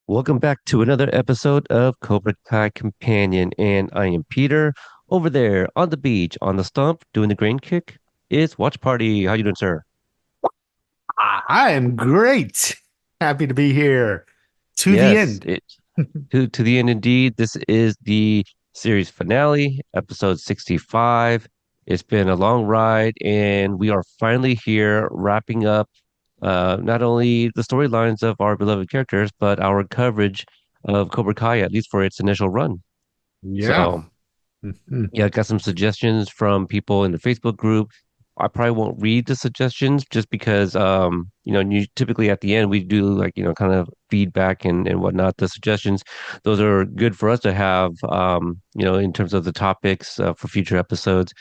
Welcome back to another episode of Cobra Kai Companion, and I am Peter. Over there on the beach, on the stump, doing the grain kick. It's watch party. How you doing, sir? I am great. Happy to be here to the Yes, end. it to the end indeed. This is the series finale, episode 65. It's been a long ride, and we are finally here wrapping up not only the storylines of our beloved characters, but our coverage of Cobra Kai, at least for its initial run. Yeah. So Mhm. yeah, I got some suggestions from people in the Facebook group. I probably won't read the suggestions just because you typically at the end we do like, kind of feedback and whatnot. The suggestions, those are good for us to have in terms of the topics for future episodes.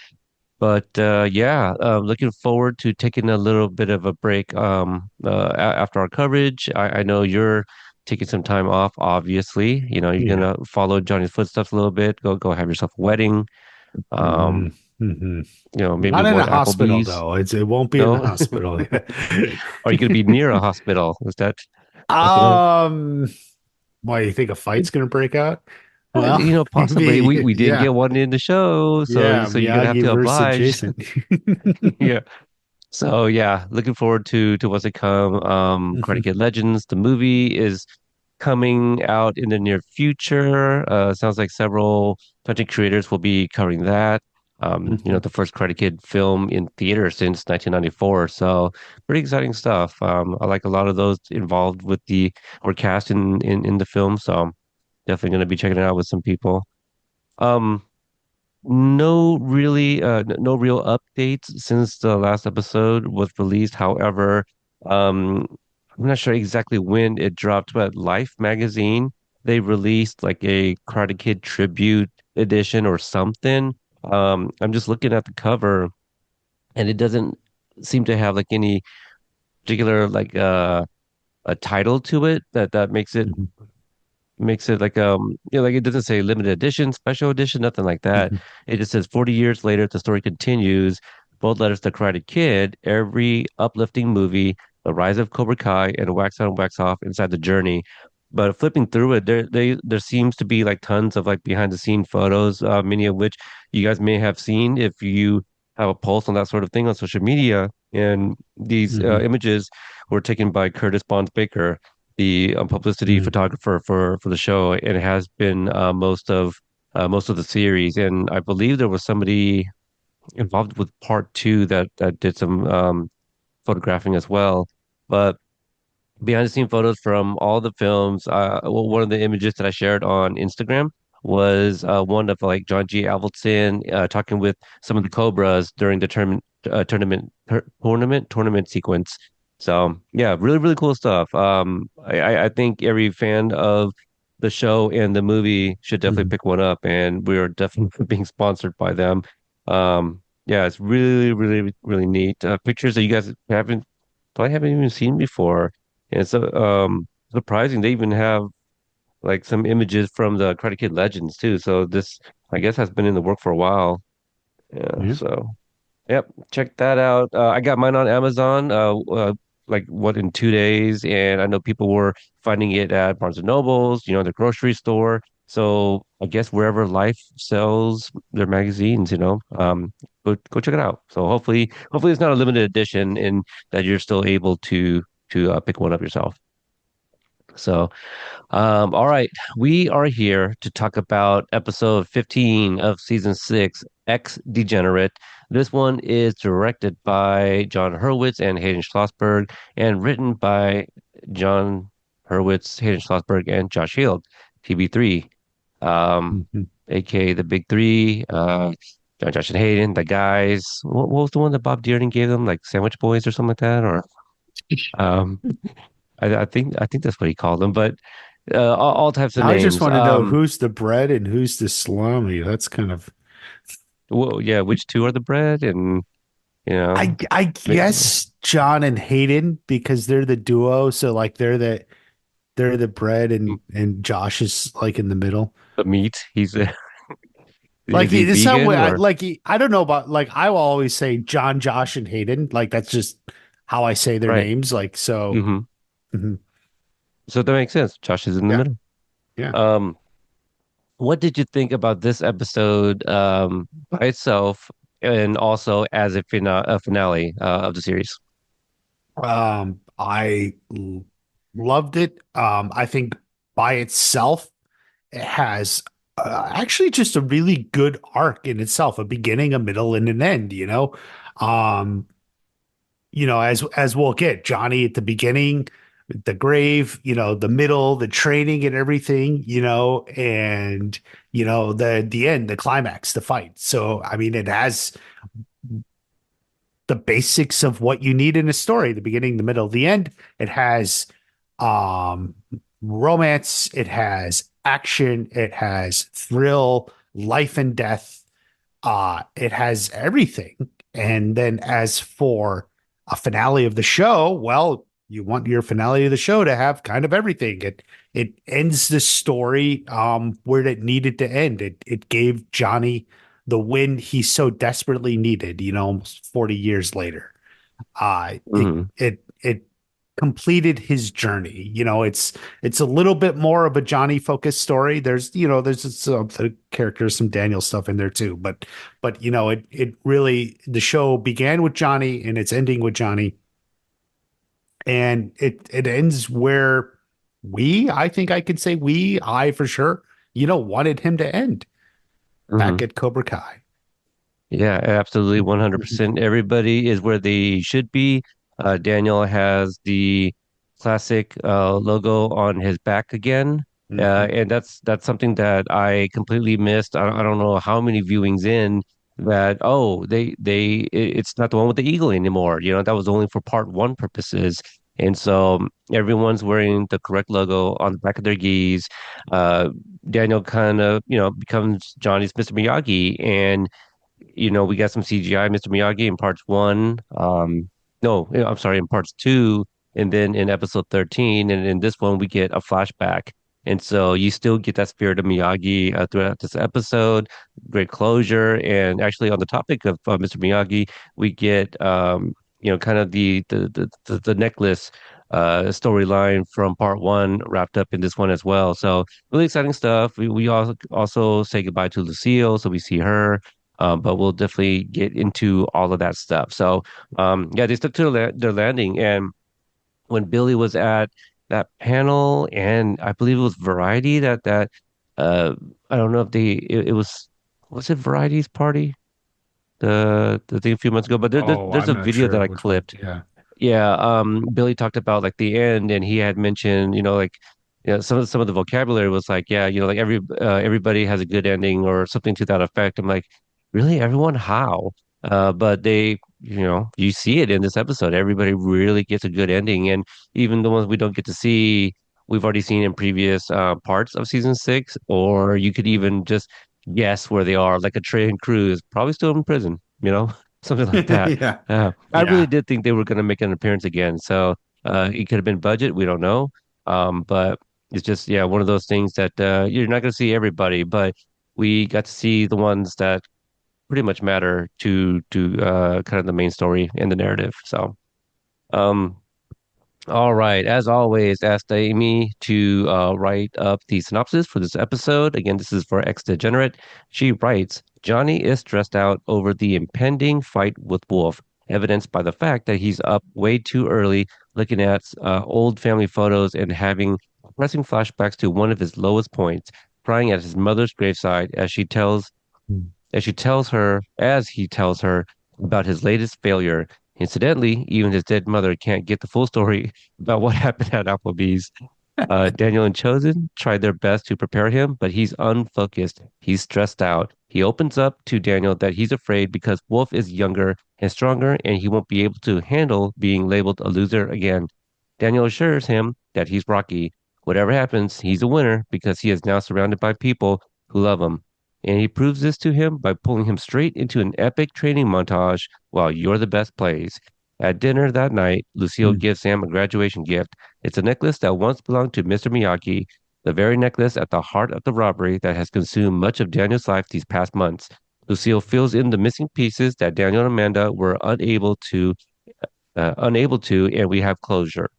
But yeah, looking forward to taking a little bit of a break after our coverage. I know you're taking some time off, obviously. You're Yeah. gonna follow Johnny's footsteps a little bit, go have yourself a wedding. Um, Mm-hmm. maybe Not in go a to hospital Applebee's. though. It won't be in the No? hospital. Are you gonna be near a hospital? Is that gonna um, why you think a fight's gonna break out? Well, possibly maybe. we didn't Yeah. get one in the show, so Yeah. so you're gonna have Miyagi to versus oblige. Jason. Yeah. So yeah, looking forward to what's to come. Karate Mhm. Kid Legends, the movie is coming out in the near future. Sounds like several content creators will be covering that. Mhm. The first Karate Kid film in theater since 1994. So pretty exciting stuff. I like a lot of those involved with the or cast in the film. So definitely going to be checking it out with some people. Um, no real updates since the last episode was released. However, um, I'm not sure exactly when it dropped, but Life magazine, they released like a Karate Kid tribute edition or something. I'm just looking at the cover and it doesn't seem to have like any particular like a title to it that Mhm. makes it like like it doesn't say limited edition, special edition, nothing like that. Mhm. It just says 40 years later, the story continues. Both letters to Karate Kid, every uplifting movie, the rise of Cobra Kai, and wax on, wax off inside the journey. But flipping through it, there seems to be like tons of like behind the scene photos, many of which you guys may have seen if you have a pulse on that sort of thing on social media. And these Mhm. images were taken by Curtis Bonds Baker, the publicity photographer for the show, and it has been most of the series. And I believe there was somebody involved with part two that did some photographing as well. But behind the scene photos from all the films, one of the images that I shared on Instagram was one of like John G. Avildsen talking with some of the Cobras during the tournament sequence. So yeah, really really cool stuff. I think every fan of the show and the movie should definitely Mhm. pick one up, and we are definitely being sponsored by them. Yeah, it's really really really neat. Pictures that you guys haven't even seen before. And so surprising they even have like some images from the Karate Kid Legends too. So this I guess has been in the work for a while. Yeah, Yeah. so yep, check that out. I got mine on Amazon like what in 2 days, and I know people were finding it at Barnes and Nobles, the grocery store. So I guess wherever Life sells their magazines, go check it out. So hopefully it's not a limited edition and that you're still able to pick one up yourself. So all right, we are here to talk about episode 15 of season 6, Ex-Degenerate. This one is directed by John Hurwitz and Hayden Schlossberg and written by John Hurwitz, Hayden Schlossberg, and Josh Hield, TB3, um, Mhm. aka the Big Three, John, Josh, and Hayden, the guys. What was the one that Bob Dyrdek gave them, like Sandwich Boys or something like that? Or um, I think that's what he called them, but all types of I just names. want to know who's the bread and who's the salami. That's kind of Well, yeah, which two are the bread, and you know, I ma- guess John and Hayden because they're the duo, so like they're the bread and Josh is like in the middle. the meat. Like Is he it's some way vegan or I don't know about like I will always say John, Josh, and Hayden. Like that's just how I say their right? names. Like so. Hmm. Mhm. So that makes sense. Josh is in the Yeah, middle. yeah. Um, what did you think about this episode by itself and also as a finale of the series? I loved it. I think by itself, it has actually just a really good arc in itself, a beginning, a middle, and an end, Um, as we'll get Johnny at the beginning, the grave, the middle, the training and everything, and the end, the climax, the fight. So I mean, it has the basics of what you need in a story, the beginning, the middle, the end. It has um romance, it has action, it has thrill, life and death. It has everything. And then as for a finale of the show, well, you want your finale of the show to have kind of everything. It ends the story where it needed to end. It gave Johnny the win he so desperately needed, almost 40 years later. Hmm. It completed his journey. It's a little bit more of a Johnny focused story. There's some the characters, some Daniel stuff in there too, but it really, the show began with Johnny and it's ending with Johnny, and it ends where I think I could say I for sure, wanted him to end back Hmm. at Cobra Kai. Yeah, absolutely, 100%. Everybody is where they should be. Daniel has the classic logo on his back again. Mhm. And that's something that I completely missed. I don't know how many viewings in that, oh, it's not the one with the eagle anymore. That was only for part one purposes. And so everyone's wearing the correct logo on the back of their gis. Uh, Daniel kind of, becomes Johnny's Mr. Miyagi, and we got some CGI Mr. Miyagi in parts one. No, I'm sorry, in parts two, and then in episode 13, and in this one we get a flashback. And so you still get that spirit of Miyagi throughout this episode. Great closure, and actually on the topic of Mr. Miyagi, we get kind of the necklace storyline from part one wrapped up in this one as well. So really exciting stuff. We also say goodbye to Lucille, so we see her, but we'll definitely get into all of that stuff. So, yeah, they stuck to their landing. And when Billy was at that panel, and I believe it was Variety uh, I don't know if it was it Variety's party, the thing a few months ago, but Oh, there's I'm a not video that sure I which one. clipped. Yeah. Yeah, Billy talked about like the end, and he had mentioned, like, some of the vocabulary was like, yeah, like everybody has a good ending or something to that effect. I'm like, really, everyone? How? But you see it in this episode. Everybody really gets a good ending, and even the ones we don't get to see, we've already seen in previous parts of season six, or you could even just guess where they are, like a Trey and Cruz, probably still in prison, something like that. Yeah. I really Yeah. did think they were going to make an appearance again. So it could have been budget. We don't know. But it's just, yeah, one of those things that you're not going to see everybody, but we got to see the ones that pretty much matter to kind of the main story and the narrative. So, um, all right. As always, asked Amy to write up the synopsis for this episode. Again, this is for Ex-Degenerate. She writes, Johnny is stressed out over the impending fight with Wolf, evidenced by the fact that he's up way too early looking at old family photos and having pressing flashbacks to one of his lowest points, crying at his mother's graveside as he tells her about his latest failure. Incidentally, even his dead mother can't get the full story about what happened at Applebee's. Daniel and Chosen tried their best to prepare him, but he's unfocused. He's stressed out. He opens up to Daniel that he's afraid because Wolf is younger and stronger and he won't be able to handle being labeled a loser again. Daniel assures him that he's Rocky. Whatever happens, he's a winner because he is now surrounded by people who love him. And he proves this to him by pulling him straight into an epic training montage while You're the Best plays. At dinner that night, Lucille Mm. gives Sam a graduation gift. It's a necklace that once belonged to Mr. Miyagi, the very necklace at the heart of the robbery that has consumed much of Daniel's life these past months. Lucille fills in the missing pieces that Daniel and Amanda were unable to, and we have closure.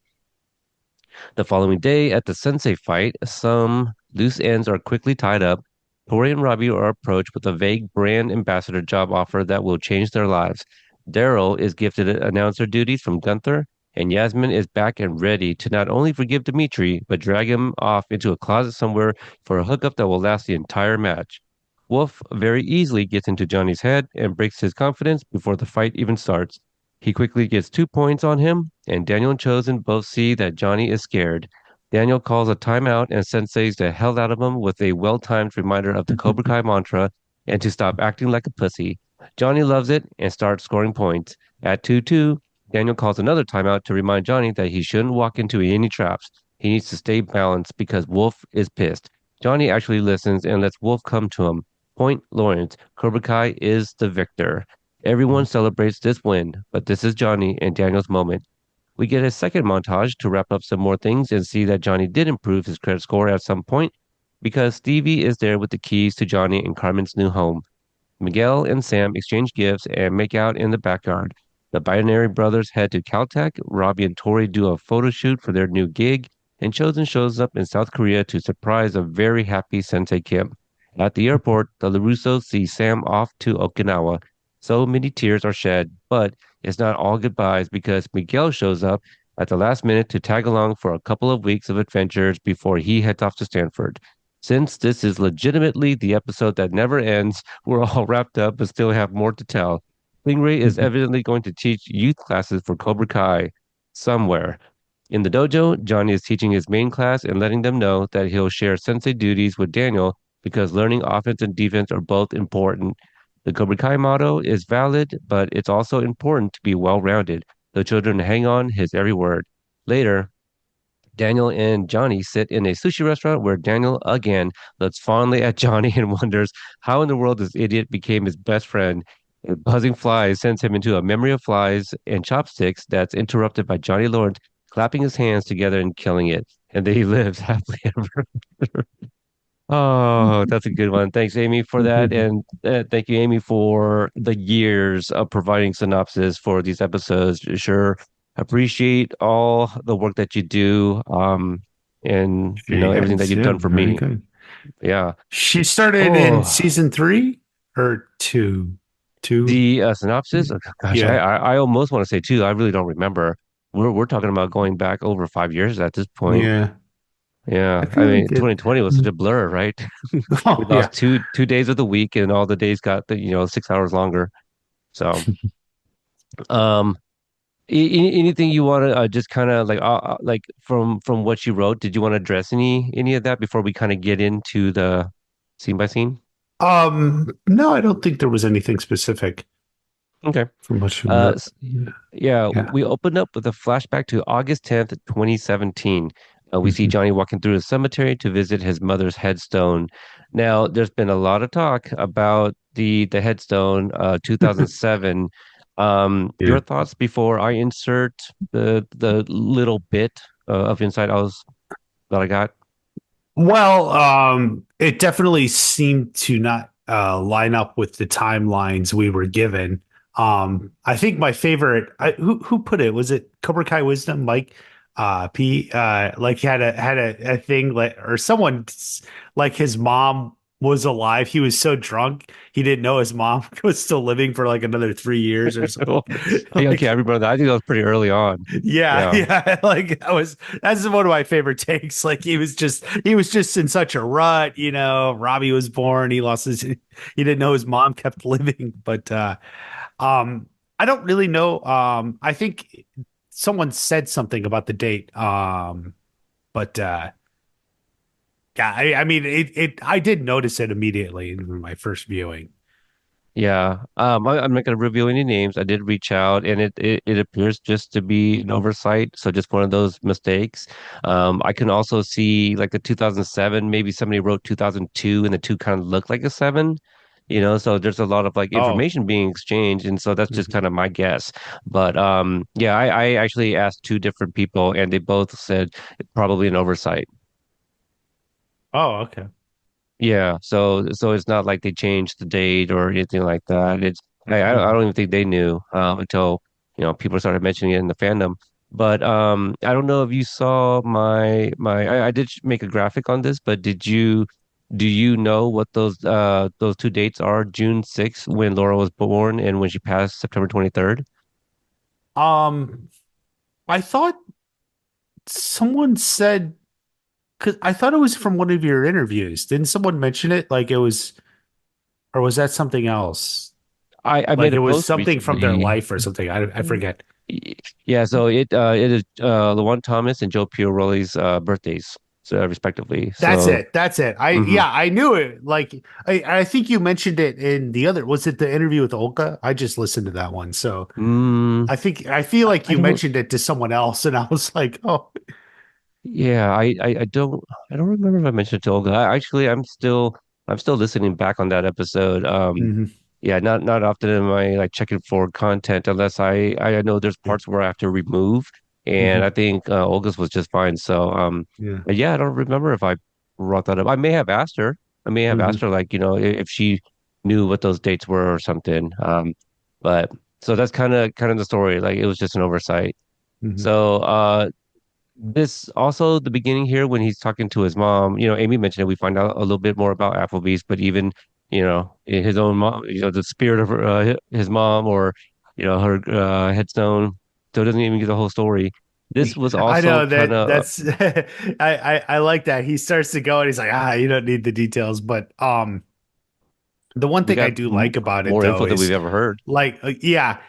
The following day, at the Sensei fight, some loose ends are quickly tied up. Tori and Robbie are approached with a vague brand ambassador job offer that will change their lives. Daryl is gifted announcer duties from Gunther, and Yasmin is back and ready to not only forgive Dimitri, but drag him off into a closet somewhere for a hookup that will last the entire match. Wolf very easily gets into Johnny's head and breaks his confidence before the fight even starts. He quickly gets 2 points on him, and Daniel and Chosen both see that Johnny is scared. Daniel calls a timeout and senseis the hell out of him with a well-timed reminder of the Cobra Kai mantra and to stop acting like a pussy. Johnny loves it and starts scoring points. At 2-2, Daniel calls another timeout to remind Johnny that he shouldn't walk into any traps. He needs to stay balanced because Wolf is pissed. Johnny actually listens and lets Wolf come to him. Point Lawrence, Cobra Kai is the victor. Everyone celebrates this win, but this is Johnny and Daniel's moment. We get a second montage to wrap up some more things and see that Johnny did improve his credit score at some point because Stevie is there with the keys to Johnny and Carmen's new home. Miguel and Sam exchange gifts and make out in the backyard. The Binary brothers head to Caltech. Robbie and Tori do a photo shoot for their new gig, and Chosen shows up in South Korea to surprise a very happy Sensei Kim. At the airport, the LaRussos see Sam off to Okinawa. So many tears are shed, but it's not all goodbyes because Miguel shows up at the last minute to tag along for a couple of weeks of adventures before he heads off to Stanford. Since this is legitimately the episode that never ends, we're all wrapped up but still have more to tell. Stingray is evidently going to teach youth classes for Cobra Kai somewhere. In the dojo, Johnny is teaching his main class and letting them know that he'll share sensei duties with Daniel because learning offense and defense are both important. The Cobra Kai motto is valid, but it's also important to be well rounded. The children hang on his every word. Later, Daniel and Johnny sit in a sushi restaurant where Daniel again looks fondly at Johnny and wonders how in the world this idiot became his best friend. A buzzing flies sends him into a memory of flies and chopsticks that's interrupted by Johnny Lawrence clapping his hands together and killing it. And then he lives happily ever after. Oh, that's a good one. Thanks, Amy, for that. And thank you, Amy, for the years of providing synopsis for these episodes. Sure appreciate all the work that you do, and She everything that has, you've yeah, done for very me. good. Yeah. She started in Oh, season three or two. Two. the synopsis. Oh, gosh, I, Yeah. I I almost want to say two. I really don't remember. We're talking about going back over 5 years at this point. Yeah. I Yeah, I feel mean, like it. 2020 was such a blur, right? We Oh, yeah. lost two days of the week, and all the days got 6 hours longer. So, um, anything you want to just kind of like from what you wrote, did you want to address any of that before we kind of get into the scene by scene? No, I don't think there was anything specific Okay. from what you Uh, wrote. Yeah. Yeah, Yeah. we opened up with a flashback to August 10th, 2017. We see Mhm. Johnny walking through a cemetery to visit his mother's headstone. Now, there's been a lot of talk about the headstone, 2007. Yeah. Your thoughts before I insert the little bit of insight that I got? Well, it definitely seemed to not line up with the timelines we were given. I think my favorite, who put it? Was it Cobra Kai Wisdom? Mike P like had a thing like, or someone like his mom was alive. He was so drunk he didn't know his mom was still living for like another 3 years or something. Okay, I Like, remember that. I think that was pretty early on. yeah, Yeah. yeah. Like that's one of my favorite takes. Like he was just in such a rut, Robbie was born, he didn't know his mom kept living. But um I don't really know. I think someone said something about the date. But yeah, I mean it I did notice it immediately in my first viewing. Yeah, I'm not going to reveal any names. I did reach out, and it appears just to be an oversight, so just one of those mistakes. I can also see like the 2007, maybe somebody wrote 2002, and the two kind of look like a seven, So there's a lot of like Oh. information being exchanged, and so that's just Mhm. kind of my guess. But yeah, I actually asked two different people, and they both said probably an oversight. Oh, okay. Yeah, so it's not like they changed the date or anything like that. I don't Mhm. even think they knew until people started mentioning it in the fandom. But I don't know if you saw I did make a graphic on this, but do you know what those two dates are? June 6th when Laura was born and when she passed September 23rd. Um, I thought someone said because I thought it was from one of your interviews. Didn't someone mention it? Like it was, or was that something else? I Like made it a was post something from their recently. life or something. I forget. Yeah, so it is LaJuan Thomas and Joe Pioroli's birthdays, so respectively. That's So it. That's it. I mhm. yeah, I knew it. Like I think you mentioned it in the other. Was it the interview with Olga? I just listened to that one. So Mm, I feel like I you don't. mentioned it to someone else, and I was like, oh, Yeah, I don't remember if I mentioned it to Olga. I'm still listening back on that episode. hmm Yeah, not often am I like checking for content unless I know there's yeah, parts where I have to remove, and I hmm think Olga's was just fine. So yeah, but yeah, I don't remember if I brought that up. I may have asked her. I may have asked hmm her like if she knew what those dates were or something. But so that's kind of the story. Like it was just an oversight. hmm So this also the beginning here when he's talking to his mom, Amy mentioned it, we find out a little bit more about Applebee's, but even, in his own mom, the spirit of his mom or, her headstone, so it doesn't even get the whole story. This was I also know kind that of, that's I like that. He starts to go and he's like, you don't need the details. But the one we thing I got do like about it more though info than is we've ever heard. like yeah,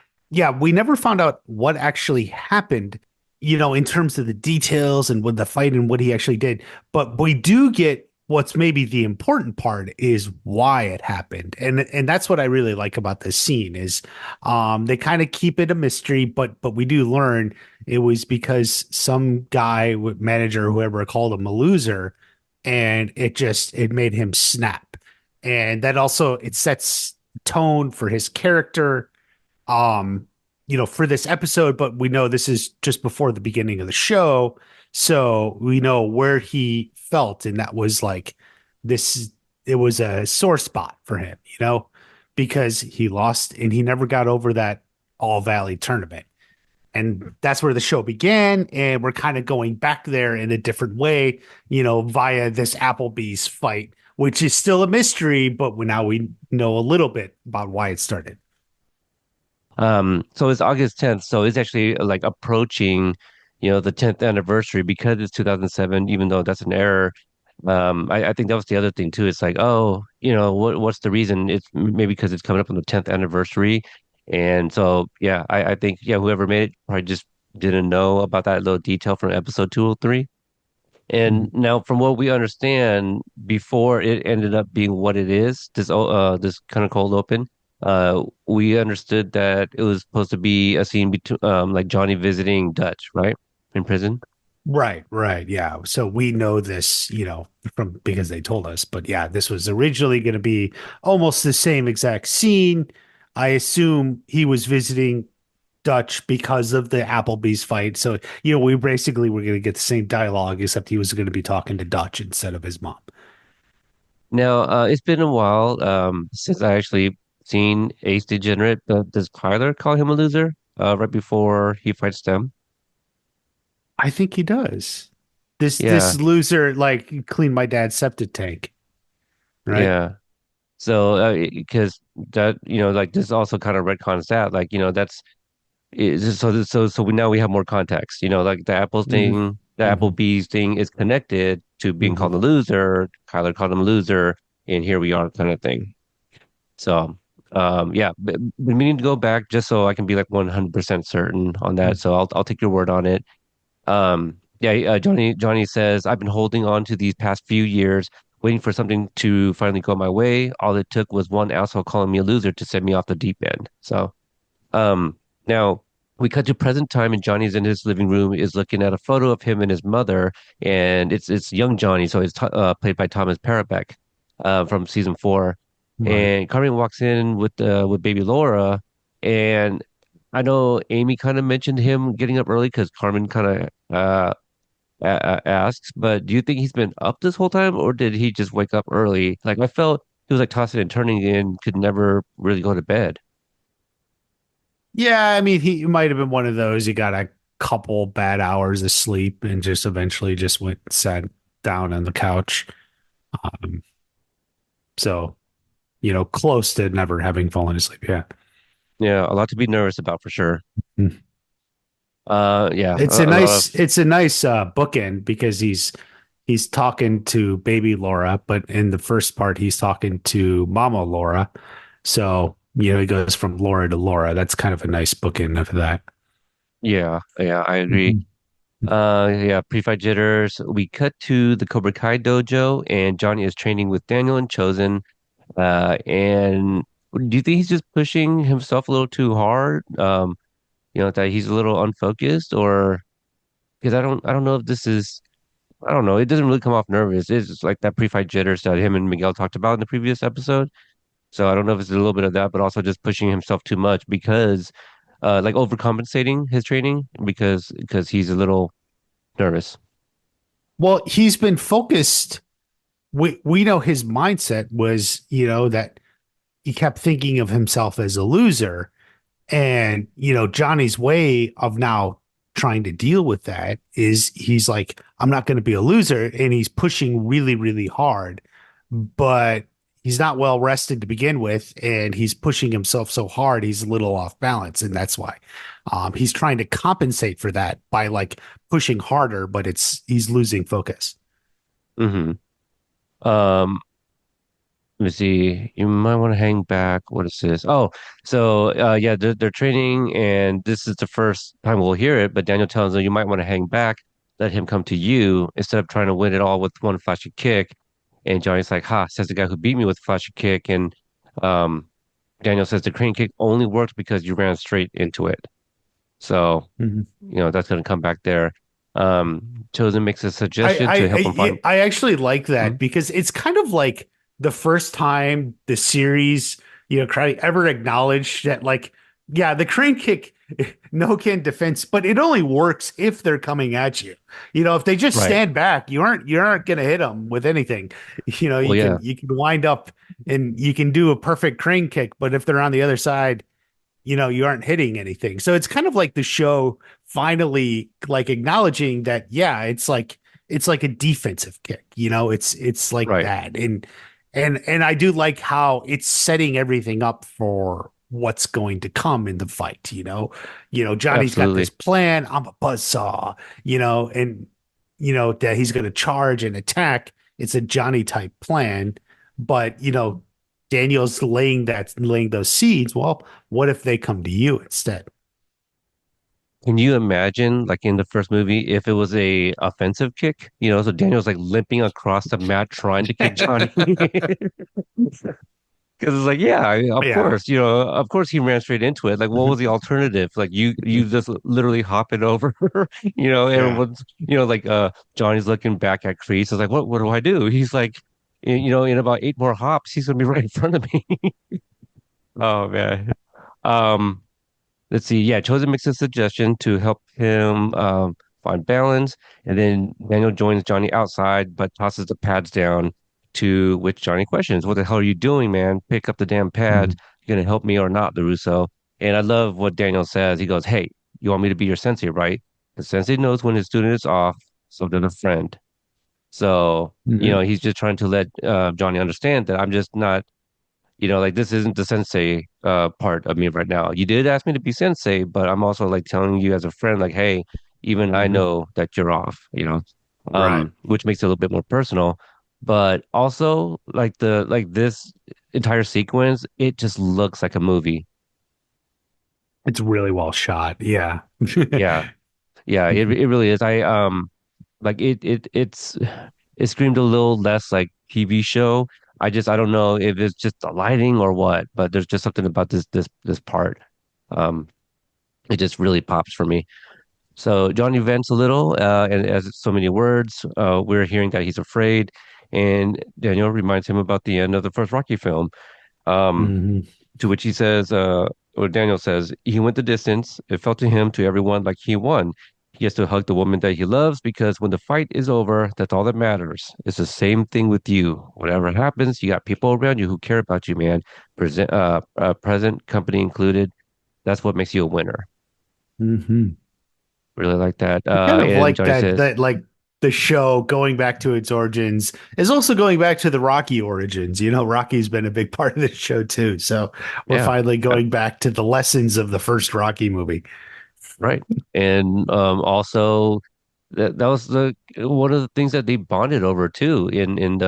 we never found out what actually happened, in terms of the details and with the fight and what he actually did. But we do get what's maybe the important part is why it happened. And that's what I really like about this scene is they kind of keep it a mystery, but we do learn it was because some guy with manager, whoever called him a loser, and it made him snap. And that also it sets tone for his character um for this episode, but we know this is just before the beginning of the show, so we know where he felt, and that was like this it was a sore spot for him, because he lost and he never got over that All Valley tournament. And that's where the show began, and we're kind of going back there in a different way, via this Applebee's fight, which is still a mystery, but now we know a little bit about why it started. So it's August 10th, so it's actually like approaching, the 10th anniversary because it's 2007, even though that's an error. I think that was the other thing too. It's like, oh, what's the reason? It's maybe because it's coming up on the 10th anniversary. And so, yeah, I think, yeah, whoever made it probably just didn't know about that little detail from episode 203. And Mhm. now, from what we understand, before it ended up being what it is, this kind of cold open, we understood that it was supposed to be a scene between, like Johnny visiting Dutch, right, in prison. Right, right. Yeah. So we know this, from because they told us. But yeah, this was originally going to be almost the same exact scene. I assume he was visiting Dutch because of the Applebee's fight. So, we basically were going to get the same dialogue, except he was going to be talking to Dutch instead of his mom. Now, it's been a while since I actually seen Ace-Degenerate, but does Tyler call him a loser right before he fights them? I think he does. This Yeah, loser like cleaned my dad's septic tank, right? yeah. So, because that, like this also kind of retcons that, like, that's so we have more context, like hmm The hmm Applebee's thing is connected to being hmm called a loser. Kyler called him a loser, and here we are, kind of thing. So, yeah, but been meaning to go back just so I can be like 100% certain on that. So I'll take your word on it. Yeah, Johnny says, I've been holding on to these past few years, waiting for something to finally go my way. All it took was one asshole calling me a loser to send me off the deep end. So, now we cut to present time, and Johnny's in his living room, is looking at a photo of him and his mother, and it's young Johnny, so it's played by Thomas Parabeck, from season 4. Right. And Carmen walks in with baby Laura, and I know Amy kind of mentioned him getting up early because Carmen kind of asks, but do you think he's been up this whole time, or did he just wake up early? Like I felt he was like tossing and turning and could never really go to bed. Yeah, I mean, he might have been one of those you gotta. couple bad hours of sleep and just eventually just went sat down on the couch. Um, so, close to never having fallen asleep. Yeah. Yeah, a lot to be nervous about for sure. Mm. Yeah, It's a a lot of nice bookend because he's talking to baby Laura, but in the first part he's talking to Mama Laura. So, he goes from Laura to Laura. That's kind of a nice bookend of that. yeah, yeah, I agree. Mhm. Yeah, pre-fight jitters. We cut to the Cobra Kai dojo, and Johnny is training with Daniel and Chosen. And do you think he's just pushing himself a little too hard? That he's a little unfocused, or because I don't know if this is, I don't know. It doesn't really come off nervous. It's just like that pre-fight jitters that him and Miguel talked about in the previous episode. So I don't know if it's a little bit of that, but also just pushing himself too much because, like overcompensating his training because he's a little nervous. Well, he's been focused. We know his mindset was, that he kept thinking of himself as a loser. And, Johnny's way of now trying to deal with that is he's like, I'm not going to be a loser. And he's pushing really, really hard, but he's not well rested to begin with. And he's pushing himself so hard, he's a little off balance. And that's why he's trying to compensate for that by like pushing harder, but he's losing focus. Hmm. Um, Let me see. You might want to hang back. What is this? Oh, so yeah, they're training, and this is the first time we'll hear it. But Daniel tells them you might want to hang back, let him come to you instead of trying to win it all with one flashy kick. And Johnny's like, "Ha!" Says the guy who beat me with a flashy kick, and um, Daniel says the crane kick only worked because you ran straight into it. So Mhm. that's going to come back there. Chosen makes a suggestion to help him find. I actually like Hmm? that because it's kind of like the first time the series, ever acknowledged that, like, yeah, the crane kick, no can defense, but it only works if they're coming at you. If they just Right. stand back, you aren't going to hit them with anything. Well, yeah. You can wind up and you can do a perfect crane kick, but if they're on the other side, you aren't hitting anything. So it's kind of like the show finally like acknowledging that, yeah, it's like a defensive kick, it's like Right. that. And I do like how it's setting everything up for what's going to come in the fight, Johnny's got this Absolutely. plan. I'm a buzzsaw, and that he's going to charge and attack. It's a Johnny type plan, but Daniel's laying those seeds. Well, what if they come to you instead? Can you imagine, like in the first movie, if it was a offensive kick? So Daniel's like limping across the mat trying to kick Johnny. Because it's like, yeah, of Yeah, course, of course he ran straight into it. Like, what was the alternative? Like, you just literally hop it over. yeah. Everyone's, like, Johnny's looking back at Kreese. It's like, what do I do? He's like, in about eight more hops, he's gonna be right in front of me. Oh man. Um, Let's see. Yeah, Chosen makes a suggestion to help him find balance, and then Daniel joins Johnny outside, but tosses the pads down. To which Johnny questions, "What the hell are you doing, man? Pick up the damn pads. Mhm. You gonna help me or not, LaRusso?" And I love what Daniel says. He goes, "Hey, you want me to be your sensei, right? The sensei knows when his student is off, so does a friend." So, Mhm. he's just trying to let Johnny understand that I'm just not like this isn't the sensei part of me right now. You did ask me to be sensei, but I'm also like telling you as a friend, like, hey, even I Mhm. know that you're off, Right. which makes it a little bit more personal. But also like this entire sequence, it just looks like a movie. It's really well shot. Yeah. Yeah. Yeah, it really is. Like it screamed a little less like TV show. I don't know if it's just the lighting or what, but there's just something about this part. Um, it just really pops for me. So Johnny vents a little, and as so many words, we're hearing that he's afraid, and Daniel reminds him about the end of the first Rocky film. Um, Mhm. to which he says, or Daniel says, he went the distance. It felt to him, to everyone, like he won. He has to hug the woman that he loves because when the fight is over, that's all that matters. It's the same thing with you. Whatever happens, you got people around you who care about you, man. Present company included. That's what makes you a winner. Mhm. Really like that. I kind of And like Johnny that says, like the show going back to its origins is also going back to the Rocky origins. You know, Rocky's been a big part of this show too. So we're yeah, finally going back to the lessons of the first Rocky movie. right. And also that was the one of the things that they bonded over too in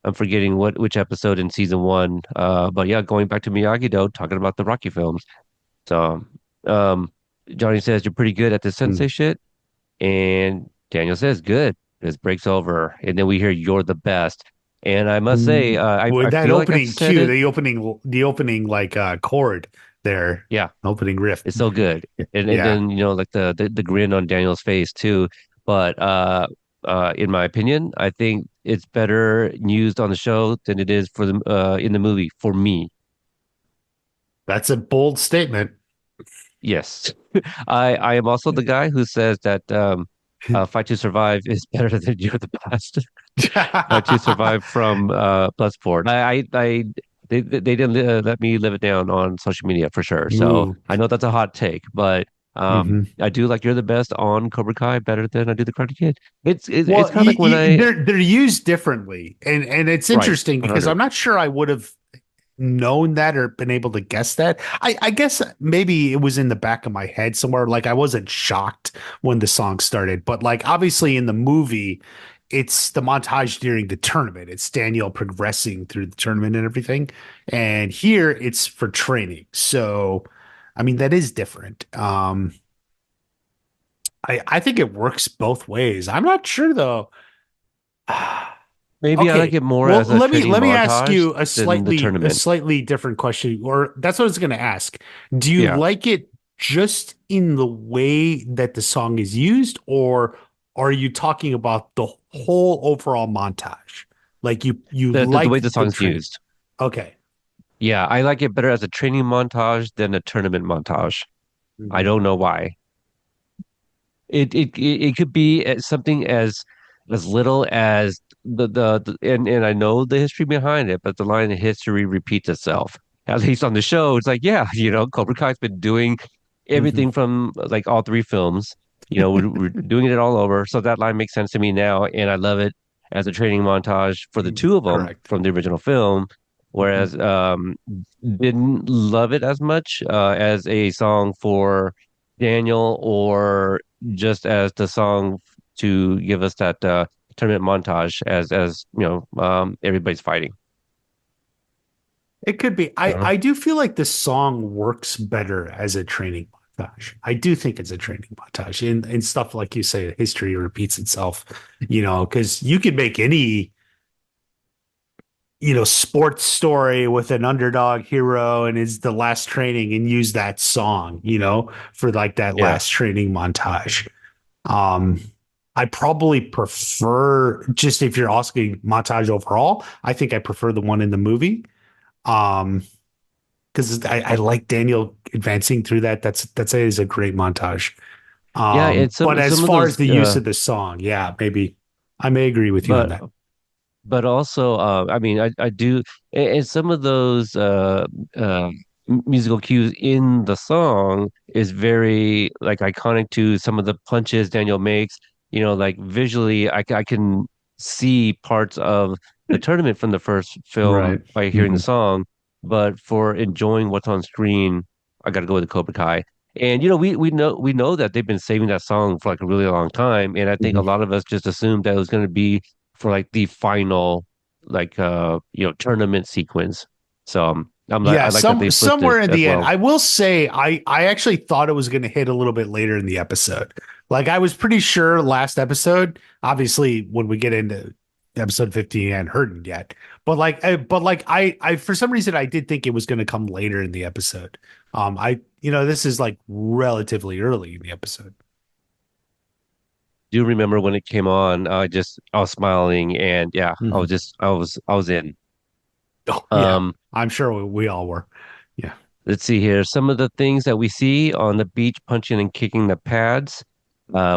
I'm forgetting which episode in season one. But yeah, going back to Miyagi Do, talking about the Rocky films. So um Johnny says you're pretty good at the sensei Mm. shit. And Daniel says, good. This breaks over. And then we hear you're the best. And I must say, I With that feel like I've opening said cue, it. the opening like chord there, Yeah, opening riff. it's so good. And Yeah, then, like the grin on Daniel's face too. But in my opinion, I think it's better used on the show than it is for the in the movie for me. that's a bold statement. Yes. I am also the guy who says that Fight to Survive is better than You're the Best. To survive from Bloodsport. They didn't let me live it down on social media for sure. So Ooh. I know that's a hot take, but Hmm. I do like You're the Best on Cobra Kai better than I do the Karate Kid. It's Well, kind of like when I they're used differently, and it's right interesting because 100. I'm not sure I would have known that or been able to guess that. I guess maybe it was in the back of my head somewhere. Like I wasn't shocked when the song started, but like obviously in the movie, it's the montage during the tournament. It's Daniel progressing through the tournament and everything. And here it's for training. So, I mean, that is different. I think it works both ways. I'm not sure though. Maybe I like Okay. it more Well, as a training let me ask montage you than the a tournament. slightly different question, or that's what I was going to ask. Do you Yeah, like it just in the way that the song is used, or are you talking about the whole overall montage? Like you the way like the the song's training? used. Okay. Yeah, I like it better as a training montage than a tournament montage. I Mhm. don't know why. It could be something as little as and I know the history behind it, but the line of history repeats itself. At least on the show, it's like, yeah, Cobra Kai's been doing Mhm. everything from like all three films. We're doing it all over, so that line makes sense to me now, and I love it as a training montage for the two of them Correct. from the original film. Mhm. Whereas didn't love it as much as a song for Daniel or just as the song to give us that tournament montage as everybody's fighting. It could be. Uh, I do feel like the song works better as a training montage. I do think it's a training montage. And stuff like you say, history repeats itself, because you could make any, sports story with an underdog hero and it's the last training and use that song, for like that yeah, last training montage. Um, I probably prefer just if you're asking montage overall, I think I prefer the one in the movie. Um, because I like Daniel advancing through that. That's is a great montage. yeah. It's But as some of far as those, the use of the song, yeah, maybe I may agree with you on but that. also, I mean, I do, and some of those musical cues in the song is very like iconic to some of the punches Daniel makes. Like visually, I can see parts of the tournament from the first film Right. by hearing the Hmm. song, but for enjoying what's on screen, I got to go with the Cobra Kai. And we know that they've been saving that song for like a really long time, and I think a Hmm. lot of us just assumed that it was going to be for like the final like tournament sequence. So Yeah, I like that they flipped it somewhere in as the end, well. I will say I actually thought it was going to hit a little bit later in the episode. Like I was pretty sure last episode, obviously when we get into episode 15, I hadn't heard it yet. But for some reason I did think it was going to come later in the episode. This is like relatively early in the episode. Do you remember when it came on? I was smiling and yeah, Mhm. I was in. Oh yeah, Um, I'm sure we all were. Yeah. let's see here. Some of the things that we see on the beach punching and kicking the pads.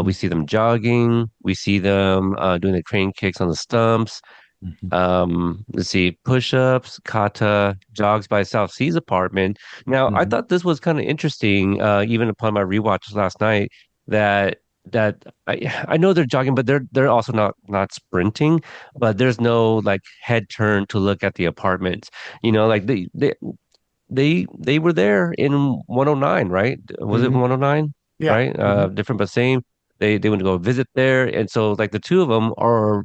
We see them jogging. We see them doing the crane kicks on the stumps. Mhm. Let's see, push-ups, kata, jogs by South Seas apartment. Now, I Mhm. thought this was kind of interesting, even upon my rewatch last night. that I know they're jogging, but they're also not sprinting. But there's no like head turn to look at the apartments. Like they were there in 109, right? Was it Hmm. 109? Yeah. Right? Hmm. Different but same. They went to go visit there, and so like the two of them are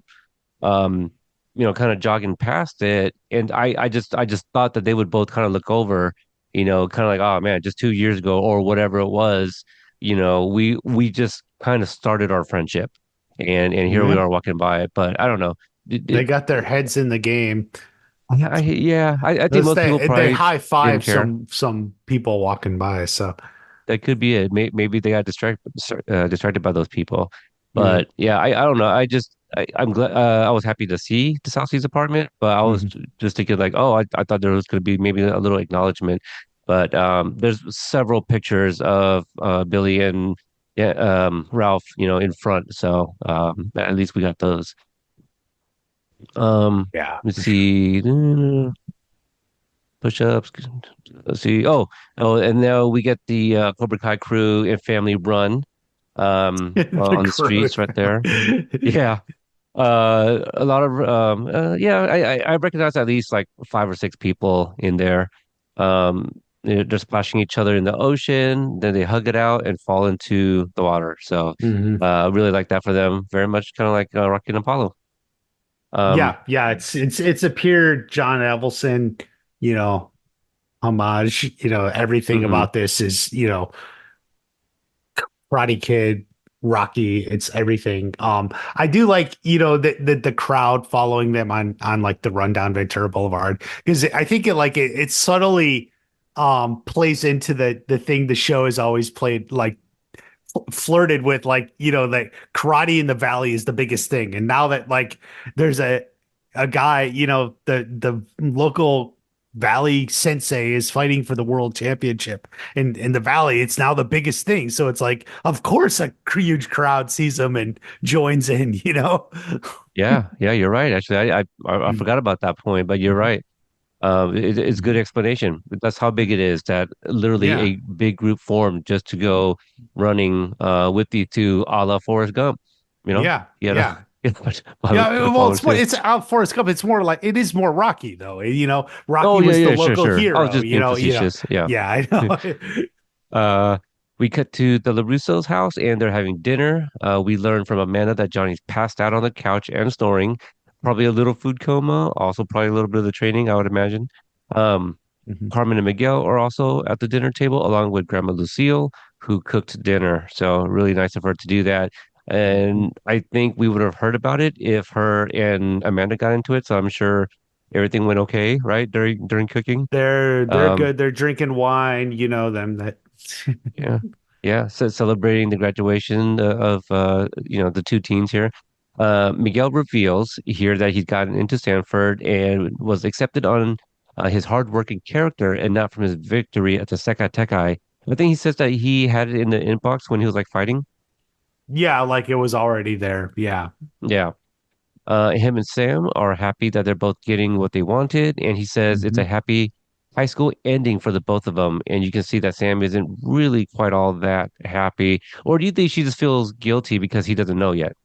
um kind of jogging past it, and I just thought that they would both kind of look over, kind of like, oh man, just 2 years ago or whatever it was, we just kind of started our friendship, and here we Yeah. are walking by it. But I don't know. They got their heads in the game. Yeah, I think Those most people they probably high didn't five care. some people walking by. So That could be it. Maybe they got distracted by those people. mm, But yeah, I don't know. I'm glad. I was happy to see the South Seas apartment, but I was mhm. just thinking like, oh, I thought there was going to be maybe a little acknowledgement. But there's several pictures of Billy and, yeah, Ralph, in front. So at least we got those. Yeah. Let's see. Push-ups. Let's see. Oh, and now we get the Cobra Kai crew and family run The on the crew. streets right there. Yeah. A lot of yeah, I recognize at least like 5 or 6 people in there. They're splashing each other in the ocean, then they hug it out and fall into the water. So Hmm. really like that for them. Very much kind of like Rocky and Apollo. Um, Yeah, yeah, it's a pure John Avildsen, you know, homage. Everything mhm. about this is, Karate Kid, Rocky, it's everything. I do like, the crowd following them on like the rundown Ventura Boulevard because I think it subtly plays into the thing the show has always played like flirted with, like, that karate in the valley is the biggest thing, and now that like there's a guy, the local valley sensei is fighting for the world championship in the valley, it's now the biggest thing, so it's like of course a huge crowd sees him and joins in. Yeah, you're right. Actually, I Mm. forgot about that point, but you're Mhm. right. It's good Mhm. explanation. That's how big it is that literally Yeah, a big group formed just to go running with the two, a la Forrest Gump. You know, yeah, he had a, yeah. he had a bunch Yeah, of well, followers too. it's out Forrest Gump. It's more like it is more Rocky though. Oh Rocky yeah, was the yeah, sure, local sure. I was hero. just being facetious. Yeah. Yeah, I know. Uh, we cut to the LaRusso's house and they're having dinner. We learn from Amanda that Johnny's passed out on the couch and snoring. Probably a little food coma, also probably a little bit of the training, I would imagine. Um, Mhm. Carmen and Miguel are also at the dinner table, along with Grandma Lucille, who cooked dinner. So really nice of her to do that. Mhm. And I think we would have heard about it if her and Amanda got into it. So I'm sure everything went okay, right? During cooking. They're Um, good. They're drinking wine. You know them that. yeah, yeah. So celebrating the graduation of the two teens here. Miguel reveals here that he's gotten into Stanford and was accepted on his hardworking character and not from his victory at the Sekai Tekai. I think he says that he had it in the inbox when he was like fighting. Yeah, like it was already there. Yeah. Yeah. Him and Sam are happy that they're both getting what they wanted, and he says it's a Mhm. happy high school ending for the both of them. And you can see that Sam isn't really quite all that happy. Or do you think she just feels guilty because he doesn't know yet?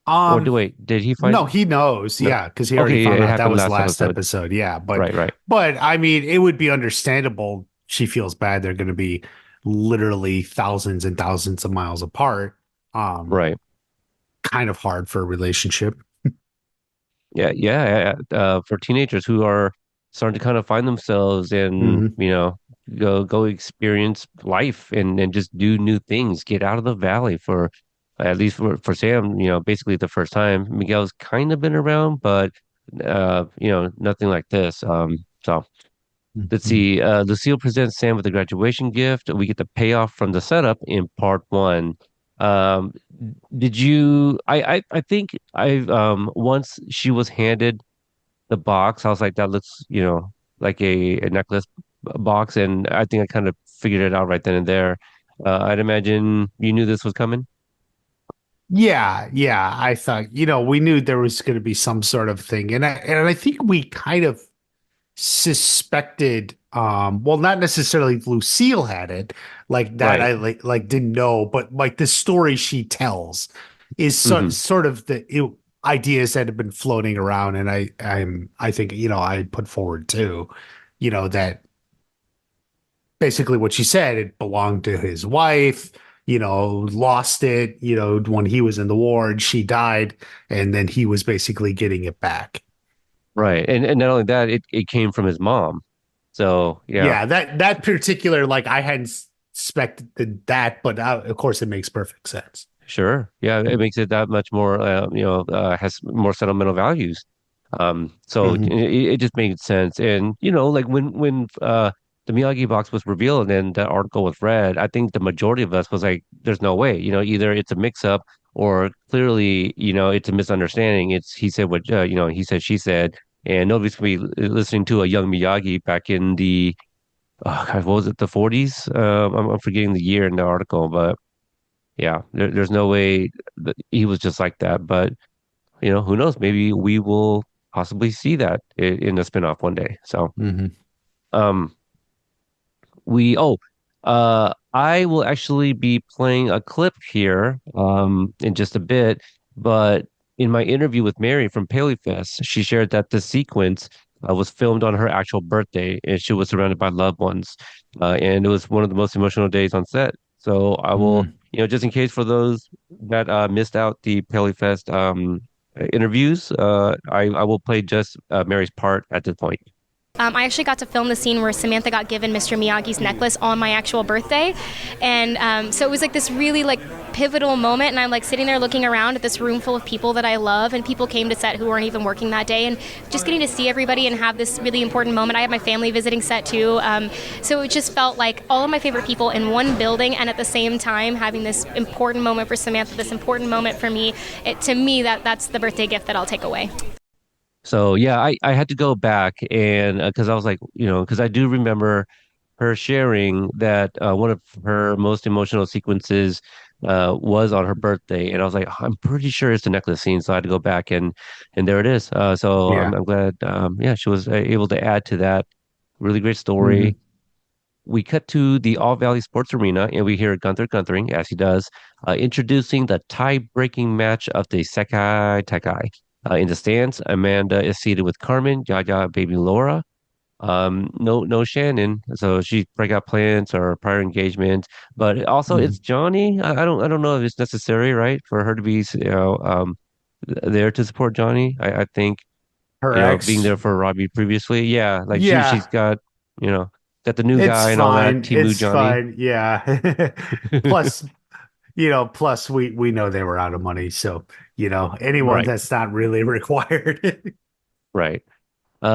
Or Um. wait, did he No, find? he knows. No. Yeah, because he already Okay, yeah, found it out that happened was last last episode. episode. Yeah, but Right, right, I mean, it would be understandable. She feels bad. They're going to be literally thousands and thousands of miles apart. Um. right. Kind of hard for a relationship. Yeah, yeah. For teenagers who are starting to kind of find themselves and, Hmm. go experience life and just do new things, get out of the valley for at least for Sam, basically the first time. Miguel's kind of been around, but nothing like this. So let's Hmm. see. Lucille presents Sam with a graduation gift. We get the payoff from the setup in part one. Um, did you? I think once she was handed the box, I was like, that looks, like a necklace box, and I think I kind of figured it out right then and there. I'd imagine you knew this was coming. Yeah, yeah. I thought, we knew there was going to be some sort of thing, and I think we kind of suspected Well, not necessarily Lucille had it like that. Right. I like didn't know, but like the story she tells is Hmm. sort of the ideas that have been floating around, and I think I put forward too, that basically what she said, it belonged to his wife, lost it, when he was in the war and she died, and then he was basically getting it back. Right. And not only that, it came from his mom. So yeah, Yeah, that particular, like, I hadn't expected that, but of course it makes perfect sense. sure. Yeah, it makes it that much more, has more sentimental values. So Hmm. it just made sense. And like when the Miyagi box was revealed and the article was read, I think the majority of us was like, "There's no way." Either it's a mix-up or clearly, it's a misunderstanding. It's he said what he said, she said, and nobody's gonna be listening to a young Miyagi back in the God, what was it, the 40s? I'm forgetting the year in the article, but yeah, there's no way that he was just like that. But who knows? Maybe we will possibly see that in a spinoff one day. So, Hmm. um, I will actually be playing a clip here, in just a bit. But in my interview with Mary from PaleyFest, she shared that the sequence was filmed on her actual birthday, and she was surrounded by loved ones, and it was one of the most emotional days on set. So I will, Hmm. just in case for those that missed out the PaleyFest interviews, I will play just Mary's part at this point. I actually got to film the scene where Samantha got given Mr. Miyagi's necklace on my actual birthday, and so it was like this really like pivotal moment. And I'm like sitting there looking around at this room full of people that I love, and people came to set who weren't even working that day, and just getting to see everybody and have this really important moment. I had my family visiting set too, so it just felt like all of my favorite people in one building, and at the same time having this important moment for Samantha, this important moment for me. To me, that's the birthday gift that I'll take away. So yeah, I had to go back and because I was like, because I do remember her sharing that one of her most emotional sequences was on her birthday, and I was like, I'm pretty sure it's the necklace scene. So I had to go back and there it is. So Yeah. I'm glad, yeah, she was able to add to that really great story. Hmm. We cut to the All Valley Sports Arena and we hear Gunther Guntering, as he does, introducing the tie-breaking match of the Sekai Takai. In the stands, Amanda is seated with Carmen, Yaya, baby Laura. No Shannon, so she break out plans or prior engagement. But also, it's Hmm. Johnny. I don't know if it's necessary, right, for her to be, there to support Johnny. I think Her being ex. there for Robbie previously. Yeah, like she's Yeah, you know, got the new it's guy and all that, fine. Timu It's Johnny. fine. Yeah. Plus, plus we know they were out of money, so anyone Right, that's not really required. right. We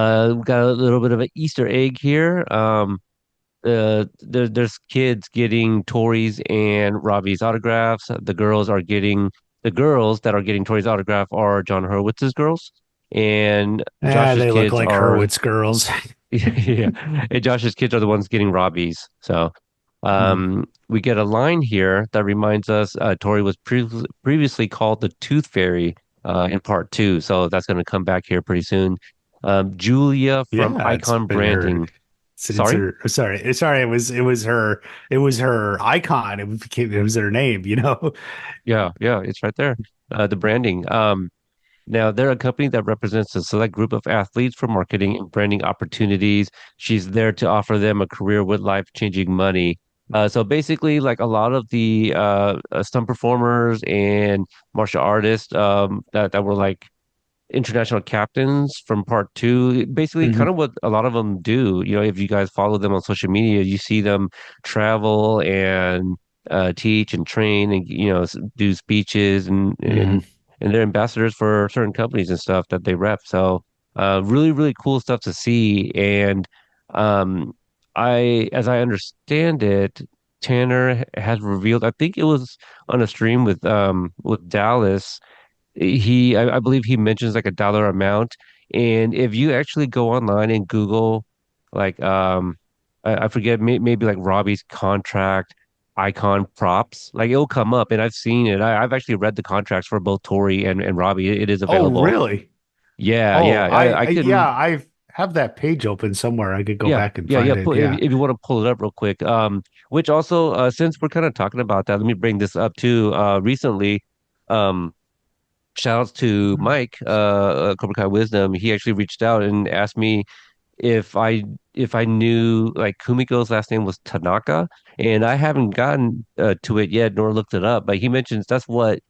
got a little bit of an Easter egg here. There's kids getting Tori's and Robbie's autographs. The girls that are getting Tori's autograph are John Hurwitz's girls, and Josh's They look kids like are Hurwitz girls. yeah, and Josh's kids are the ones getting Robbie's. So, Mhm. we get a line here that reminds us Tori was previously called the Tooth Fairy in part two, so that's going to come back here pretty soon. Julia from Yeah, it's Icon been her. Branding. It's Sorry? her. Sorry. It was her icon. It was her name. Yeah, yeah, it's right there. The branding. Now, they're a company that represents a select group of athletes for marketing and branding opportunities. She's there to offer them a career with life-changing money. So basically, like a lot of the stunt performers and martial artists that were like international captains from part two. Basically, kind Hmm. of what a lot of them do. If you guys follow them on social media, you see them travel and teach and train and do speeches Hmm. and they're ambassadors for certain companies and stuff that they rep. So really, really cool stuff to see. And um, as I understand it, Tanner has revealed. I think it was on a stream with Dallas I believe he mentions like a dollar amount. And if you actually go online and Google like I forget maybe like Robbie's contract icon props, like it'll come up and I've seen it. I've actually read the contracts for both Tori and Robbie. It is Oh, available. really? Yeah, Oh, yeah. I yeah, couldn't I've have that page open somewhere. I could go Yeah, back and yeah, yeah. find it. Yeah. If you want to pull it up real quick. Which also, since we're kind of talking about that, let me bring this up too. Recently, um, shout outs to Mike, Cobra Kai Wisdom. He actually reached out and asked me if I knew like Kumiko's last name was Tanaka, and I haven't gotten to it yet nor looked it up. But he mentions that's what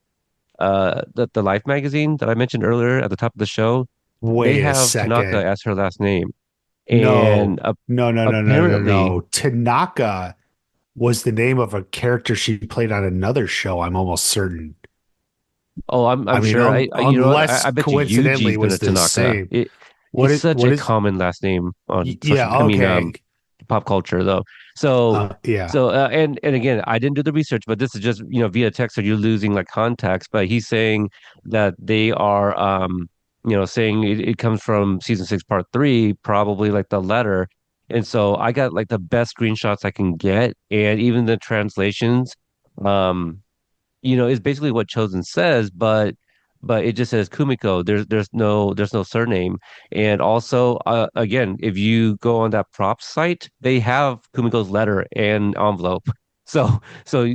the Life magazine that I mentioned earlier at the top of the show, they Wait a have Tanaka second. as her last name, No, and no, no, no, no, no, apparently, no. Tanaka was the name of a character she played on another show. I'm almost certain. oh, I'm I mean, sure you know what? unless I bet you coincidentally Yuji's been a was the Tanaka. same. It's such What a is? common last name on social. Yeah. Okay. Pop culture though. So Yeah. and again, I didn't do the research, but this is just via text, so you're losing like context. But he's saying that they are saying it comes from season 6, part 3, probably like the letter. And so I got like the best screenshots I can get, and even the translations. Um, is basically what Chosen says, but it just says Kumiko. There's no surname. And also, again, if you go on that props site, they have Kumiko's letter and envelope. So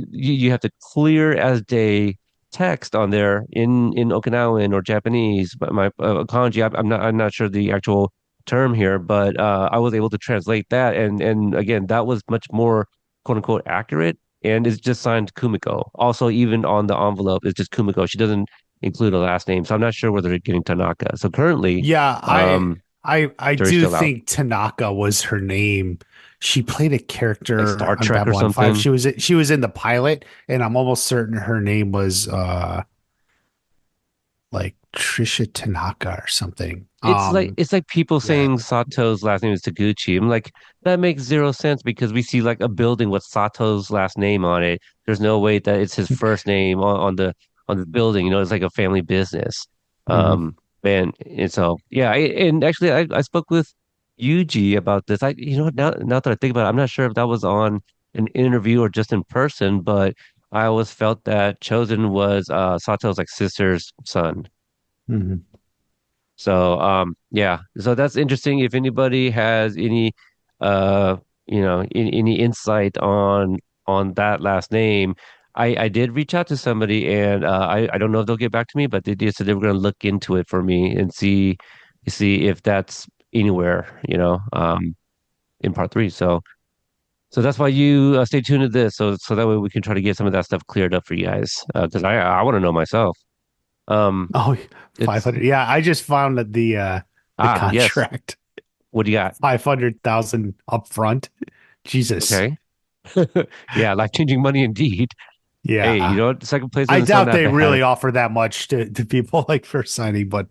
you have to clear as day text on there in Okinawan or Japanese. But my kanji, I'm not sure the actual term here, but I was able to translate that, and again, that was much more quote unquote accurate, and it's just signed Kumiko. Also, even on the envelope, it's just Kumiko. She doesn't include a last name, so I'm not sure whether they're getting Tanaka. So currently, Yeah, um, I jury's do still out. think Tanaka was her name. She played a Like character Star on Trek or Babylon 5. something. She was in the pilot, and I'm almost certain her name was like Trisha Tanaka or something. It's like people Yeah. saying Sato's last name is Taguchi. I'm like, that makes zero sense because we see like a building with Sato's last name on it. There's no way that it's his first name on the building. It's like a family business. Mhm. And so yeah, and actually I spoke with Yuji about this. Now that I think about it, I'm not sure if that was on an interview or just in person, but I always felt that Chosen was Sato's like sister's son. Mhm. So yeah, so that's interesting. If anybody has any uh any insight on that last name, I did reach out to somebody, and I don't know if they'll get back to me, but they did said they were going to look into it for me and see if that's anywhere in part 3. So that's why you stay tuned to this, so that way we can try to get some of that stuff cleared up for you guys, because I want to know myself. Um, Oh, it's 500. Yeah, I just found that the yes. contract What do you got? 500,000 up front. Jesus. Okay. Yeah, life-changing money indeed. Hey, you Yeah. know what? Second place I doesn't sound doubt that they bad. really offer that much to people like for signing, but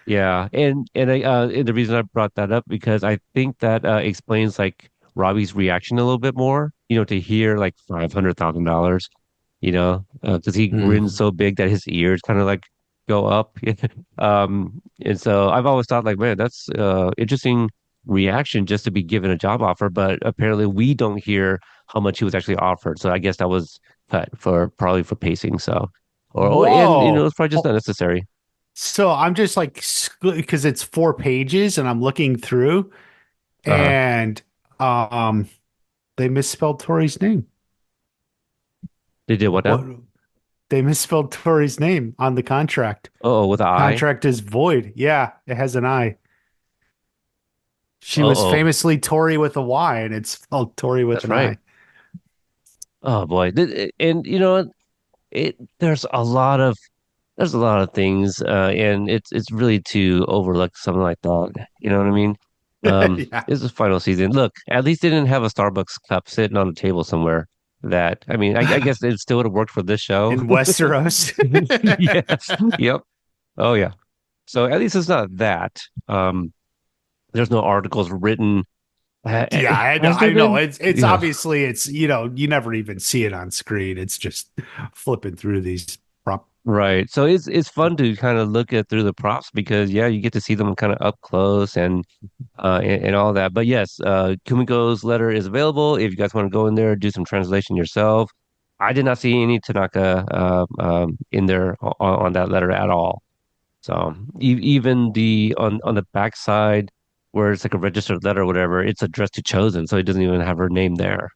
Yeah, and the reason I brought that up because I think that explains like Robbie's reaction a little bit more. To hear like $500,000. Because he grins mm. so big that his ears kind of like go up. And so I've always thought like, man, that's interesting reaction just to be given a job offer, but apparently we don't hear how much he was actually offered. So I guess that was cut for probably for pacing. So, and Whoa. it's probably just Oh, unnecessary. so I'm just like because it's 4 pages and I'm looking through Uh-huh. and um they misspelled Tori's name. They did what What now? they misspelled Tori's name on the contract. Oh, with an eye. Contract is void. Yeah, it has an I. She was Oh, famously Tori with a Y and it's spelled Tori with that's an right. I. Oh boy. And it there's a lot of things, and it's really to overlook something like that. You know what I mean? Yeah. This is final season. Look, at least they didn't have a Starbucks cup sitting on a table somewhere. That I mean, I guess it still would have worked for this show. In Westeros. Yes. Yep. Oh yeah. So at least it's not that. There's no articles written. Yeah, Has there I know. been? It's obviously it's you never even see it on screen. It's just flipping through these prop. Right. So it's fun to kind of look at through the props because yeah, you get to see them kind of up close and all that. But yes, Kumiko's letter is available if you guys want to go in there, do some translation yourself. I did not see any Tanaka in there on that letter at all. So even the on the backside. where it's like a registered letter or whatever, it's addressed to Chosen, so it doesn't even have her name there.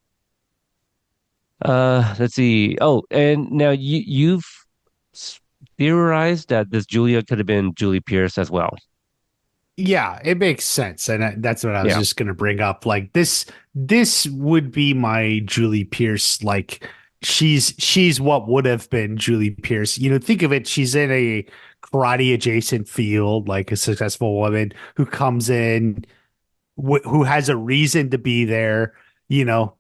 Let's see. Oh, and now you've s- theorized that this Julia could have been Julie Pierce as well. Yeah, it makes sense, and that's what I was Yeah. just gonna bring up. Like this would be my Julie Pierce. Like she's what would have been Julie Pierce. You know, think of it. She's in a karate adjacent field, like a successful woman who comes in, who has a reason to be there,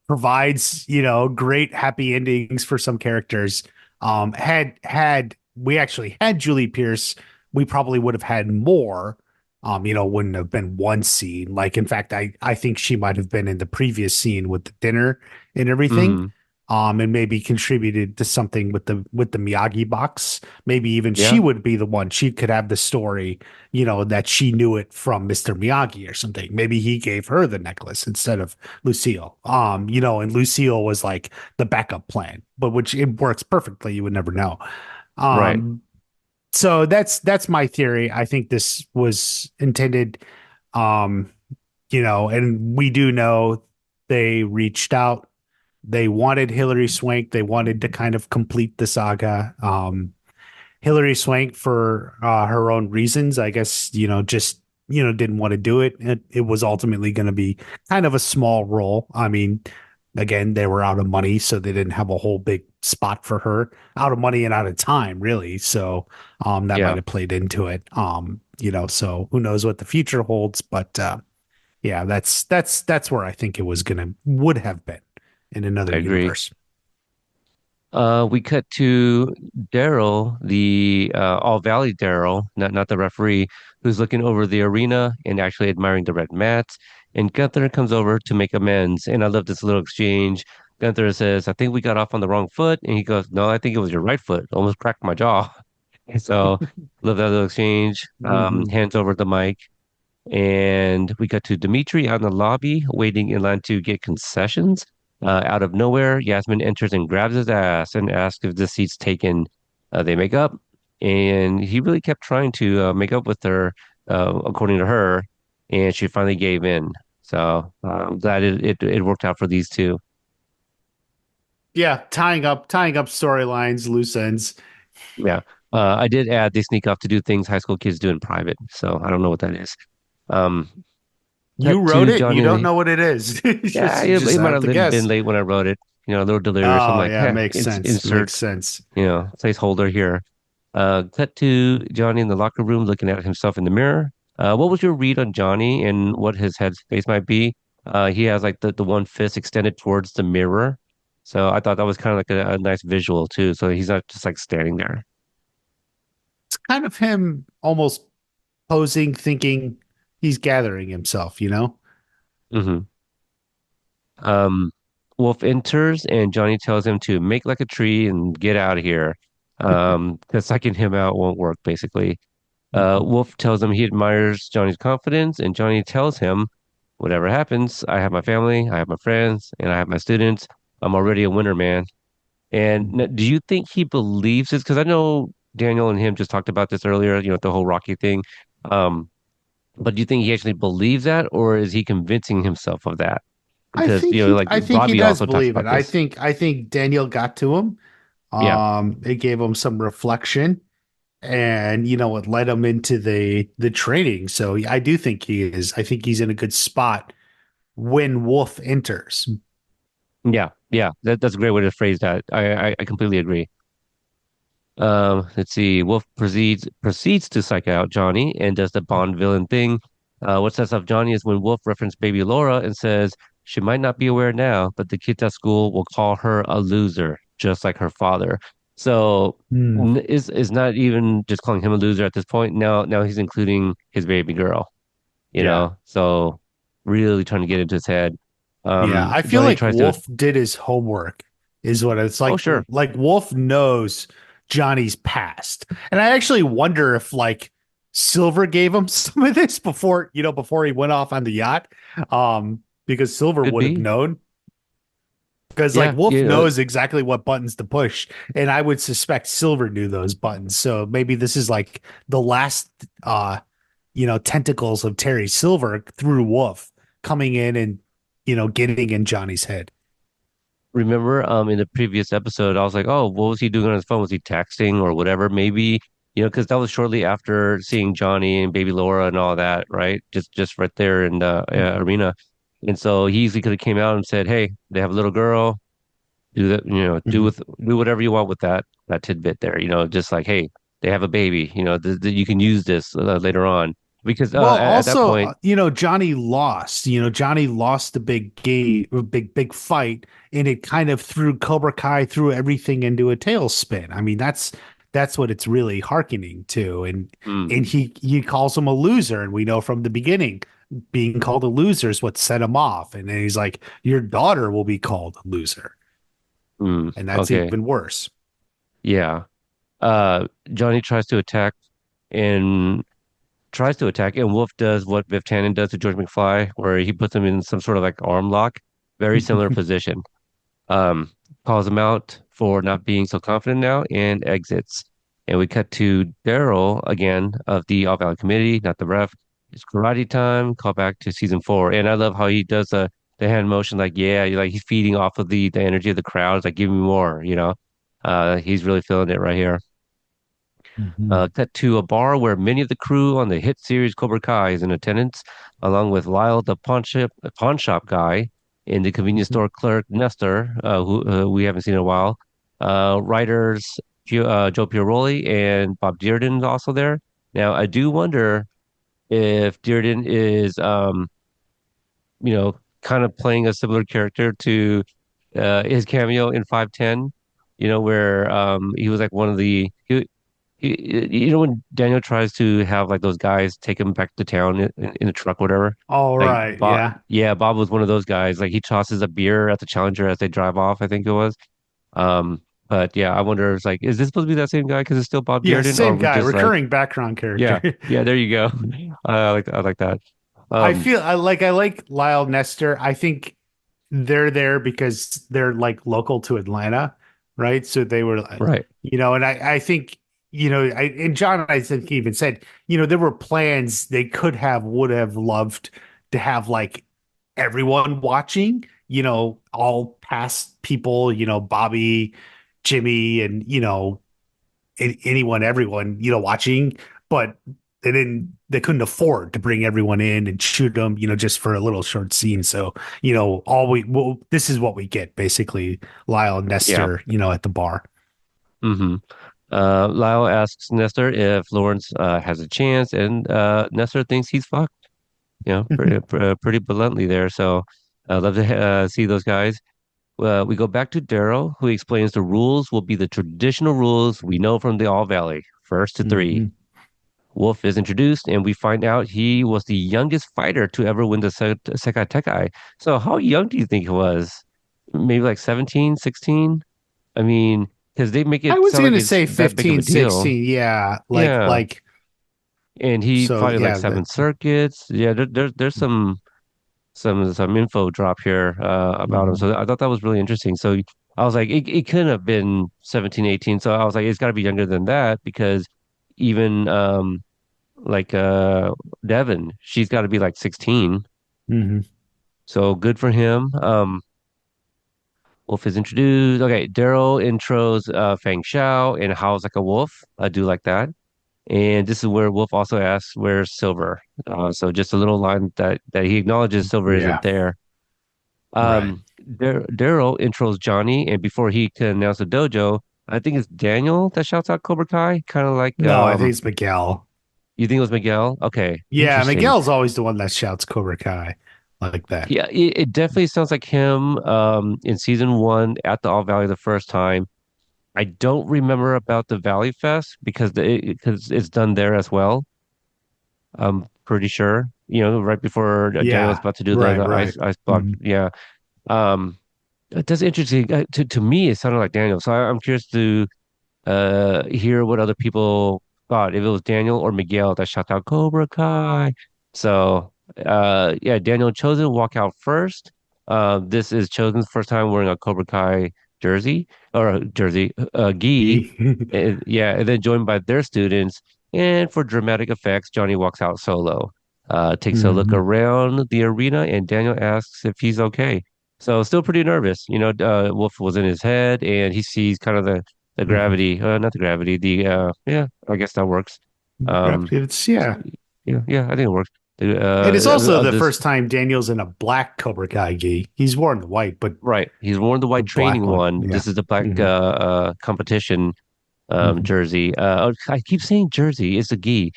provides, great happy endings for some characters. Had we actually had Julie Pierce, we probably would have had more. Wouldn't have been one scene. Like, in fact, I think she might have been in the previous scene with the dinner and everything. Hmm. And maybe contributed to something with the Miyagi box. Maybe even she Yeah. would be the one. She could have the story, that she knew it from Mr. Miyagi or something. Maybe he gave her the necklace instead of Lucille. And Lucille was like the backup plan, but which it works perfectly. You would never know. Right. Um, so that's my theory. I think this was intended, um, and we do know they reached out. They wanted Hillary Swank. They wanted to kind of complete the saga. Hillary Swank for her own reasons, I guess, just, didn't want to do it. It was ultimately going to be kind of a small role. I mean, again, they were out of money, so they didn't have a whole big spot for her. Out of money and out of time, really. So that might Yeah, have played into it. So who knows what the future holds, but yeah, that's where I think it would have been in another I agree. universe. We cut to Daryl, the All Valley Daryl, not the referee, who's looking over the arena and actually admiring the red mats. And Gunther comes over to make amends. And I love this little exchange. Gunther says, "I think we got off on the wrong foot," and he goes, "No, I think it was your right foot. Almost cracked my jaw." So love that little exchange. Hmm. Hands over the mic. And we got to Dimitri out in the lobby, waiting in line to get concessions. Out of nowhere, Yasmin enters and grabs his ass and asks if the seat's taken. They make up, and he really kept trying to make up with her, according to her, and she finally gave in. So I'm glad it worked out for these two. Yeah, tying up storylines, loose ends. Yeah. I did add they sneak off to do things high school kids do in private, so I don't know what that is. Um, You Cut wrote to it and you don't Johnny. know what it is. Yeah, You just it might have have to been guess. late when I wrote it. A little delirious. I'm Oh like, yeah, yeah, makes sense. Makes insert, sense. placeholder here. Cut to Johnny in the locker room looking at himself in the mirror. What was your read on Johnny and what his headspace might be? He has like the one fist extended towards the mirror. So I thought that was kind of like a nice visual too. So he's not just like standing there. It's kind of him almost posing, thinking he's gathering himself. Hmm. Um, Wolf enters and Johnny tells him to make like a tree and get out of here. Because psyching him out won't work, basically. Wolf tells him he admires Johnny's confidence, and Johnny tells him, whatever happens, I have my family, I have my friends, and I have my students. I'm already a winner, man. And do you think he believes this? Because I know Daniel and him just talked about this earlier, the whole Rocky thing. Um, but do you think he actually believes that, or is he convincing himself of that? I Because, think he like I think he Bobby does also talks believe it. about I this. think I think Daniel got to him. Yeah, It gave him some reflection and it led him into the training. So I do think he is. I think he's in a good spot when Wolf enters. yeah, yeah. That's a great way to phrase that. I completely agree. Let's see. Wolf proceeds to psych out Johnny and does the Bond villain thing. What sets off Johnny is when Wolf references baby Laura and says she might not be aware now, but the kids at school will call her a loser, just like her father. So Hmm. is not even just calling him a loser at this point. Now he's including his baby girl. Yeah. So really trying to get into his head. Yeah, I feel Johnny like tries to. Wolf did his homework, is what it's Oh, like. sure, Like Wolf knows Johnny's past, and I actually wonder if like Silver gave him some of this before he went off on the yacht, because Silver could would have be. known. Because like Yeah, Wolf yeah. knows exactly what buttons to push, and I would suspect Silver knew those buttons. So maybe this is like the last tentacles of Terry Silver through Wolf coming in and, getting in Johnny's head. Remember, in the previous episode, I was like, oh, what was he doing on his phone? Was he texting or whatever? Maybe, because that was shortly after seeing Johnny and baby Laura and all that, right? Just right there in the Mhm. arena. And so he easily could have came out and said, hey, they have a little girl. Do that, Mhm. do whatever you want with that tidbit there. Just like, hey, they have a baby. You can use this later on because Well, at that also, point, Johnny lost. Johnny lost the big fight, and it kind of threw Cobra Kai threw everything into a tailspin. I mean, that's what it's really hearkening to, mm, and he calls him a loser, and we know from the beginning, being called a loser is what set him off, and then he's like, "Your daughter will be called a loser," and that's okay, even worse. yeah. Johnny and tries to attack, and Wolf does what Biff Tannen does to George McFly, where he puts him in some sort of like arm lock, very similar position. Um, Calls him out for not being so confident now and exits. And we cut to Daryl again of the All Valley Committee, not the ref. It's karate time. Call back to season 4, and I love how he does the hand motion, like yeah, like he's feeding off of the energy of the crowd. It's like give me more, He's really feeling it right here. Mhm. Cut to a bar where many of the crew on the hit series Cobra Kai is in attendance, along with Lyle, the pawn shop guy, and the convenience Mhm. store clerk Nestor, who we haven't seen in a while. Writers Joe Piroli and Bob Dearden is also there. Now, I do wonder if Dearden is, kind of playing a similar character to his cameo in 510, where he was like one of when Daniel tries to have like those guys take him back to town in a truck, whatever. All Like right, Bob, yeah. yeah, Bob was one of those guys. Like he tosses a beer at the Challenger as they drive off, I think it was. But yeah, I wonder, it's like, is this supposed to be that same guy because it's still Bob Yeah, Dearden, or are same we guy, just like, recurring background yeah, character. yeah, there you go. I like that. Um, I like Lyle Nestor. I think they're there because they're like local to Atlanta, right? So they were, right, and I think, and John, I think he even said, there were plans they would have loved to have like everyone watching, all past people, Bobby, Jimmy, and, anyone, everyone, watching, but they couldn't afford to bring everyone in and shoot them, just for a little short scene. So, this is what we get basically, Lyle and yeah. Nestor, at the bar. hmm Lyle asks Nestor if Lawrence has a chance, and Nestor thinks he's fucked. Pretty bluntly there. So I'd love to see those guys. We go back to Darrow, who explains the rules will be the traditional rules we know from the All Valley, first to three. Mhm. Wolf is introduced, and we find out he was the youngest fighter to ever win the Sekai Tekai. So how young do you think he was? Maybe like 17, 16? I mean, because they make I it was sound like gonna it's say that big of a 15, deal. 16. Yeah. Yeah. And he So fought in like yeah, seven circuits. Yeah, there's some info drop here about him. Mhm. So I thought that was really interesting. So I was like, it couldn't have been 17, 18. So I was like, it's got to be younger than that because even like Devin, she's got to be like 16. Mhm. So good for him. Wolf is introduced. Okay, Daryl intros Fang Xiao and howls like a wolf. I do like that. And this is where Wolf also asks, "Where's Silver?" So just a little line that he acknowledges Silver isn't Yeah. there. Right. Daryl intros Johnny, and before he can announce the dojo, I think it's Daniel that shouts out Cobra Kai, kind of like No, I think it's Miguel. you think it was Miguel? Okay, Yeah, interesting. Miguel's always the one that shouts Cobra Kai like that. Yeah, it definitely sounds like him in season 1 at the All Valley the first time. I don't remember about the Valley Fest because it's done there as well. I'm pretty sure. Right before Daniel was Yeah. about to do the Right, the right. ice block. Mhm. Yeah. Um, that's interesting. To me, it sounded like Daniel. So I'm curious to hear what other people thought. If it was Daniel or Miguel that shot out Cobra Kai. So yeah, Daniel Chosen walk out first. This is Chosen's first time wearing a Cobra Kai jersey or jersey gi. He- Yeah, and then joined by their students. And for dramatic effects, Johnny walks out solo, takes a look Hmm. around the arena, and Daniel asks if he's okay. So still pretty nervous. Wolf was in his head, and he sees kind of the Hmm. gravity, not the gravity, yeah, I guess that works. Um, It's yeah. yeah, I think it works. And it's also the This first time Daniel's in a black Cobra Kai gi. He's worn the white, but right. He's worn the the white black training one. one. Yeah. This is the black Hmm. competition Hmm. jersey. I keep saying jersey. It's a gi.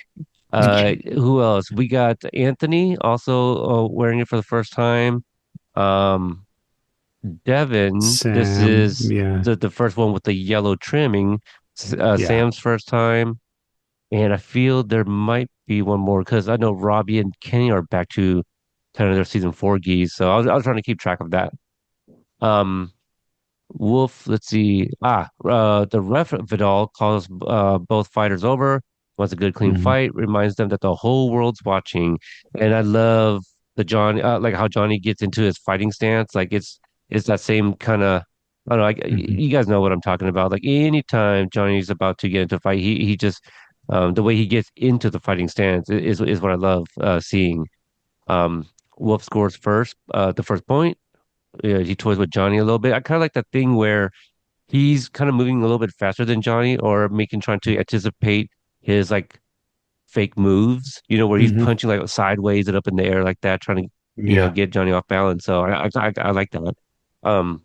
Who else? We got Anthony also wearing it for the first time. Um, Devin, this Sam. is Yeah. the first one with the yellow trimming. Yeah. Sam's first time, and I feel there might be one more because I know Robbie and Kenny are back to kind of their season four geese. So I was trying to keep track of that. Um, Wolf, let's see. The ref Vidal calls both fighters over, wants a good clean Hmm. fight, reminds them that the whole world's watching. And I love the Johnny, like how Johnny gets into his fighting stance. Like it's that same kind of, I don't know, like Hmm. you guys know what I'm talking about. Like anytime Johnny's about to get into a fight, he just the way he gets into the fighting stance is what I love seeing. Um, Wolf scores first, the first point. Yeah, he toys with Johnny a little bit. I kind of like that thing where he's kind of moving a little bit faster than Johnny or making trying to anticipate his like fake moves, where he's Hmm. punching like sideways and up in the air like that, trying to, Yeah. get Johnny off balance. So I like that. Um,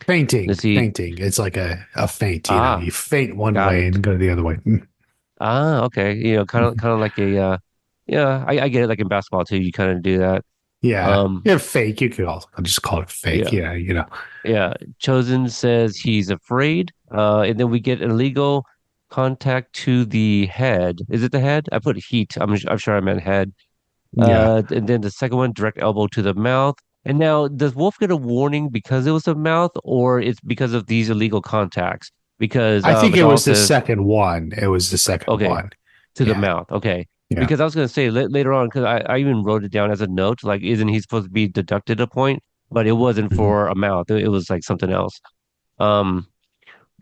Fainting. let's see. Fainting. It's like a feint, Ah, you faint one got way it. and go the other way. Okay. Kind of like yeah, I get it. Like in basketball too, you kind of do that. Yeah. Um, Yeah, fake. You could also I'll just call it fake. yeah. Yeah. Yeah, Chosen says he's afraid. And then we get illegal contact to the head. Is it the head? I put heat. I'm sure I meant head. Yeah. And then the second one, direct elbow to the mouth. And now, does Wolf get a warning because it was a mouth, or it's because of these illegal contacts? Because I think it Vidal was the says, second one. It was the second okay, one. to the Yeah. mouth. Okay. Yeah. Because I was going to say later on, because I even wrote it down as a note, like, isn't he supposed to be deducted a point? But it wasn't Mhm. for a mouth. It was like something else. Um,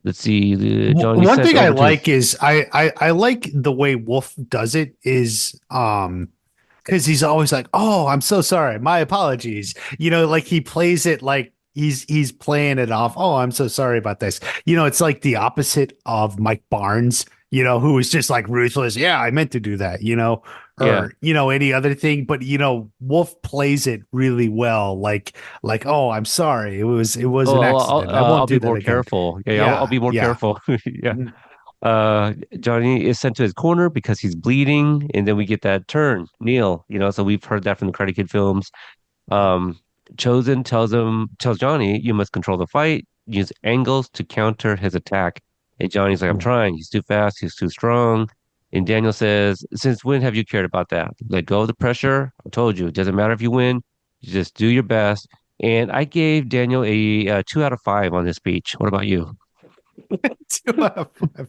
let's see. Johnny One sent thing I over to his. like is I like the way Wolf does it is because he's always like, "Oh, I'm so sorry. My apologies." Like he plays it like he's playing it off. "Oh, I'm so sorry about this." It's like the opposite of Mike Barnes, who is just like ruthless. "Yeah, I meant to do that," Yeah. or any other thing. But Wolf plays it really well. Like, "Oh, I'm sorry. It was Oh, an I'll accident. I won't I'll be do that more again." careful. Yeah, I'll Yeah, be more yeah. careful. Yeah. Mhm. Johnny is sent to his corner because he's bleeding, and then we get that turn, Neil. So we've heard that from the Karate Kid films. Um, Chosen tells Johnny, you must control the fight, use angles to counter his attack. And Johnny's like, I'm trying. He's too fast. He's too strong. And Daniel says, since when have you cared about that? Let go of the pressure. I told you, it doesn't matter if you win. You just do your best. And I gave Daniel a 2 out of 5 on this speech. What about you? 2 out of 5.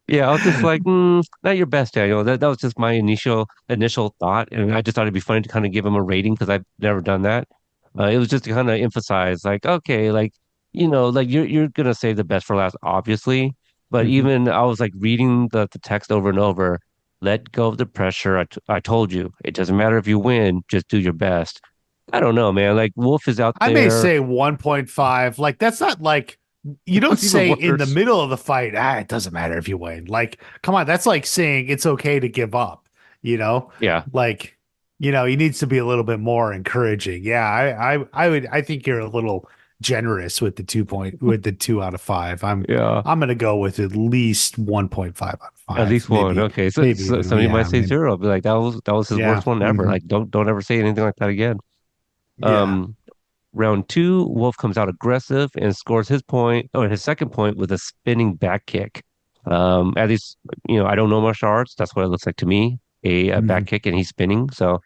Yeah, I was just like, not your best, Daniel. That was just my initial thought, and I just thought it'd be funny to kind of give him a rating because I've never done that. It was just to kind of emphasize, like, okay, like like you're gonna save the best for last, obviously. But Mhm. even I was like reading the text over and over. Let go of the pressure. I told you, it doesn't matter if you win, just do your best. I don't know, man. Like Wolf is out I may there. say 1.5. Like, that's not like you don't It's even say in the worse. middle of the fight, it doesn't matter if you win. Like, come on, that's like saying it's okay to give up, you know? Yeah, Like, he needs to be a little bit more encouraging. Yeah, I think you're a little generous with the 2 out of 5. I'm yeah. I'm gonna go with at least 1.5 out of At 5. least one. Maybe, Okay. So, maybe so even, somebody might yeah, say maybe, zero. I'll be like, that was his yeah. worst one ever. Hmm. Like, don't ever say anything like that again. Yeah. Um, round two, Wolf comes out aggressive and scores his point, or his second point with a spinning back kick. At least, I don't know martial arts. That's what it looks like to me, a back Hmm. kick, and he's spinning. So,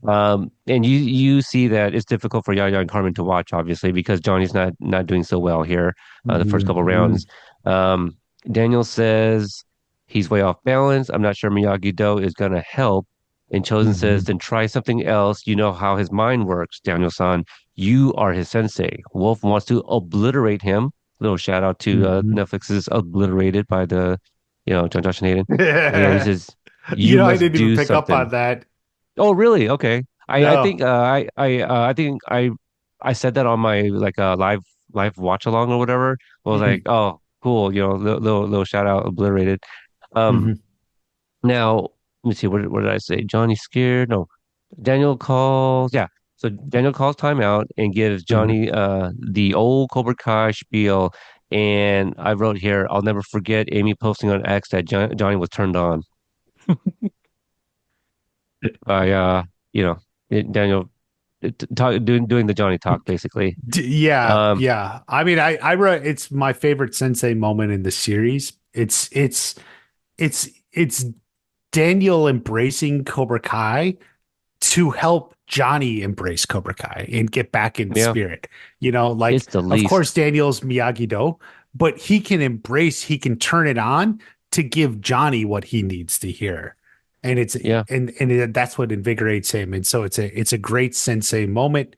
and you see that it's difficult for Yaya and Carmen to watch, obviously, because Johnny's not doing so well here, the first couple Hmm. rounds. Um, Daniel says he's way off balance. I'm not sure Miyagi-Do is gonna help. And Chosen says, Hmm. then try something else. You know how his mind works, Daniel-san. You are his sensei. Wolf wants to obliterate him. Little shout out to Hmm. Netflix's Obliterated by the Josh and Hayden, and he says, You "You know, I must didn't even do pick up on something." that. Oh, really? Okay. I No. think I think I said that on my like live watch along or whatever. I was like, Hmm. oh, cool, little shout out obliterated. Um, Hmm. now let me see, what did I say? Johnny scared? No, Daniel calls. Yeah, so Daniel calls timeout and gives Hmm. Johnny the old Cobra Kai spiel. And I wrote here, I'll never forget Amy posting on X that Johnny was turned on by you know Daniel doing the Johnny talk basically. Yeah, Um, yeah. I mean, I wrote it's my favorite sensei moment in the series. It's Daniel embracing Cobra Kai to help Johnny embrace Cobra Kai and get back in yeah, spirit. You know, it's like the of course least. Daniel's Miyagi-Do, but he can turn it on to give Johnny what he needs to hear. And Yeah, that's what invigorates him. And so it's a great sensei moment.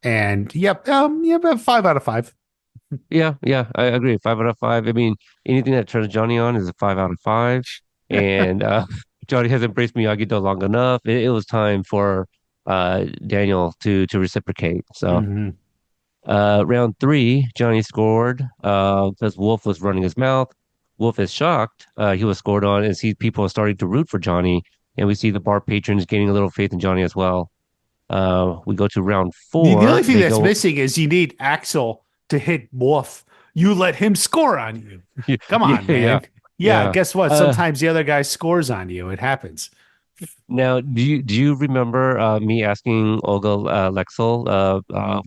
And yep, yep, 5 out of 5. yeah, I agree. 5 out of 5. I mean, anything that turns Johnny on is a 5 out of 5. And Johnny has embraced Miyagi-Do long enough. It was time for Daniel to reciprocate. So Hmm. round three, Johnny scored because Wolf was running his mouth. Wolf is shocked. He was scored on and see people are starting to root for Johnny. And we see the bar patrons gaining a little faith in Johnny as well. We go to round The only four. thing They that's go, missing is you need Axel to hit Wolf. You let him score on you. Come yeah, on, yeah, man. Yeah, yeah. guess what? Uh, Sometimes the other guy scores on you. It happens. Now, do you remember me asking Olga Lexel,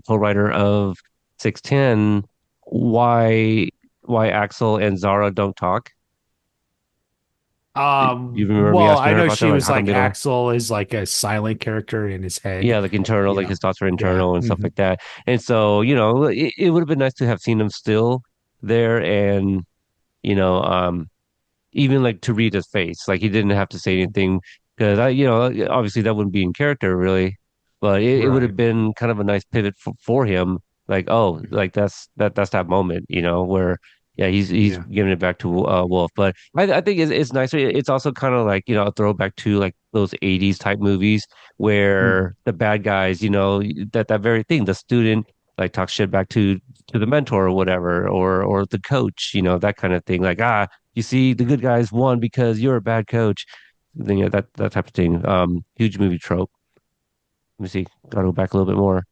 co-writer of 610, why Axel and Zara don't talk? Do you remember me Well, asking I her know about that? she Like, was how come like they don't? Axel is like a silent character in his head, Yeah, like internal, you like know. his thoughts are Yeah. internal and stuff Hmm. like that. And so, it would have been nice to have seen him still there, and you know, even like to read his face. Like he didn't have to say anything because obviously that wouldn't be in character really, but it would Right. have been kind of a nice pivot for him. Like, oh, like that's that moment, where yeah, he's Yeah. giving it back to Wolf. But I think it's nicer. It's also kind of like a throwback to like those '80s type movies Hmm. where the bad guys, that very thing, the student like talks shit back to the mentor or whatever, or the coach, that kind of thing. Like you see, the good guys won because you're a bad coach. Then, that type of thing. Huge movie trope. Let me see. Gotta go back a little bit more.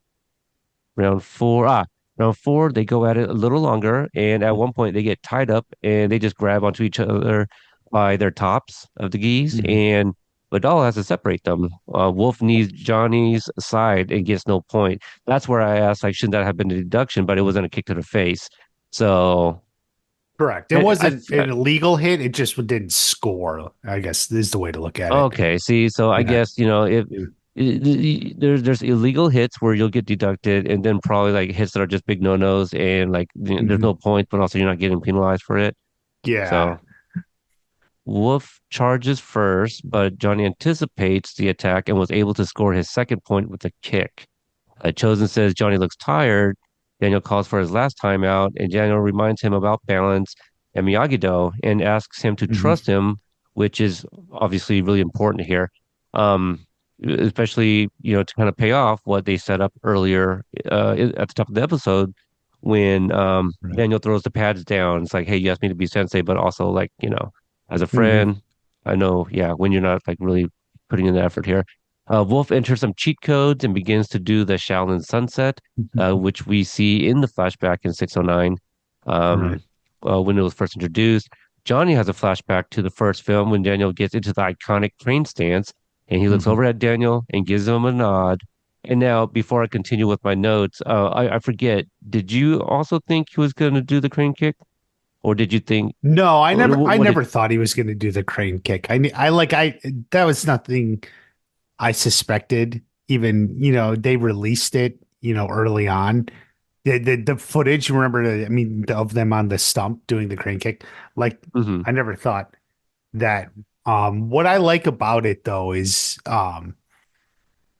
Round four. Round four, they go at it a little longer, and at one point they get tied up and they just grab onto each other by their tops of the gis, Hmm. and Vidal has to separate them. Wolf needs Johnny's side and gets no point. That's where I asked, like, shouldn't that have been a deduction? But it wasn't a kick to the face. So Correct. It wasn't an illegal hit. It just didn't score, I guess is the way to look at it. Okay, see, so I Yeah. guess, if there's illegal hits where you'll get deducted, and then probably like hits that are just big no-nos, and like there's Hmm. no point, but also you're not getting penalized for it. Yeah. So Wolf charges first, but Johnny anticipates the attack and was able to score his second point with a kick. Chosen says Johnny looks tired. Daniel calls for his last timeout, and Daniel reminds him about balance and Miyagi-Do and asks him to Hmm. trust him, which is obviously really important here. Especially, to kind of pay off what they set up earlier at the top of the episode when Right. Daniel throws the pads down. It's like, hey, you asked me to be sensei, but also like, as a Hmm. friend, I know, yeah, when you're not like really putting in the effort here. Wolf enters some cheat codes and begins to do the Shaolin Sunset, which we see in the flashback in 609 Right. um, when it was first introduced. Johnny has a flashback to the first film when Daniel gets into the iconic crane stance and he looks Hmm. over at Daniel and gives him a nod. And now, before I continue with my notes, I forget, did you also think he was going to do the crane kick? Or did you think, No, I what did, never thought he was going to do the crane kick. That was nothing I suspected. Even, they released it, early on. The footage, remember, of them on the stump doing the crane kick. Like, mhm, I never thought that. What I like about it though is,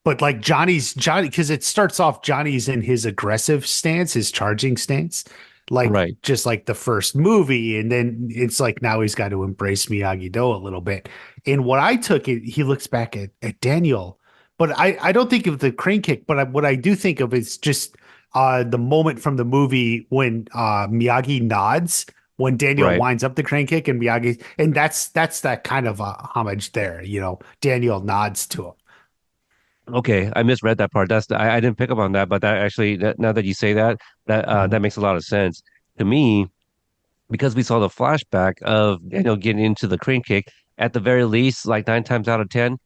but like Johnny, because it starts off Johnny's in his aggressive stance, his charging stance. like Right. just like the first movie, and then it's like now he's got to embrace Miyagi-Do a little bit. And what I took it, he looks back at Daniel, but I don't think of the crane kick, but what I do think of is just the moment from the movie when Miyagi nods when Daniel Right. winds up the crane kick and Miyagi, and that's that kind of homage there. Daniel nods to him. Okay, I misread that part. I didn't pick up on that, but that actually now that you say that, that Mhm. makes a lot of sense to me because we saw the flashback of Daniel getting into the crane kick. At the very least, like 9 times out of 10,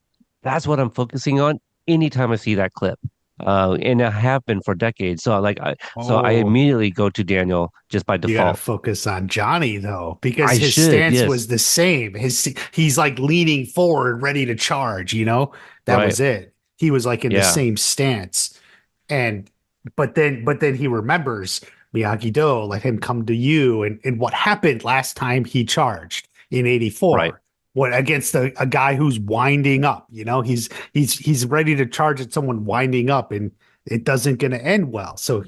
that's what I'm focusing on anytime I see that clip. And I have been for decades. So I Oh, immediately go to Daniel just by you got to default. focus on Johnny though, because I his should, stance yes, was the same. He's like leaning forward, ready to charge. That right, was it. He was like in the yeah, same stance, and but then he remembers Miyagi-Do, let him come to you, and what happened last time he charged in right. '84. What against a guy who's winding up, he's ready to charge at someone winding up, and it doesn't going to end well. So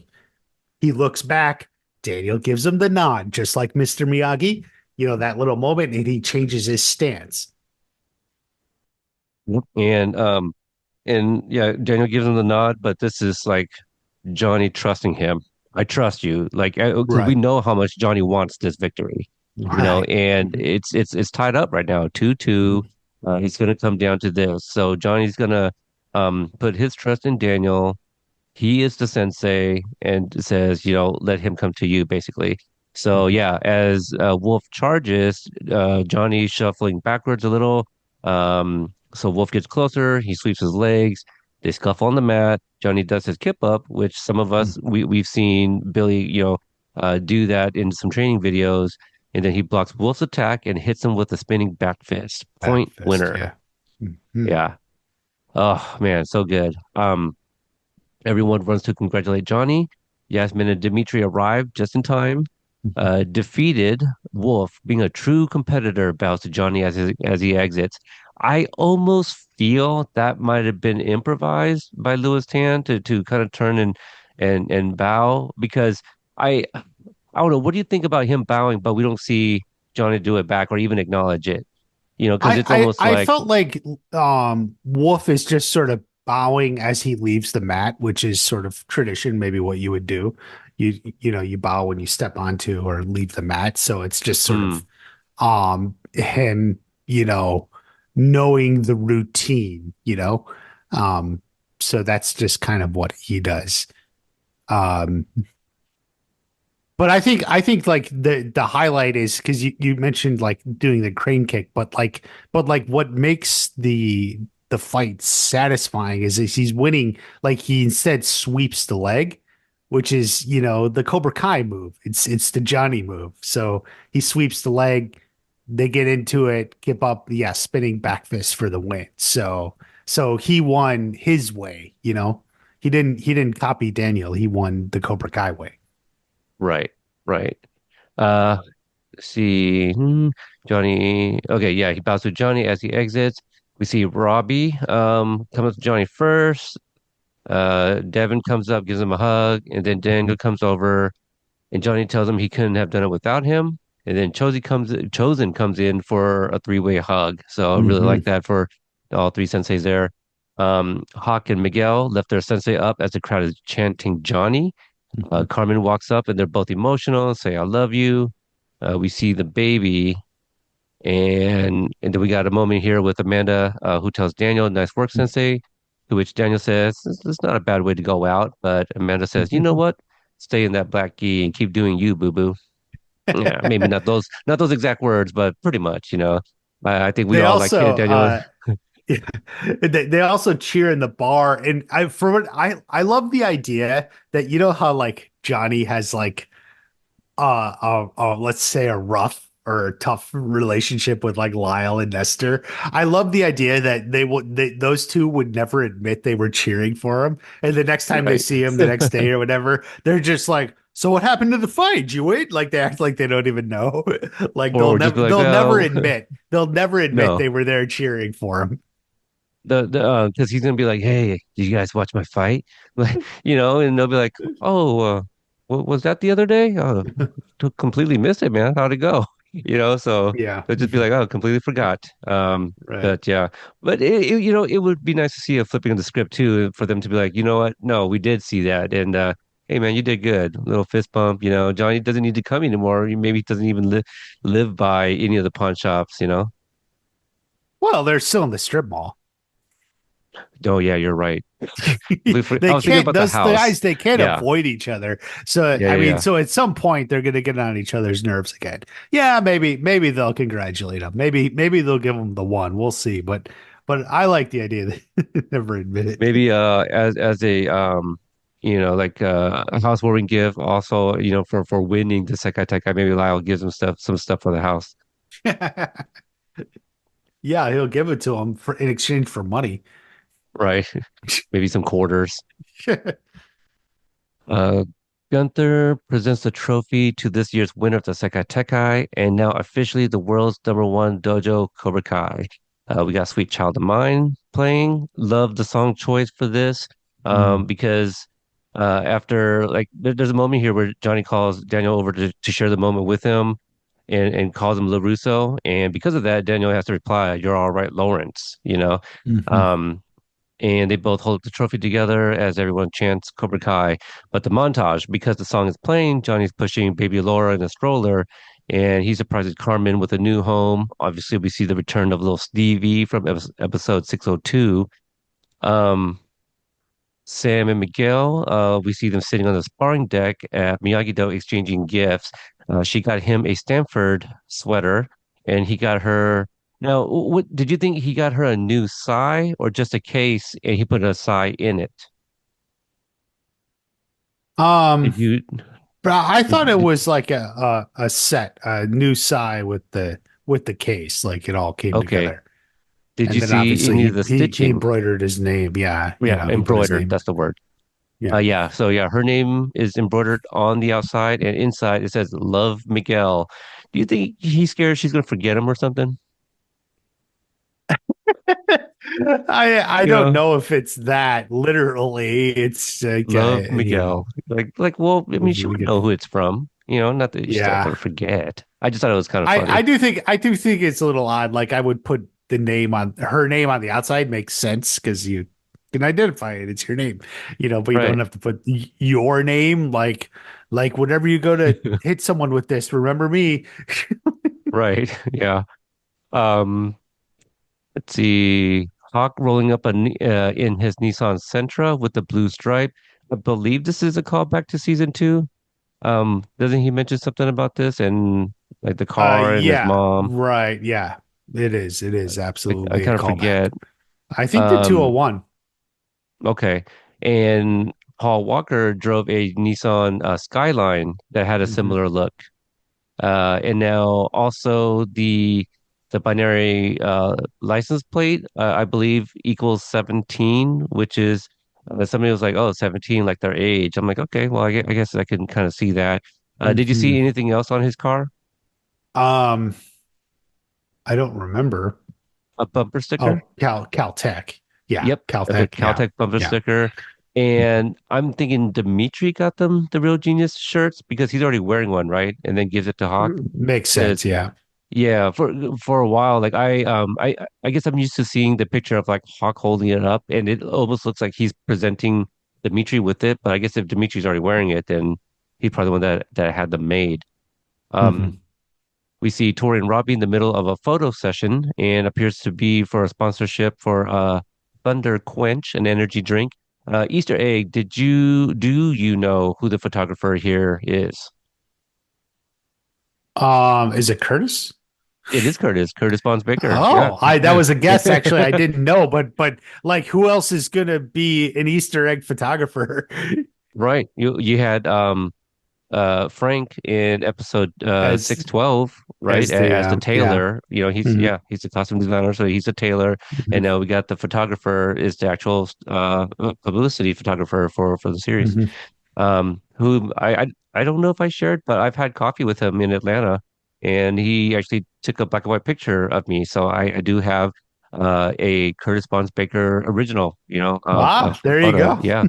he looks back. Daniel gives him the nod, just like Mr. Miyagi. That little moment, and he changes his stance. Yep. And yeah, Daniel gives him the nod, but this is like Johnny trusting him. I trust you, like because we Right. know how much Johnny wants this victory, Right. and Mhm. it's tied up right now, 2-2. Mhm. He's gonna come down to this. So Johnny's gonna put his trust in Daniel. He is the sensei and says, let him come to you, basically. So Mhm. yeah, as Wolf charges, Johnny shuffling backwards a little. So Wolf gets closer. He sweeps his legs. They scuffle on the mat. Johnny does his kip up, which some of us we've seen Billy, do that in some training videos. And then he blocks Wolf's attack and hits him with a spinning back fist. Back Point fist, winner. yeah. Mhm. Yeah. Oh man, so good. Everyone runs to congratulate Johnny. Yasmin and Dimitri arrive just in time. Defeated, Wolf, being a true competitor, bows to Johnny as he exits. I almost feel that might have been improvised by Louis Tan to kind of turn and bow because I don't know. What do you think about him bowing, but we don't see Johnny do it back or even acknowledge it? Because it's I, almost I I like, felt like Wolf is just sort of bowing as he leaves the mat, which is sort of tradition, maybe what you would do. You bow when you step onto or leave the mat. So it's just sort hmm, of him, knowing the routine. Um so that's just kind of what he does. Um But I think like the highlight is because you mentioned like doing the crane kick, but what makes the fight satisfying is he's winning. Like he instead sweeps the leg, which is the Cobra Kai move. It's the Johnny move. So he sweeps the leg, they get into it, kip up, yeah, spinning back fist for the win. So he won his way. He didn't copy Daniel. He won the Cobra Kai way. right, right. Uh, let's see. Johnny. Okay, yeah, he bows to Johnny as he exits. We see Robbie come up to Johnny first. Devin comes up, gives him a hug, and then Daniel comes over, and Johnny tells him he couldn't have done it without him. And then Chosen comes in for a three-way hug. So I really Hmm. like that for all three senseis there. Hawk and Miguel left their sensei up as the crowd is chanting Johnny. Carmen walks up and they're both emotional, say, I love you. We see the baby, and then we got a moment here with Amanda, who tells Daniel, nice work, Sensei. To which Daniel says, this is not a bad way to go out. But Amanda says, you know what? Stay in that black gi and keep doing you, boo boo. Yeah, maybe not those exact words, but pretty much. I think we They all like hear also Daniel. they also cheer in the bar, and I love the idea that how like Johnny has like let's say a rough or a tough relationship with like Lyle and Nestor. I love the idea that those two would never admit they were cheering for him, and the next time they Right. see him the next day or whatever, they're just like, so what happened to the fight? Did you win? Like they act like they don't even know. Like Or they'll just be never like, they'll never oh, admit they'll never admit no. they were there cheering for him. Because he's gonna be like, hey, did you guys watch my fight? Like, and they'll be like, oh, Was that the other day? Oh, completely missed it, man. How'd it go? So Yeah. they'll just be like, oh, completely forgot. Right. But yeah, but it would be nice to see a flipping of the script too, for them to be like, you know what? No, we did see that, and hey, man, you did good. Little fist bump. Johnny doesn't need to come anymore. Maybe he doesn't even live by any of the pawn shops. Well, they're still in the strip mall. Oh yeah, you're right. I They was thinking can't, about the those the house. guys, they can't Yeah, avoid each other. So, yeah, I yeah, mean, yeah. so at some point they're going to get on each other's nerves again. Yeah, maybe they'll congratulate them. Maybe they'll give them the one. We'll see. But I like the idea that they never admit it. Maybe as a like a housewarming gift also, for winning the Sekai Tekai, maybe Lyle gives him some stuff for the house. Yeah, he'll give it to him in exchange for money. Right. Maybe some quarters. Uh, Gunther presents the trophy to this year's winner of the Sekai Tekai, and now officially the world's #1 dojo, Cobra Kai. We got Sweet Child of Mine playing. Love the song choice for this, Mm. because after like there's a moment here where Johnny calls Daniel over to share the moment with him, and calls him LaRusso, and because of that, Daniel has to reply, "You're all right, Lawrence." Mhm. Um, and they both hold the trophy together as everyone chants Cobra Kai. But the montage, because the song is playing, Johnny's pushing baby Laura in a stroller, and he surprises Carmen with a new home. Obviously, we see the return of little Stevie from episode 602. Um, Sam and Miguel, we see them sitting on the sparring deck at Miyagi-Do exchanging gifts. She got him a Stanford sweater, and he got her. Now, what did you think he got her a new sai or just a case and he put a sai in it? Um, Did you, but I thought it did, was like a set, a new Psy with the case, like it all came okay. together. Did And you then see obviously any of the he stitching? embroidered his name. Yeah, Yeah, he put his embroidered. name. That's the word. Yeah. Yeah. So yeah, her name is embroidered on the outside and inside it says "Love Miguel." Do you think he's scared she's gonna forget him or something? I You don't know, know if it's that literally. It's like Love you know, Miguel. Well, I mean, she would know who it's from. Not that she's not yeah. gonna forget. I just thought it was kind of I funny. do think it's a little odd. Like I would put the name on her name on the outside makes sense because you can identify it. It's your name, but you don't Right. have to put your name. Like whenever you go to hit someone with this, remember me. Right. Yeah. Um, let's see. Hawk rolling up in his Nissan Sentra with the blue stripe. I believe this is a callback to season 2. Doesn't he mention something about this and like the car and his Yeah, mom? right. Yeah, it is. It is I absolutely a kind of callback. forget. I think the Um, 201. okay. And Paul Walker drove a Nissan Skyline that had a Mhm. similar look. And now also the binary license plate, I believe equals 17, which is somebody was like, oh, 17, like their age. I'm like, okay, well, I guess I can kind of see that. Did you see Mhm. anything else on his car? Um, I don't remember. A bumper sticker? Oh, Caltech. Yeah, Yep, a Caltech. Yeah, Caltech bumper yeah. sticker. And I'm thinking Dimitri got them the Real Genius shirts because he's already wearing one, right? And then gives it to Hawk. Makes sense. Because Yeah. yeah, for a while, like I guess I'm used to seeing the picture of like Hawk holding it up, and it almost looks like he's presenting Dimitri with it. But I guess if Dimitri's already wearing it, then he's probably the one that had them made. Um, Mhm. we see Tori and Robbie in the middle of a photo session, and appears to be for a sponsorship for Thunder Quench, an energy drink. Easter egg, do you know who the photographer here is? Is it Curtis? It is Curtis Bonds Baker. Yeah. Oh, I that was a guess. Actually, I didn't know, but like, who else is gonna be an Easter egg photographer Right. You had Frank in episode as 612, right? the As the yeah. tailor. He's Mhm. yeah, he's a costume designer, so he's a tailor. And Mhm. now we got the photographer is the actual publicity photographer for the series. Mhm. Who I don't know if I shared, but I've had coffee with him in Atlanta, and he actually took a black and white picture of me. So I do have a Curtis Bonds Baker original, Wow, there you photo. go. Yeah.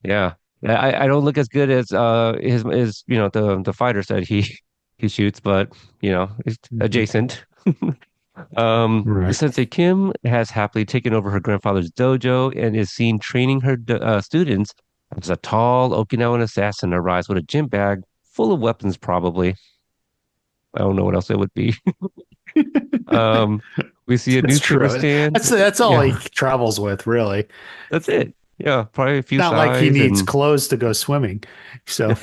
Yeah. I don't look as good as his the fighters that he shoots, but it's Mhm. adjacent. Right. Sensei Kim has happily taken over her grandfather's dojo and is seen training her students as a tall Okinawan assassin arrives with a gym bag full of weapons, probably. I don't know what else it would be. Um, we see a That's newspaper true. stand. That's all he Yeah, travels with, really. that's it. Yeah, probably a few Not like he size needs and clothes to go swimming. So,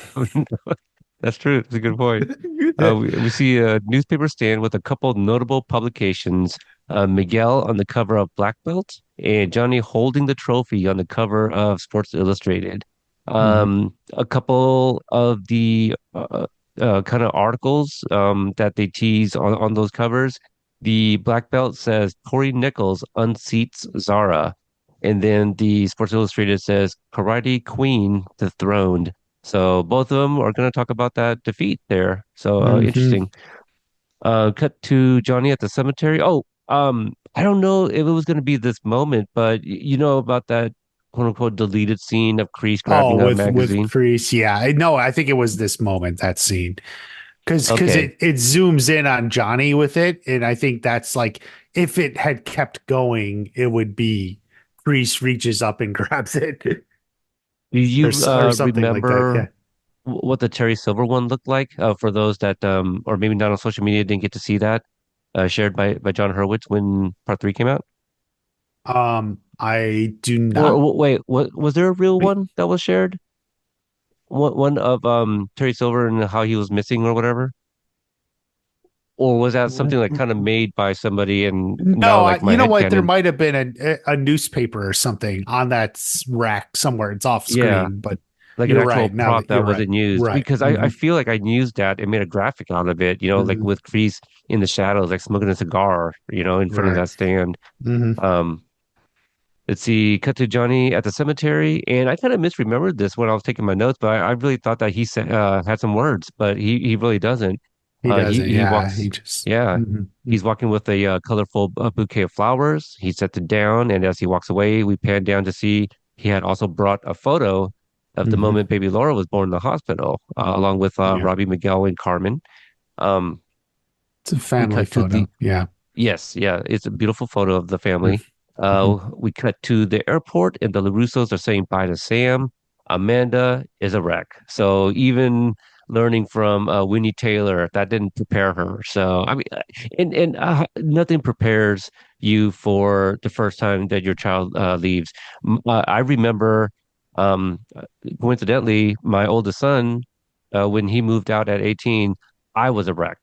that's true. That's a good point. We see a newspaper stand with a couple notable publications. Miguel on the cover of Black Belt and Johnny holding the trophy on the cover of Sports Illustrated. Mhm. A couple of the kind of articles that they tease on those covers. The Black Belt says Corey Nichols unseats Zara. And then the Sports Illustrated says Karate Queen dethroned. So both of them are going to talk about that defeat there. So Mhm. interesting. Cut to Johnny at the cemetery. Oh, I don't know if it was going to be this moment, but you know about that quote unquote deleted scene of Kreese Oh, grabbing a with magazine. Crease, yeah. No, I think it was this moment, that scene. Because Okay. it zooms in on Johnny with it, and I think that's like, if it had kept going, it would be Crease reaches up and grabs it, Do you or something like that. remember Yeah. what the Terry Silver one looked like? For those that or maybe not on social media didn't get to see that, shared by John Hurwitz when part three came out. I do Or not. wait, what was there a real one that was shared? One of Terry Silver and how he was missing or whatever? Or was that something like kind of made by somebody and now No, like my you know head what? There canon? might have been a newspaper or something on that rack somewhere. It's off Yeah, screen, but like an you're actual right. Now prop that that you're right, wasn't used right. because I feel like I used that and made a graphic out of it, like Hmm. with Kreese in the shadows, like smoking a cigar, in front of Right. that stand. Hmm. Um, let's see, cut to Johnny at the cemetery, and I kind of misremembered this when I was taking my notes, but I really thought that he said had some words, but he really doesn't. He doesn't. He Yeah. walks, He just. yeah, Mhm. he's walking with a colorful bouquet of flowers. He sets it down, and as he walks away, we pan down to see he had also brought a photo of the Mhm. moment baby Laura was born in the hospital, along with Yeah. Robbie Miguel and Carmen. Um, It's a we family cut to the photo. Yeah. Yes, yeah, it's a beautiful photo of the family. Mhm. We cut to the airport, and the LaRussos are saying bye to Sam. Amanda is a wreck. So even learning from Winnie Taylor, that didn't prepare her. So I mean, and nothing prepares you for the first time that your child leaves. I remember, um, coincidentally, my oldest son, when he moved out at 18, I was a wreck.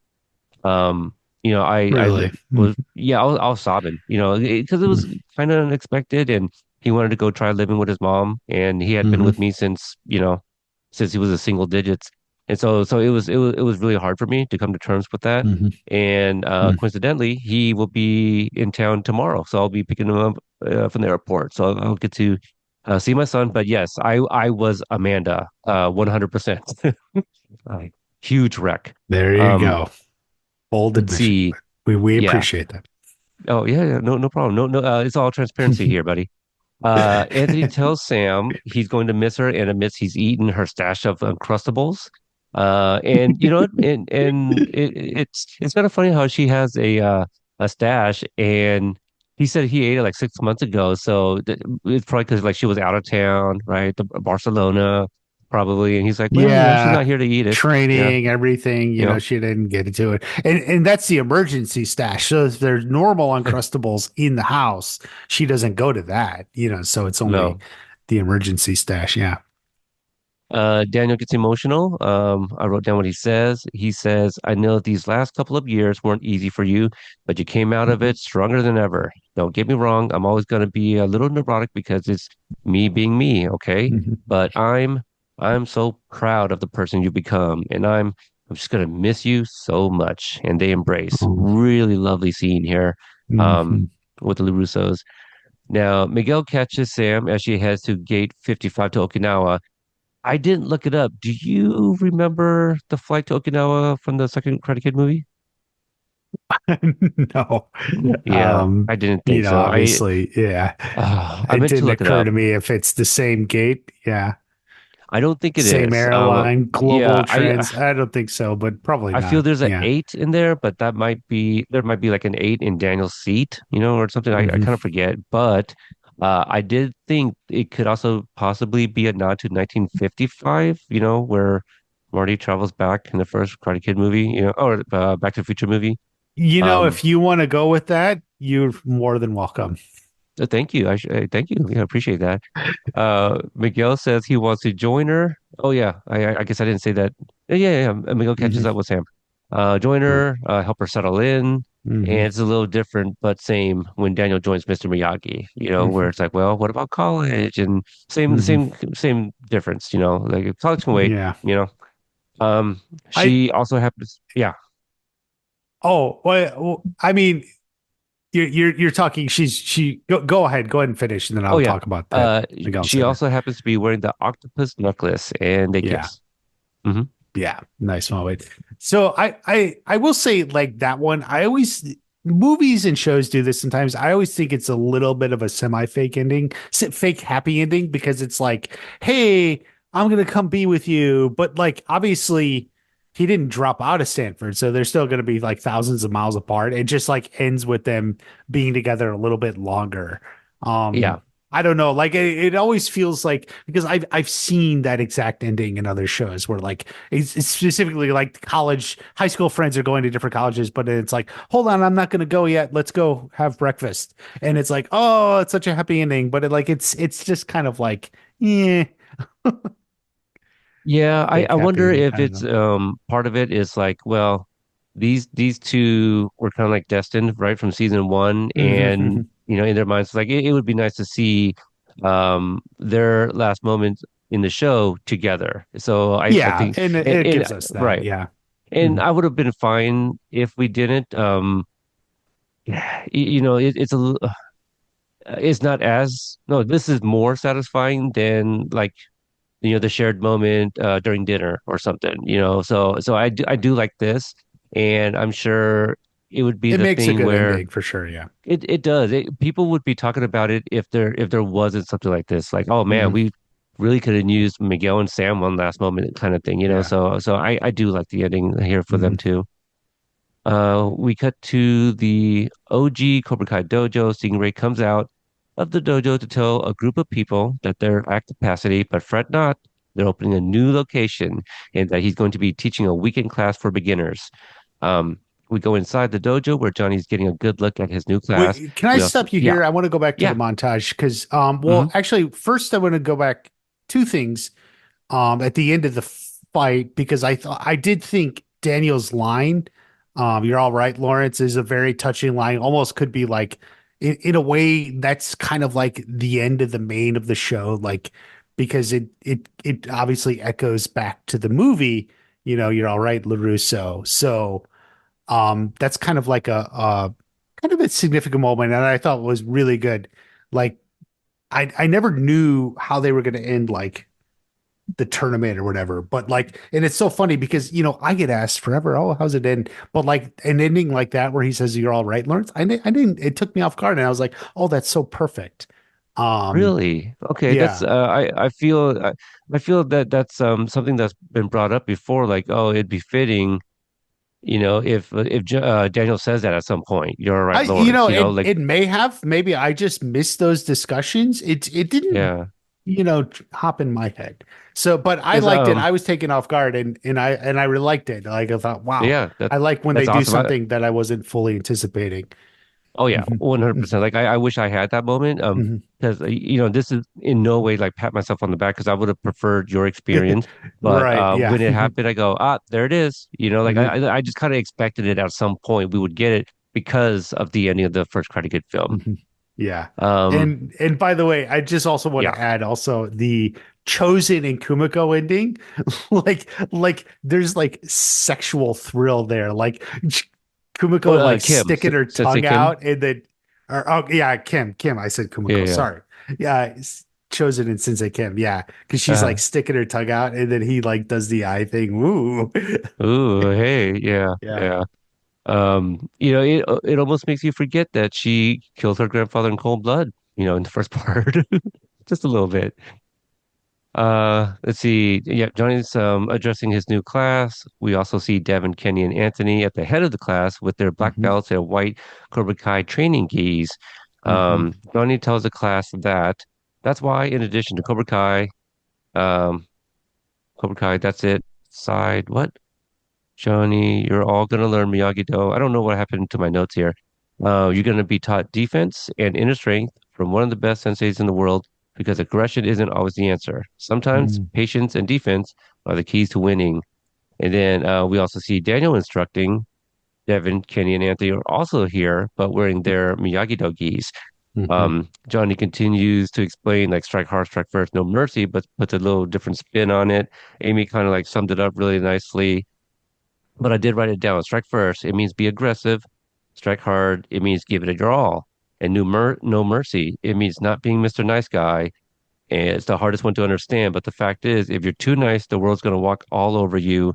Um, I Really. was, yeah, I was sobbing, because it was Mhm. kind of unexpected, and he wanted to go try living with his mom, and he had been Mhm. with me since he was a single digits, and so it was really hard for me to come to terms with that. Mhm. And Mhm. coincidentally, he will be in town tomorrow, so I'll be picking him up from the airport, so I'll get to see my son. But yes, I was Amanda, 100%. Huge wreck. There you Um, go. Bold let's admission. see. We Yeah. appreciate that. Oh, yeah, yeah. No problem. No, no. It's all transparency here, buddy. Anthony tells Sam he's going to miss her and admits he's eaten her stash of Uncrustables. And you know what? And it's kind of funny how she has a stash, and he said he ate it like 6 months ago. So it's probably because like she was out of town, right? Barcelona, probably. And he's like, well, she's Yeah. not here to eat it. Yeah, Training, everything, you know, she didn't get into it. And that's the emergency stash. So if there's normal Uncrustables in the house, she doesn't go to that, so it's only no. the emergency stash. Yeah. Daniel gets emotional. I wrote down what he says. He says, I know these last couple of years weren't easy for you, but you came out of Mhm. it stronger than ever. Don't get me wrong. I'm always going to be a little neurotic because it's me being me. Okay. Mhm. But I'm so proud of the person you become. And I'm just going to miss you so much. And they embrace. Oh. Really lovely scene here. Um, Mhm. with the LaRussos. Now, Miguel catches Sam as she heads to gate 55 to Okinawa. I didn't look it up. Do you remember the flight to Okinawa from the second Karate Kid movie? No. Yeah, I didn't think so. Obviously, yeah. I It meant to didn't look it occur up. to me if it's the same gate. Yeah. I don't think it Same is. airline, global Yeah, trends. I don't think so, but probably I feel not. there's an Yeah. eight in there, but that might be there might be like an eight in Daniel's seat, or something. I Hmm. kind of forget, but I did think it could also possibly be a nod to 1955, where Marty travels back in the first Karate Kid movie, or Back to the Future movie. Um, If you want to go with that, you're more than welcome. Thank you. Thank you. Yeah, I appreciate that. Miguel says he wants to join her. Oh yeah, I guess I didn't say that. Yeah. Miguel catches Hmm. up with Sam. Join her, help her settle in, and Hmm. it's a little different, but same when Daniel joins Mr. Miyagi. Where it's like, well, what about college? And Hmm. same difference. Like college can wait. Yeah. You know. Um, I she also happens. Yeah. Oh, well, I mean, you're talking. She go ahead and finish, and then Oh I'll yeah. talk about that Miguel She Center. also happens to be wearing the octopus necklace, and they Yeah, kiss. Hmm. yeah, nice moment. So I will say like that one. I always movies and shows do this sometimes. I always think it's a little bit of a semi-fake ending, fake happy ending because it's like, hey, I'm gonna come be with you, but like obviously he didn't drop out of Stanford, so they're still gonna be like thousands of miles apart. It just like ends with them being together a little bit longer. Yeah. I don't know. Like it always feels like because I've seen that exact ending in other shows where like it's specifically like college, high school friends are going to different colleges, but it's like, hold on, I'm not going to go yet. Let's go have breakfast, and it's like, oh, it's such a happy ending, but it's just kind of like, yeah, Yeah, I fake happy wonder ending. if I don't it's know. part of it is like, well, these two were kind of like destined right from season one, and Hmm. in their minds, like it would be nice to see their last moments in the show together. So I Yeah, think and and, it and gives us that. right, Yeah. and Hmm. I would have been fine if we didn't. It's not as no, this is more satisfying than like the shared moment during dinner or something, so I do like this, and I'm sure it would be It the makes a thing good where ending for sure. Yeah. it does people would be talking about it if there wasn't something like this, like, oh man, Hmm. we really could have used Miguel and Sam one last moment kind of thing, Yeah. so I do like the ending here for them Hmm. too. We cut to the OG Cobra Kai dojo. Stingray comes out of the dojo to tell a group of people that they're at capacity, but fret not. They're opening a new location and that he's going to be teaching a weekend class for beginners. Um, we go inside the dojo where Johnny's getting a good look at his new class. Wait, can I We also, stop you yeah, here? I want to go back to the yeah, montage because, hmm well, actually, first I want to go back two things. At the end of the fight because I did think Daniel's line, "You're all right, Lawrence," is a very touching line. Almost could be like, in a way, that's kind of like the end of the main of the show, like because it obviously echoes back to the movie. You're all right, LaRusso. So. That's kind of like a kind of a significant moment, and I thought was really good. Like I never knew how they were going to end like the tournament or whatever, but like, and it's so funny because I get asked forever, oh, how's it end? But like an ending like that where he says you're all right, Lawrence. I didn't. It took me off guard, and I was like, oh, that's so perfect. Um, really. Okay, that's yeah. I feel that that's something that's been brought up before, like, oh, it'd be fitting. If Daniel says that at some point, you're right, Lawrence. Like, It may have, maybe I just missed those discussions. It didn't, yeah, hop in my head. So, but I because liked it. I was taken off guard and I really liked it. Like I thought, wow, yeah, I like when they that's do awesome. something that I wasn't fully anticipating. Oh yeah, Hmm. 100%. Like I wish I had that moment. Hmm. Because this is in no way like pat myself on the back because I would have preferred your experience. But Right. Yeah. when it happened, I go, there it is. Like Hmm. I just kind of expected it at some point we would get it because of the ending of the first Karate Kid film. Hmm. Yeah. Um, And by the way, I just also want yeah. to add also the Chosen and Kumiko ending. Like there's like sexual thrill there. Like Oh, Kumiko like Kim, sticking her Sensei tongue Kim. out and then or oh yeah, Kim. I said Yeah, Kumiko. yeah. Sorry. Yeah, Chosen and Sensei Kim. Yeah. Because she's Uh, like sticking her tongue out and then he like does the eye thing. Woo. ooh, hey, yeah, Yeah. yeah. It almost makes you forget that she killed her grandfather in cold blood, in the first part, just a little bit. Let's see. Yeah, Johnny's addressing his new class. We also see Devin, Kenny, and Anthony at the head of the class with their black Hmm. belts and white Cobra Kai training gis. Hmm. Johnny tells the class that that's why, in addition to um, Cobra Kai, that's it. Side what? Johnny, you're all gonna learn Miyagi-Do. I don't know what happened to my notes here. You're gonna be taught defense and inner strength from one of the best senseis in the world because aggression isn't always the answer. Sometimes patience and defense are the keys to winning. And then we also see Daniel instructing Devin, Kenny, and Anthony are also here, but wearing their Miyagi-Do gis. Hmm. Johnny continues to explain like strike hard, strike first, no mercy, but puts a little different spin on it. Amy kind of like summed it up really nicely, but I did write it down. Strike first, it means be aggressive. Strike hard, it means give it your all. And no mercy, it means not being Mr. Nice Guy. And it's the hardest one to understand. But the fact is, if you're too nice, the world's going to walk all over you.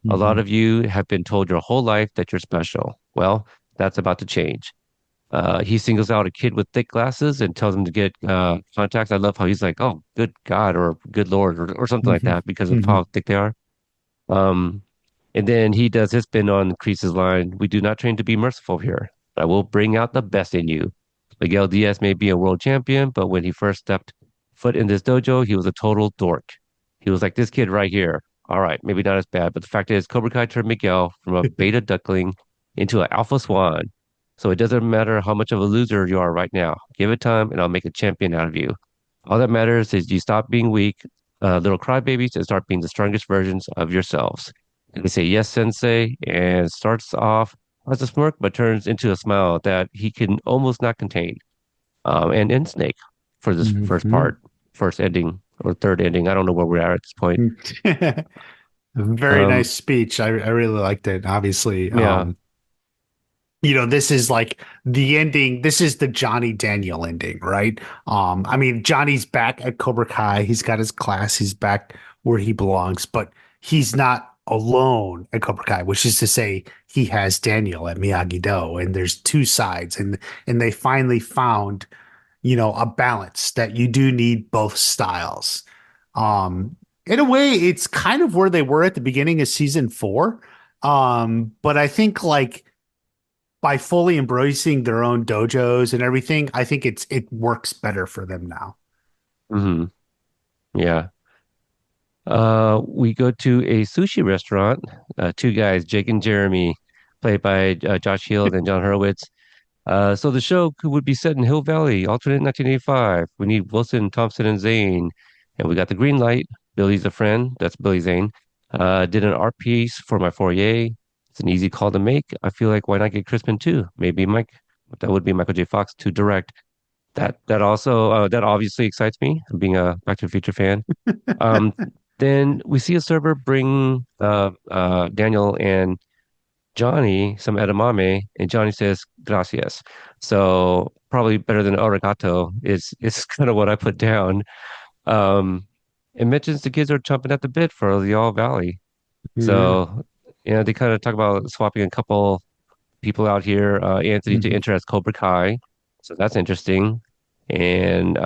A lot Hmm. of you have been told your whole life that you're special. Well, that's about to change. He singles out a kid with thick glasses and tells him to get contacts. I love how he's like, "Oh, good God," or "Good Lord," or something like Hmm. that because of Hmm. how thick they are. Um, and then he does his spin on Kreese's line. We do not train to be merciful here. I will bring out the best in you. Miguel Diaz may be a world champion, but when he first stepped foot in this dojo, he was a total dork. He was like this kid right here. All right, maybe not as bad, but the fact is, Cobra Kai turned Miguel from a beta duckling into an alpha swan. So it doesn't matter how much of a loser you are right now. Give it time, and I'll make a champion out of you. All that matters is you stop being weak, little crybabies, and start being the strongest versions of yourselves. And they say, yes, sensei, and starts off as a smirk, but turns into a smile that he can almost not contain. And Snake for this first Hmm. part, first ending or third ending. I don't know where we're at this point. Very Um, nice speech. I really liked it. Obviously, yeah. this is like the ending. This is the Johnny Daniel ending, right? I mean, Johnny's back at Cobra Kai. He's got his class. He's back where he belongs, but he's not alone at Cobra Kai, which is to say he has Daniel at Miyagi-Do, and there's two sides, and they finally found, a balance that you do need both styles. Um, in a way, it's kind of where they were at the beginning of season four. But I think like by fully embracing their own dojos and everything, I think it works better for them now. Hmm. Yeah. We go to a sushi restaurant. Two guys, Jake and Jeremy, played by Josh Hield and John Hurwitz. So the show would be set in Hill Valley, alternate 1985. We need Wilson, Thompson, and Zane. And we got the green light. Billy's a friend. That's Billy Zane. Did an art piece for my foyer. It's an easy call to make. I feel like why not get Crispin too? Maybe Mike, that would be Michael J. Fox to direct. That obviously excites me, being a Back to the Future fan. Um, then we see a server bring Daniel and Johnny some edamame, and Johnny says gracias. So probably better than arigato is kind of what I put down. Um, it mentions the kids are chomping at the bit for the All Valley. Yeah. So they kind of talk about swapping a couple people out here, Anthony to Mhm. enter as Cobra Kai. So that's interesting. And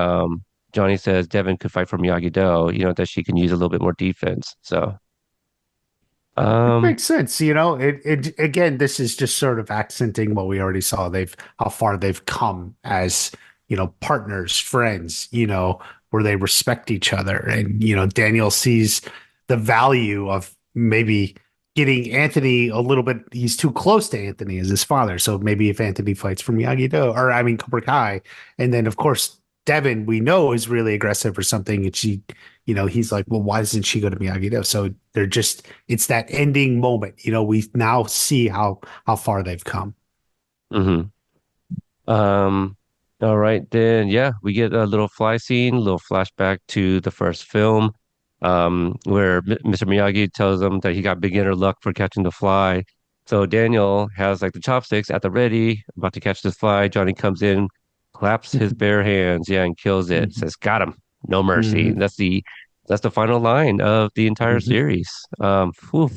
Johnny says Devin could fight for Miyagi-Do, that she can use a little bit more defense. So It um makes sense. It again, this is just sort of accenting what we already saw. How far they've come as, partners, friends, where they respect each other. And, Daniel sees the value of maybe getting Anthony a little bit, he's too close to Anthony as his father. So maybe if Anthony fights for Miyagi-Do, or I mean Cobra Kai, and then of course Devin, we know is really aggressive or something, and he's like, well, why doesn't she go to Miyagi-Do? So it's that ending moment. We now see how far they've come. mhm. Um, all right, then, yeah, we get a little fly scene, a little flashback to the first film, where Mr. Miyagi tells him that he got beginner luck for catching the fly. So Daniel has like the chopsticks at the ready, about to catch this fly. Johnny comes in, claps his bare hands, yeah, and kills it. Mhm. Says, "Got him, no mercy." Mhm. That's the final line of the entire Mhm. series. Whew,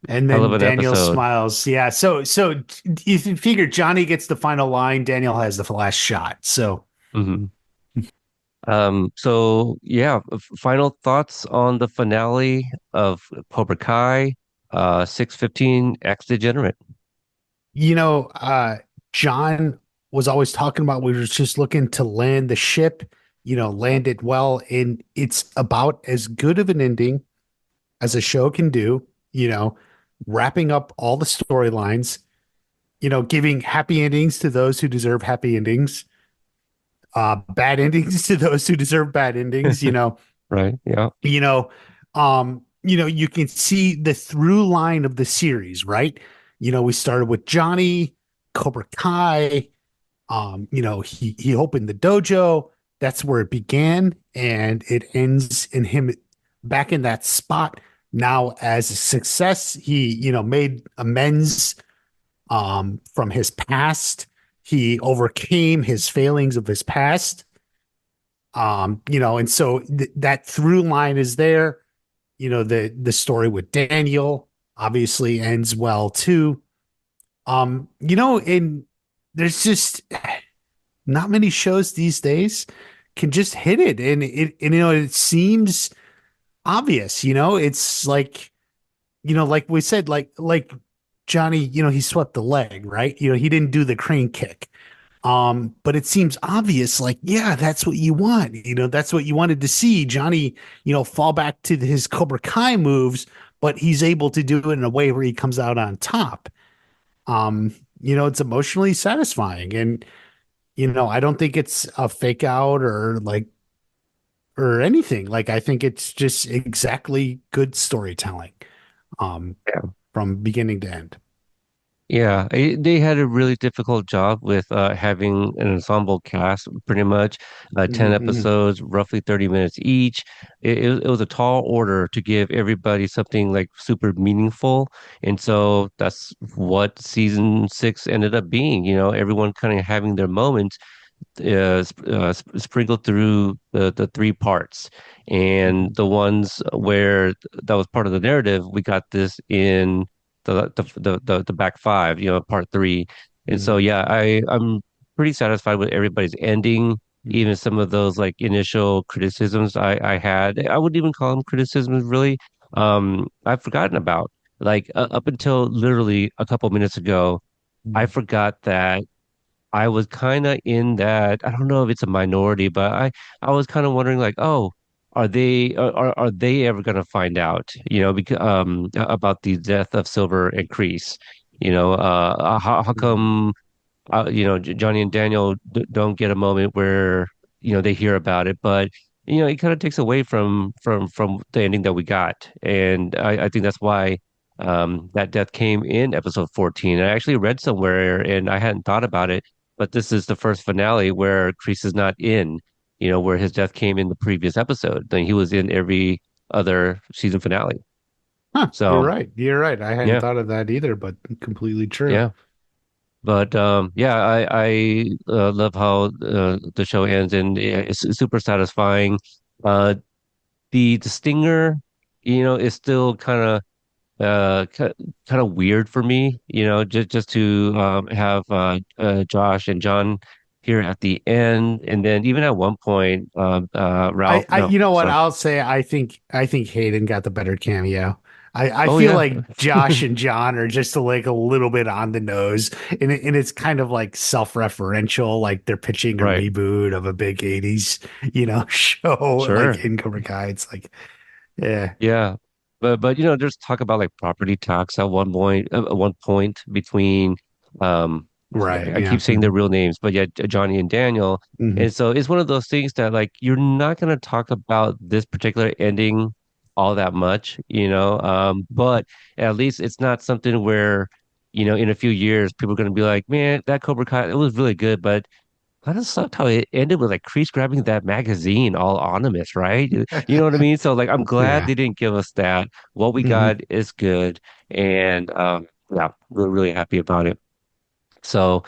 And hell of then an Daniel episode. smiles. Yeah. So you figure Johnny gets the final line, Daniel has the last shot. So Hmm. So yeah, final thoughts on the finale of Cobra Kai, 615 Ex-Degenerate. You know, John was always talking about we were just looking to land the ship, land it well. And it's about as good of an ending as a show can do, wrapping up all the storylines, giving happy endings to those who deserve happy endings, bad endings to those who deserve bad endings, Right. Yeah. you know, you can see the through line of the series, right? We started with Johnny, Cobra Kai, he opened the dojo. That's where it began, and it ends in him back in that spot now as a success. He, made amends from his past. He overcame his failings of his past. And so that through line is there. The story with Daniel obviously ends well too. And there's just not many shows these days can just hit it, and it seems obvious. It's like we said, like Johnny, he swept the leg, right? He didn't do the crane kick. But it seems obvious, like, yeah, that's what you want. That's what you wanted to see Johnny, fall back to his Cobra Kai moves, but he's able to do it in a way where he comes out on top. It's emotionally satisfying. And I don't think it's a fake out or anything. Like, I think it's just exactly good storytelling, um, Yeah. from beginning to end. Yeah, they had a really difficult job with having an ensemble cast, pretty much 10 Hmm. episodes, roughly 30 minutes each. It was a tall order to give everybody something like super meaningful. And so that's what season six ended up being, everyone kind of having their moments sprinkled through the three parts. Hmm. And the ones where that was part of the narrative, we got this in the back five, part three. And so Hmm. yeah, I'm pretty satisfied with everybody's ending. Even some of those like initial criticisms I had, I wouldn't even call them criticisms really. I've forgotten about. Like up until literally a couple minutes ago, I Hmm. forgot that I was kind of in that. I don't know if it's a minority, but I was kind of wondering like, oh, are they ever going to find out, because about the death of Silver and Kreese? How Hmm. come Johnny and Daniel d don't get a moment where, they hear about it, but it kind of takes away from the ending that we got. And I think that's why that death came in episode 14. I actually read somewhere and I hadn't thought about it, but this is the first finale where Kreese is not in, where his death came in the previous episode. Then he was in every other season finale. Huh, you're So right. You're right. I hadn't yeah, thought of that either, but completely true. yeah. But yeah, I love how the show ends, and yeah, it's super satisfying. Uh, the stinger, is still kind of weird for me. Just to have Josh and John here at the end, and then even at one point, Ralph. No, You know what sorry. I'll say? I think Hayden got the better cameo. I Oh feel yeah, like Josh and John are just like a little bit on the nose, and it's kind of like self-referential, like they're pitching a right, reboot of a big '80s, show, like sure. in Cobra Kai. It's like, yeah, Yeah. But there's talk about like property tax at one point between um right, I yeah, keep saying their real names, but yeah, Johnny and Daniel. hmm. And so it's one of those things that like you're not gonna talk about this particular ending all that much, but at least it's not something where, in a few years people are gonna be like, man, that Cobra Kai, it was really good, but kind of sucked how it ended with like Kreese grabbing that magazine all anonymous, right? You know what I mean? So like I'm glad Yeah. they didn't give us that. What we Hmm. got is good. And yeah, we're really happy about it. So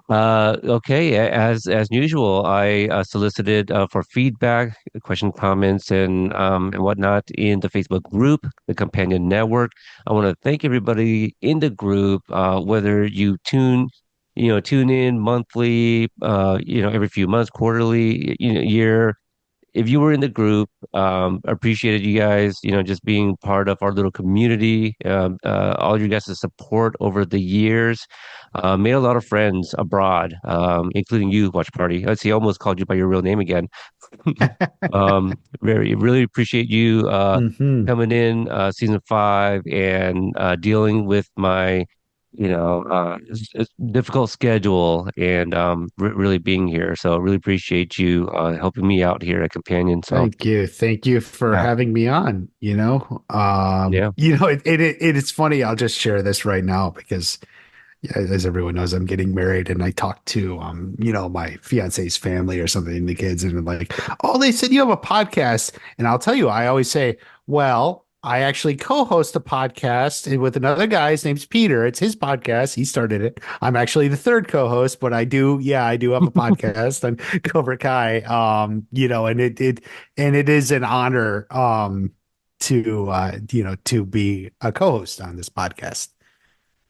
okay, as usual, I solicited for feedback, question, comments, and whatnot in the Facebook group, the Companion Network. I want to thank everybody in the group, whether you tune in monthly, every few months, quarterly, year. if you were in the group, appreciated you guys, just being part of our little community, all you guys' support over the years. Made a lot of friends abroad, including you, Watch Party. Let's see, I almost called you by your real name again. Very really appreciate you Hmm. coming in season 5 and dealing with my difficult schedule and really being here. So really appreciate you helping me out here at Companion. So Thank you. Thank you for yeah, having me on, yeah. it's funny. I'll just share this right now because yeah, as everyone knows, I'm getting married and I talked to my fiance's family or something, the kids, and they're like, oh, they said you have a podcast. And I'll tell you, I always say, well, I actually co-host a podcast with another guy. His name's Peter. It's his podcast. He started it. I'm actually the third co-host, but I do have a podcast on Cobra Kai. And it is an honor to be a co-host on this podcast.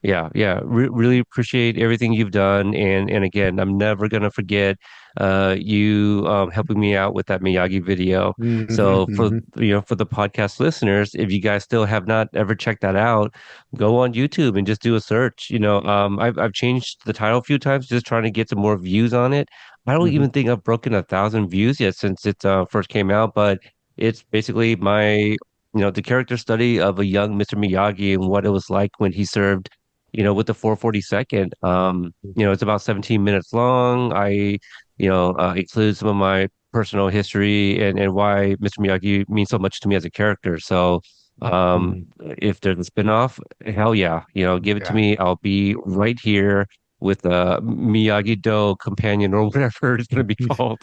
Yeah, yeah. Really appreciate everything you've done, and again, I'm never gonna forget you helping me out with that Miyagi video. Hmm. So for the podcast listeners, if you guys still have not ever checked that out, go on YouTube and just do a search. I've changed the title a few times, just trying to get some more views on it. I don't Hmm. even think I've broken 1,000 views yet since it first came out, but it's basically the character study of a young Mr. Miyagi and what it was like when he served with the 442nd. It's about 17 minutes long. I, include some of my personal history and why Mr. Miyagi means so much to me as a character. So, Hmm. if there's a spinoff, hell yeah, give it to Yeah. me. I'll be right here with a Miyagi Do companion or whatever it's going to be called.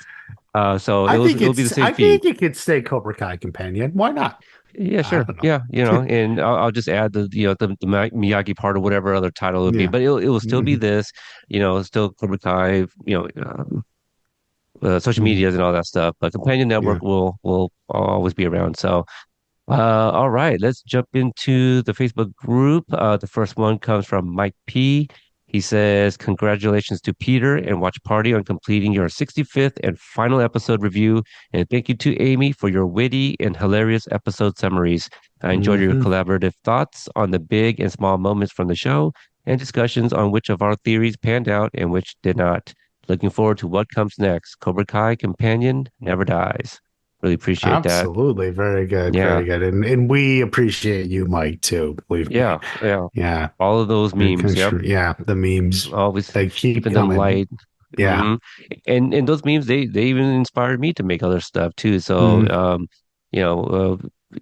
So it'll be the same I feed. think it could stay Cobra Kai companion. Why not? Yeah, I sure. don't Yeah, know. and I'll just add the Miyagi part or whatever other title it would be, Yeah. but it will still be Hmm. this, still Cobra Kai, social Hmm. medias and all that stuff. But Companion Yeah. Network will always be around. So all right, let's jump into the Facebook group. The first one comes from Mike P. He says, congratulations to Peter and Watch Party on completing your 65th and final episode review. And thank you to Amy for your witty and hilarious episode summaries. I enjoyed your Hmm. collaborative thoughts on the big and small moments from the show and discussions on which of our theories panned out and which did not. Looking forward to what comes next. Cobra Kai Companion never dies. Really appreciate that. Absolutely. Very good. Very Yeah. good. And we appreciate you, Mike, too. Believe me. Yeah, yeah. Yeah. All of those Your memes. Yep. country. Yeah. The memes, Always they keep keeping them coming. light. Yeah. hmm And those memes, they even inspired me to make other stuff too. So Hmm. you know,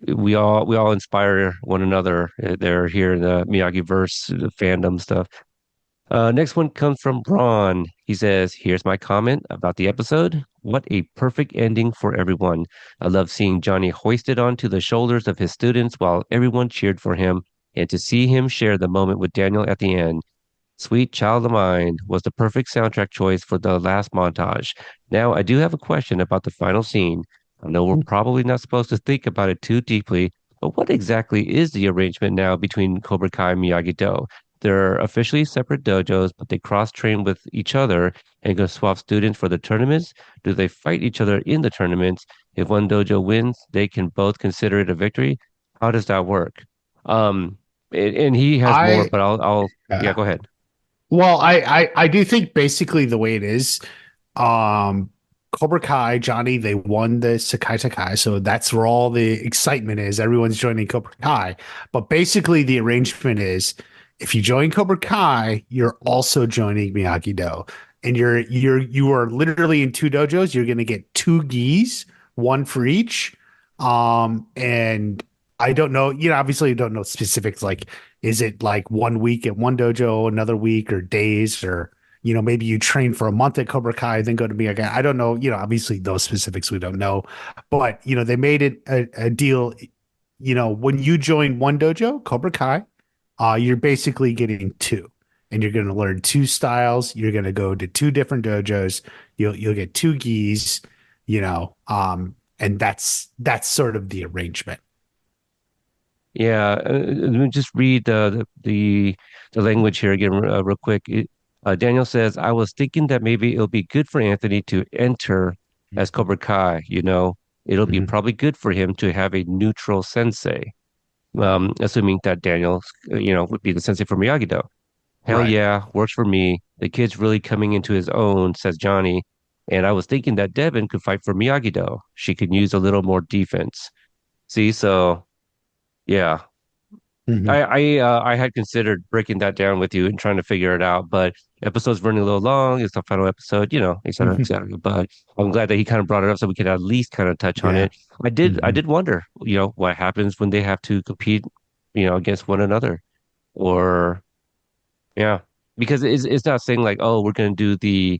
we all inspire one another. They're here in the Miyagi verse fandom stuff. Next one comes from Ron. He says, here's my comment about the episode. What a perfect ending for everyone. I love seeing Johnny hoisted onto the shoulders of his students while everyone cheered for him, and to see him share the moment with Daniel at the end. Sweet Child of Mine was the perfect soundtrack choice for the last montage. Now, I do have a question about the final scene. I know we're probably not supposed to think about it too deeply, but what exactly is the arrangement now between Cobra Kai and Miyagi-Do? They're officially separate dojos, but they cross-train with each other and go swap students for the tournaments. Do they fight each other in the tournaments? If one dojo wins, they can both consider it a victory. How does that work? Um, and he has more, I, but yeah, uh, go ahead. well, I do think basically the way it is, um, Cobra Kai, Johnny, they won the Sakai Sakai, so that's where all the excitement is. Everyone's joining Cobra Kai. But basically the arrangement is if you join Cobra Kai, you're also joining Miyagi-Do. And you are literally in two dojos. You're gonna get two gis, one for each. And I don't know, obviously you don't know specifics like is it like 1 week at one dojo, another week, or days, or maybe you train for a month at Cobra Kai, then go to Miyagi. I don't know. Obviously those specifics we don't know, but they made it a deal. When you join one dojo, Cobra Kai, you're basically getting two, and you're going to learn two styles. You're going to go to two different dojos. You'll get two gis, and that's sort of the arrangement. Yeah, let me just read the language here again real quick. Daniel says, "I was thinking that maybe it'll be good for Anthony to enter as Cobra Kai, it'll be Mhm. probably good for him to have a neutral sensei. Assuming that Daniel, would be the sensei for Miyagi-Do. Hell Right. yeah, works for me. The kid's really coming into his own, says Johnny. And I was thinking that Devin could fight for Miyagi-Do. She could use a little more defense. See, so yeah, Mhm. I had considered breaking that down with you and trying to figure it out, but episode's running a little long. It's the final episode, et cetera, et Mhm. cetera. But I'm glad that he kind of brought it up so we could at least kind of touch on Yeah. it. I Mhm. did wonder, what happens when they have to compete, against one another, or yeah, because it's not saying like, oh, we're gonna do the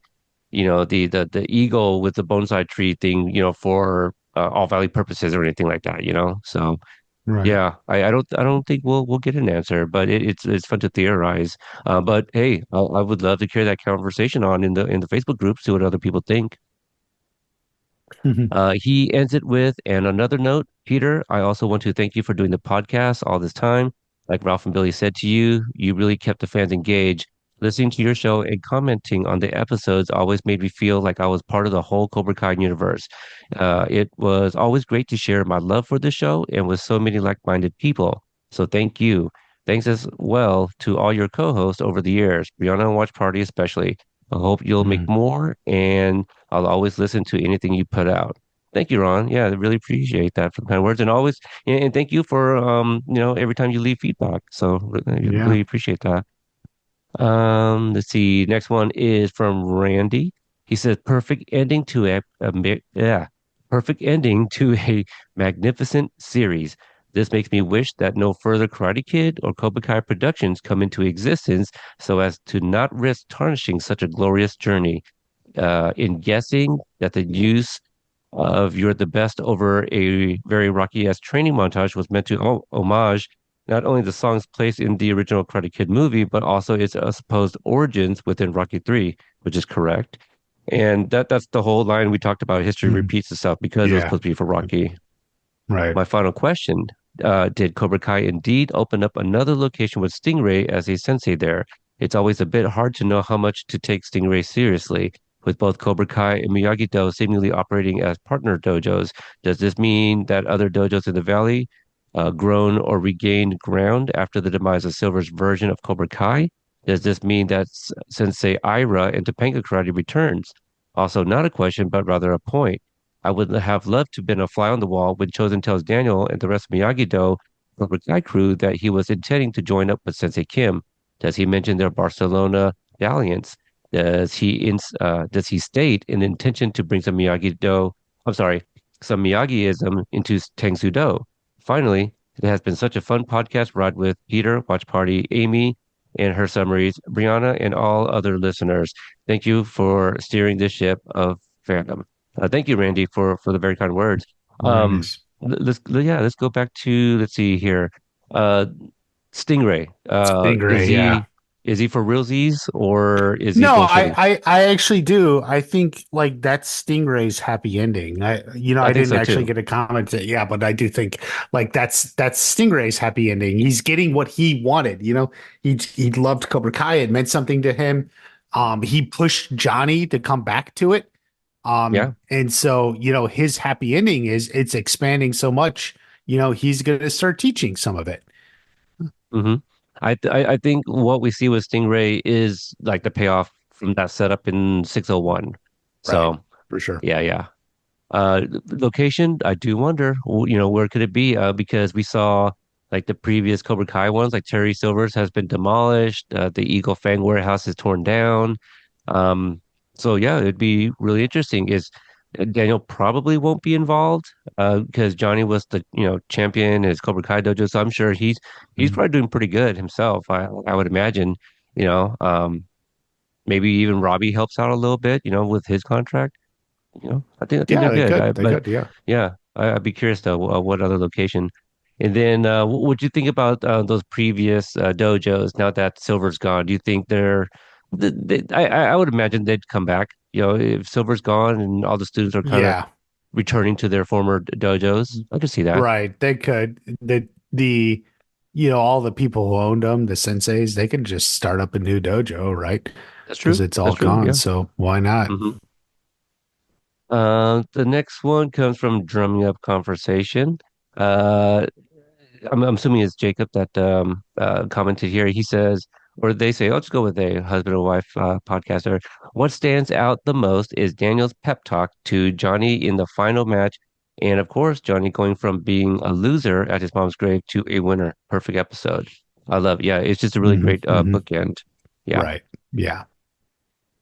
eagle with the bonsai tree thing, for all value purposes or anything like that, So. Right. Yeah, I don't think we'll get an answer, but it's fun to theorize. But hey, I would love to carry that conversation on in the Facebook group, see what other people think. Mhm. He ends it with, and another note, Peter, I also want to thank you for doing the podcast all this time. Like Ralph and Billy said to you, you really kept the fans engaged. Listening to your show and commenting on the episodes always made me feel like I was part of the whole Cobra Kai universe. It was always great to share my love for the show and with so many like-minded people. So thank you. Thanks as well to all your co-hosts over the years, Brianna and Watch Party especially. I hope you'll make Mhm. more, and I'll always listen to anything you put out. Thank you, Ron. Yeah, I really appreciate that for the kind words, and always, and thank you for every time you leave feedback. So I Yeah. really appreciate that. Let's see. Next one is from Randy. He says, "Perfect ending to perfect ending to a magnificent series. This makes me wish that no further Karate Kid or Cobra Kai productions come into existence so as to not risk tarnishing such a glorious journey. In guessing that the use of You're the Best over a very Rocky-esque training montage was meant to homage not only the song's place in the original Karate Kid movie, but also its supposed origins within Rocky 3, which is correct. And that's the whole line we talked about. History Mhm. repeats itself because it was Yeah. supposed to be for Rocky. Right. My final question, did Cobra Kai indeed open up another location with Stingray as a sensei there? It's always a bit hard to know how much to take Stingray seriously. With both Cobra Kai and Miyagi-Do seemingly operating as partner dojos, does this mean that other dojos in the valley grown or regained ground after the demise of Silver's version of Cobra Kai? Does this mean that Sensei Ira in Topanga Karate returns? Also, not a question, but rather a point. I would have loved to have been a fly on the wall when Chosen tells Daniel and the rest of Miyagi-Do Cobra Kai crew that he was intending to join up with Sensei Kim. Does he mention their Barcelona dalliance? Does he state an intention to bring some Miyagi-Do, I'm sorry, some Miyagiism into Tang Soo Do? Finally, it has been such a fun podcast ride with Peter, Watch Party, Amy, and her summaries, Brianna, and all other listeners. Thank you for steering this ship of fandom. Thank you, Randy, for the very kind words. Um, Nice. let's go back to let's see here. Uh, Stingray. Stingray. Yeah. Is he for realsies or is he No, bullshitting? I actually do. I think like that's Stingray's happy ending. I I think didn't so actually too. get a comment. Yeah, but I do think like that's Stingray's happy ending. He's getting what he wanted. He loved Cobra Kai. It meant something to him. He pushed Johnny to come back to it. Yeah. And so his happy ending is it's expanding so much. He's going to start teaching some of it. hmm I think what we see with Stingray is like the payoff from that setup in 601. Right. So For sure. yeah. Location, I do wonder, where could it be? Because we saw like the previous Cobra Kai ones, like Terry Silver's has been demolished. The Eagle Fang warehouse is torn down. Um, so yeah, it'd be really interesting. Is Daniel probably won't be involved, because Johnny was the, champion in his Cobra Kai dojo. So I'm sure he's Mhm. probably doing pretty good himself. I would imagine, you know, um, maybe even Robbie helps out a little bit, with his contract. I think Yeah, they're they good. could. They But could. Yeah. yeah, I'd be curious though, what other location. And then, what do you think about those previous dojos now that Silver's gone? Do you think I would imagine they'd come back. If Silver's gone and all the students are kind of Yeah. returning to their former dojos, I could see that. Right. They could. All the people who owned them, the senseis, they could just start up a new dojo, right? That's Because true. it's That's all true. gone. Yeah. So why not? hmm The next one comes from Drumming Up Conversation. Uh, I'm assuming it's Jacob that commented here. He says, or they say, I'll just go with a husband and wife podcaster. What stands out the most is Daniel's pep talk to Johnny in the final match. And of course, Johnny going from being a loser at his mom's grave to a winner. Perfect episode. I love it. Yeah, it's just a really Hmm. great Hmm. bookend. Yeah. Right. Yeah.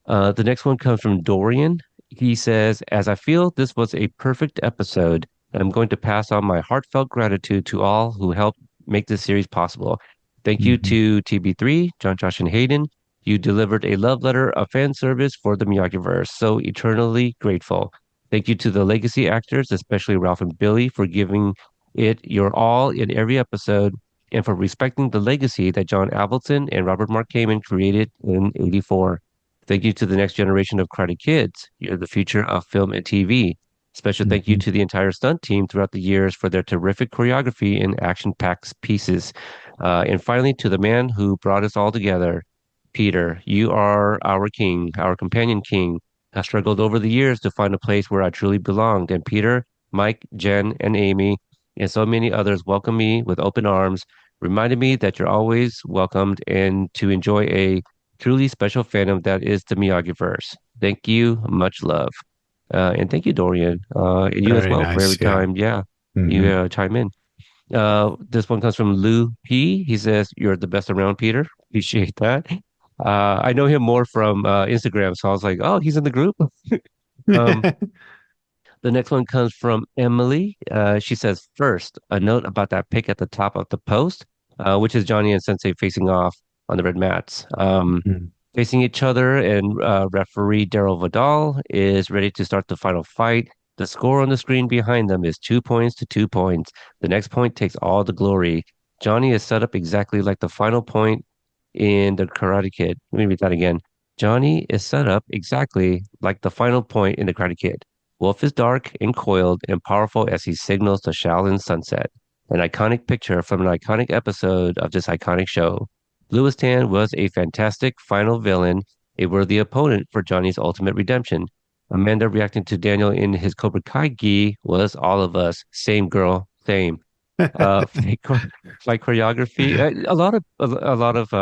The next one comes from Dorian. He says, as I feel this was a perfect episode, I'm going to pass on my heartfelt gratitude to all who helped make this series possible. Thank you Hmm. to TB3, John, Josh, and Hayden. You delivered a love letter of fan service for the Miyagiverse. So eternally grateful. Thank you to the legacy actors, especially Ralph and Billy, for giving it your all in every episode and for respecting the legacy that John Avildsen and Robert Mark Kamen created in '84. Thank you to the next generation of Karate Kids. You're the future of film and TV. Special thank you Hmm. to the entire stunt team throughout the years for their terrific choreography and action-packed pieces. And finally, to the man who brought us all together, Peter, you are our king, our companion king. I struggled over the years to find a place where I truly belonged. And Peter, Mike, Jen, and Amy, and so many others welcomed me with open arms, reminded me that you're always welcomed and to enjoy a truly special fandom that is the Miyagiverse. Thank you. Much love. And thank you, Dorian. And you as Very well for every nice. Yeah. time. Yeah, you Hmm. chime in. This one comes from Lou P. He says, you're the best around, Peter. Appreciate that. I know him more from Instagram, so I was like, oh, he's in the group. Um, the next one comes from Emily. She says, first, a note about that pic at the top of the post, which is Johnny and Sensei facing off on the red mats. Facing each other, and referee Daryl Vidal is ready to start the final fight. The score on the screen behind them is 2 points to 2 points. The next point takes all the glory. Johnny is set up exactly like the final point in the Karate Kid. Let me read that again. Johnny is set up exactly like the final point in the Karate Kid. Wolf is dark and coiled and powerful as he signals the Shaolin sunset, an iconic picture from an iconic episode of this iconic show. Lewis Tan was a fantastic final villain, a worthy opponent for Johnny's ultimate redemption. Amanda reacting to Daniel in his Cobra Kai gi was all of us. Same girl, same. Fake, like choreography. A lot of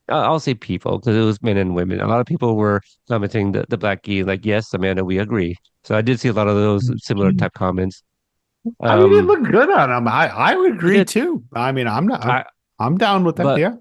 I'll say people because it was men and women. A lot of people were commenting the black gi, like, yes, Amanda, we agree. So I did see a lot of those similar type comments. I mean, it Um, looked good on him. I would it agree did. too. I mean, I'm not. I I'm down with that. but Yeah.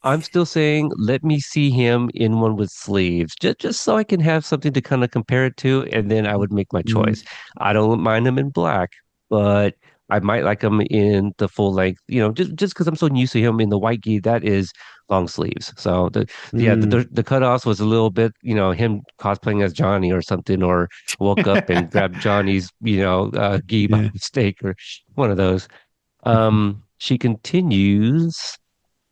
I'm still saying let me see him in one with sleeves, just so I can have something to kind of compare it to, and then I would make my choice. Mm, I don't mind him in black, but I might like him in the full length, just because I'm so used to him in the white gi that is long sleeves. So mm. the cutoffs was a little bit, him cosplaying as Johnny or something, or woke up and grabbed Johnny's, gi by Yeah. mistake or one of those. She continues.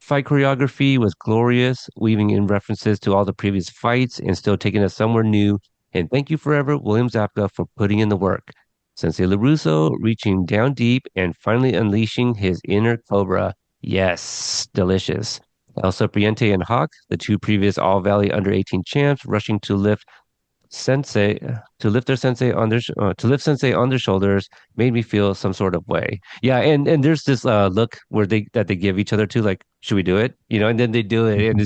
Fight choreography was glorious, weaving in references to all the previous fights and still taking us somewhere new. And thank you forever, William Zabka, for putting in the work. Sensei LaRusso reaching down deep and finally unleashing his inner Cobra. Yes, delicious. El Serpiente and Hawk, the two previous All Valley under 18 champs, rushing sensei to lift their sensei on their to lift sensei on their shoulders made me feel some sort of way. Yeah, and there's this look where they give each other to, like, should we do it, and then they do it, and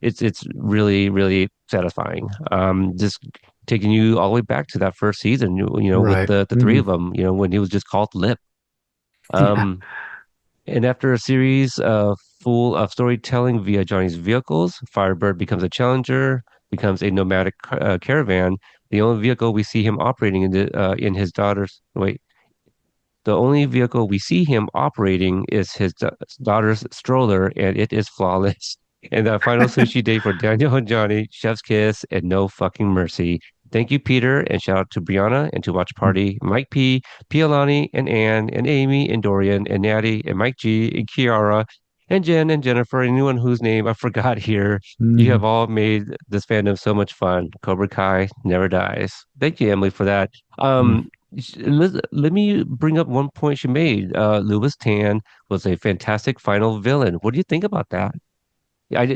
it's really really satisfying, just taking you all the way back to that first season, with Right. the three of Mhm. them, when he was just called Lip. Yeah. um and after a series full of storytelling via Johnny's vehicles, Firebird becomes a challenger, becomes a nomadic caravan. The only vehicle we see him operating in his daughter's wait, the only vehicle we see him operating is his daughter's stroller, and it is flawless. And the final sushi day for Daniel and Johnny, chef's kiss and no fucking mercy. Thank you, Peter, and shout out to Brianna and to Watch Party, Mike P, Pialani, and Anne, and Amy, and Dorian, and Natty, and Mike G, and Kiara, and Jen, and Jennifer, and anyone whose name I forgot here. You have Mhm. all made this fandom so much fun. Cobra Kai never dies. Thank you, Emily, for that. Mhm. Let me bring up one point she made. Lewis Tan was a fantastic final villain. What do you think about that?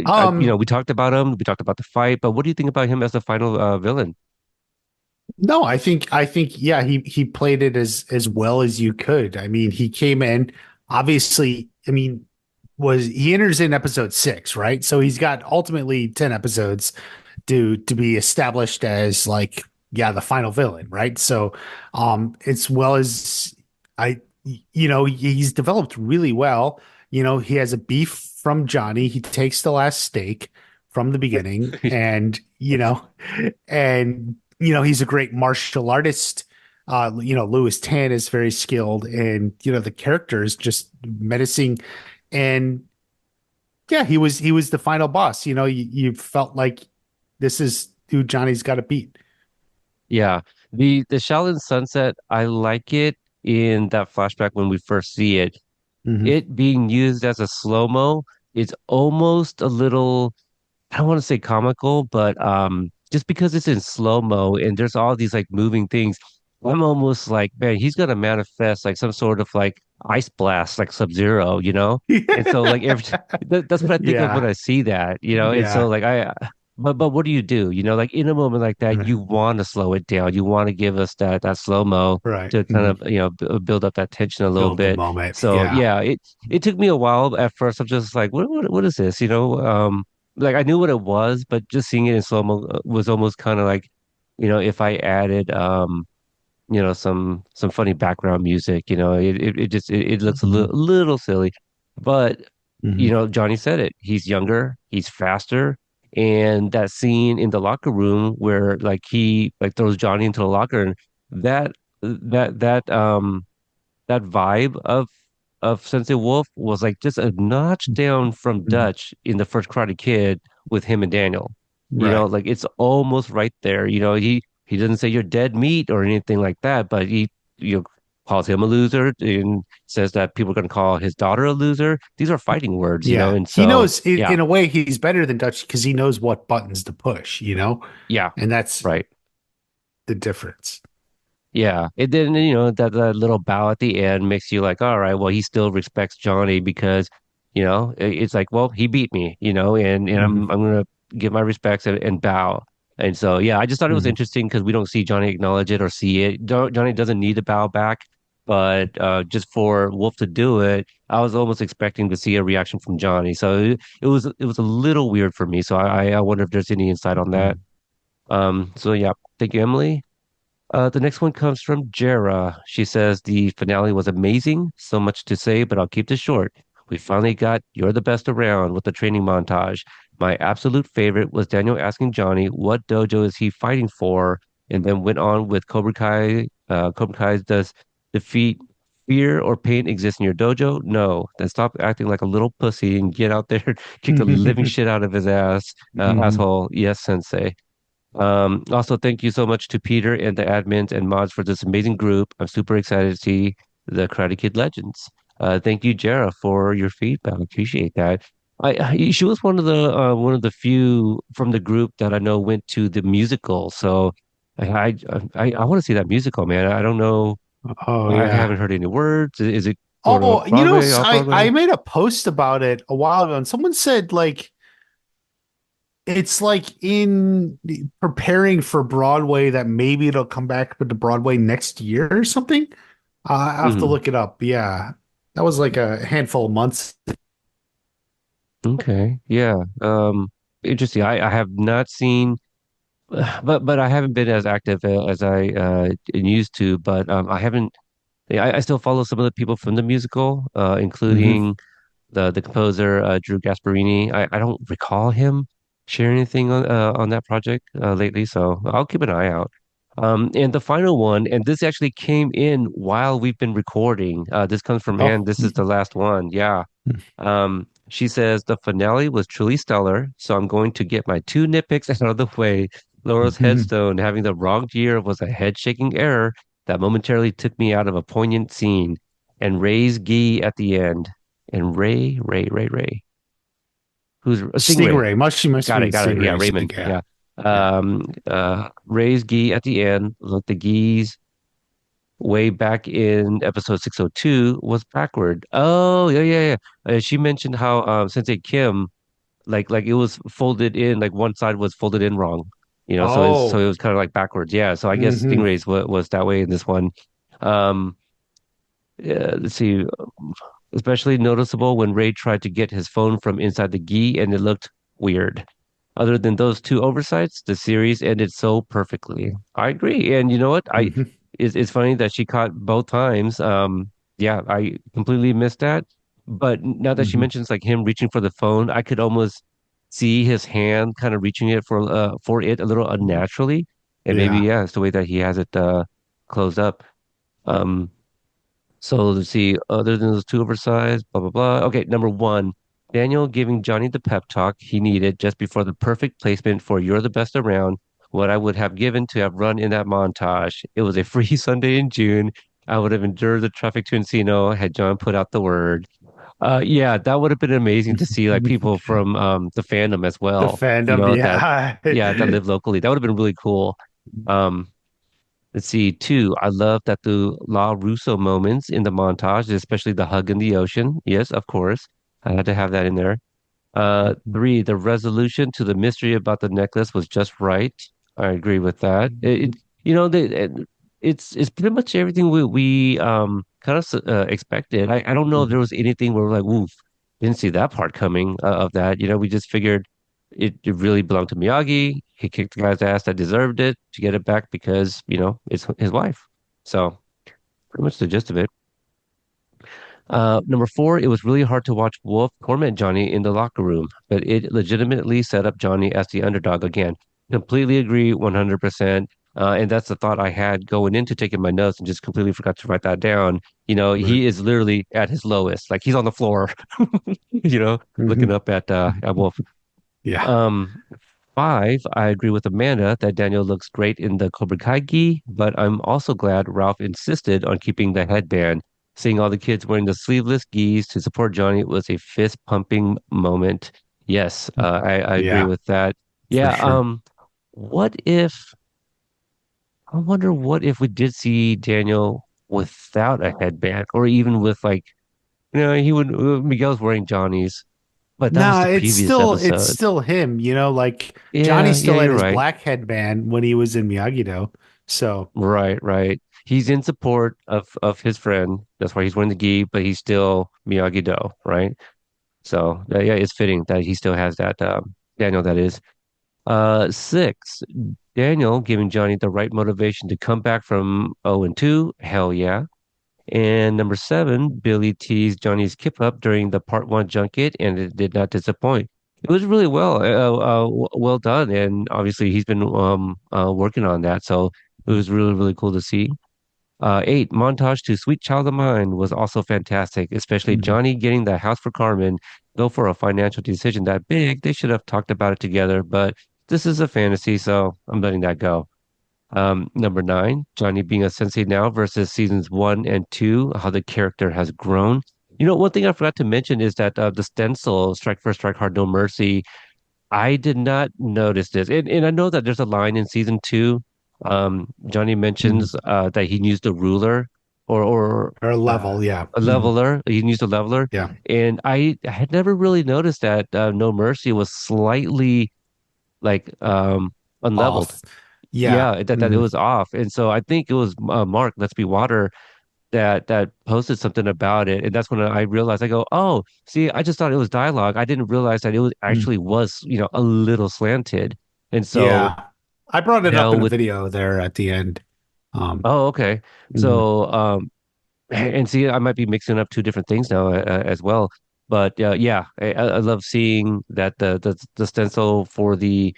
Um, We talked about him, we talked about the fight, but what do you think about him as the final villain? No, I think yeah, he played it as well as you could. I mean, he came in obviously, I mean, was he enters in episode 6, right? So he's got ultimately 10 episodes to be established as like yeah, the final villain, right? So as well as I he's developed really well. He has a beef from Johnny. He takes the last steak from the beginning and he's a great martial artist. Louis Tan is very skilled, and the character is just menacing. And yeah, he was the final boss. You felt like this is who Johnny's got to beat. Yeah. The Shaolin Sunset, I like it in that flashback when we first see it. Hmm. It being used as a slow-mo is almost a little, I don't want to say comical, but just because it's in slow-mo and there's all these like moving things, I'm almost like, man, he's gonna manifest like some sort of like ice blast, like Sub-Zero, you know? And so like every that's what I think of when Yeah, I see that, you know? And so yeah, like but what do you do? You know, like in a moment like that, right, you want to slow it down. You want to give us that slow-mo right. to kind Mhm. of, build up that tension a little Build the bit. moment. So Yeah, yeah, it took me a while at first. I'm just like, what is this? Like I knew what it was, but just seeing it in slow-mo was almost kind of like, if I added some funny background music, it looks a hmm little silly. But hmm Johnny said it. He's younger, he's faster. And that scene in the locker room where like he like throws Johnny into the locker and that that vibe of Sensei Wolf was like just a notch down from hmm Dutch in the first Karate Kid with him and Daniel. right. Like it's almost right there. He doesn't say you're dead meat or anything like that, but he calls him a loser and says that people are going to call his daughter a loser. These are fighting words, Yeah, and he so knows in, yeah, in a way he's better than Dutch because he knows what buttons to push. yeah, And that's right. the difference. Yeah, it didn't, that little bow at the end makes you like, all right, well, he still respects Johnny because, it's like, well, he beat me, and Hmm I'm gonna give my respects and bow. And so, yeah, I just thought it was hmm interesting because we don't see Johnny acknowledge it or see it. Johnny doesn't need to bow back, but just for Wolf to do it, I was almost expecting to see a reaction from Johnny. So it was a little weird for me. So I wonder if there's any insight on that. So yeah, thank you, Emily. The next one comes from Jera. She says the finale was amazing. So much to say, but I'll keep this short. We finally got You're the Best Around with the training montage. My absolute favorite was Daniel asking Johnny what dojo is he fighting for, and then went on with Cobra Kai. Cobra Kai does defeat fear or pain exist in your dojo? No. Then stop acting like a little pussy and get out there, kick the living shit out of his hmm asshole. Yes, sensei. Also, thank you so much to Peter and the admins and mods for this amazing group. I'm super excited to see the Karate Kid Legends. Thank you, Jera, for your feedback. I appreciate that. She was one of the few from the group that I know went to the musical. So I want to see that musical, man. I don't know. Oh I yeah. haven't heard any words. Is it going to Oh, Broadway, off I Broadway? made a post about it a while ago, and someone said like it's like in preparing for Broadway that maybe it'll come back to Broadway next year or something. I have to Hmm. look it up. Yeah, that was like a handful of months. Okay. Yeah. Interesting. I have not seen. But I haven't been as active as I used to. But I haven't. Yeah, I still follow some of the people from the musical, Hmm including the composer Drew Gasparini. I don't recall him sharing anything on that project lately, so I'll keep an eye out. And the final one, and this actually came in while we've been recording. This comes from Anne. Oh, This is the last one. Yeah. She says the finale was truly stellar, so I'm going to get my two nitpicks out of the way. Laura's headstone having the wrong year was a head-shaking error that momentarily took me out of a poignant scene. And Ray's gi at the end. And Ray. Who's Stingray? Stingray. She must mean Got it. Yeah, Stingray or something. Raymond. Yeah, Yeah. yeah. Ray's gi at the end. Look, the gis way back in episode 602 was backward. Oh, yeah. She mentioned how Sensei Kim like it was folded in, like one side was folded in wrong. So it Oh. was kind of like backwards. Yeah. So I guess Hmm. Stingrays was that way in this one. Um, yeah, let's see. Especially noticeable when Ray tried to get his phone from inside the gi and it looked weird. Other than those two oversights, the series ended so perfectly. I agree. And you know what? Hmm. It's funny that she caught both times. Yeah, I completely missed that. But now that she Hmm. mentions like him reaching for the phone, I could almost see his hand kind of reaching it for it a little unnaturally. And maybe Yeah. yeah, it's the way that he has it closed up. Um so let's see, other than those two oversized, blah, blah, blah. Okay, number one, Daniel giving Johnny the pep talk he needed just before the perfect placement for You're the Best Around, what I would have given to have run in that montage. It was a free Sunday in June. I would have endured the traffic to Encino had John put out the word. Yeah, that would have been amazing to see like people from the fandom as The well, fandom, that yeah. yeah, that live locally. That would have been really cool. Um, Let's see, two, I love that the La Russo moments in the montage, especially the hug in the ocean. Yes, of course. I had to have that in there. Three, the resolution to the mystery about the necklace was just right. I agree with that. You know, it's pretty much everything we kind of expected. I don't know if there was anything where we're like, oof, didn't see that part coming of that. You know, we just figured it really belonged to Miyagi. He kicked the guy's ass that deserved it to get it back because, it's his wife. So pretty much the gist of it. Number four, it was really hard to watch Wolf torment Johnny in the locker room, but it legitimately set up Johnny as the underdog again. Completely agree, 100%. And that's the thought I had going into taking my notes and just completely forgot to write that down. Right. He is literally at his lowest. Like he's on the floor, looking Hmm. up at Wolf. Yeah. Um, Five, I agree with Amanda that Daniel looks great in the Cobra Kai gi, but I'm also glad Ralph insisted on keeping the headband. Seeing all the kids wearing the sleeveless gis to support Johnny was a fist pumping moment. Yes, I agree Yeah, with that. for Yeah, sure. what if, I wonder what if we did see Daniel without a headband or even with like, Miguel's wearing Johnny's, but that was Nah, the previous it's episode. still him, like Johnny Yeah, yeah, still had you're his right. black headband when he was in Miyagi-Do. So, Right, right. He's in support of his friend. That's why he's wearing the gi, but he's still Miyagi-Do, right? So yeah, it's fitting that he still has that Daniel that is. Six, Daniel giving Johnny the right motivation to come back from 0 and 2. Hell yeah. And number seven, Billy teased Johnny's kip up during the part one junket, and it did not disappoint. It was really well done, and obviously he's been working on that, so it was really really cool to see. Eight, montage to Sweet Child of Mine was also fantastic, especially mhm. Johnny getting the house for Carmen. Though for a financial decision that big, they should have talked about it together, but this is a fantasy, so I'm letting that go. Number nine, Johnny being a sensei now versus seasons one and two, how the character has grown. One thing I forgot to mention is that the stencil, Strike First, Strike Hard, No Mercy, I did not notice this. And I know that there's a line in season two. Johnny Mhm. mentions that he used a ruler or Or level, yeah. a Hmm. leveler. He used a leveler. Yeah. And I had never really noticed that No Mercy was slightly like unleveled. Off. Yeah. Yeah, that it Hmm. was off. And so I think it was Mark, Let's Be Water, that posted something about it. And that's when I realized I go, oh, see, I just thought it was dialogue. I didn't realize that it was actually was, a little slanted. And so Yeah. I brought it up now in a with video there at the end. Um, oh, okay. mhm. So and see, I might be mixing up two different things now as well. But yeah, I love seeing that the stencil for the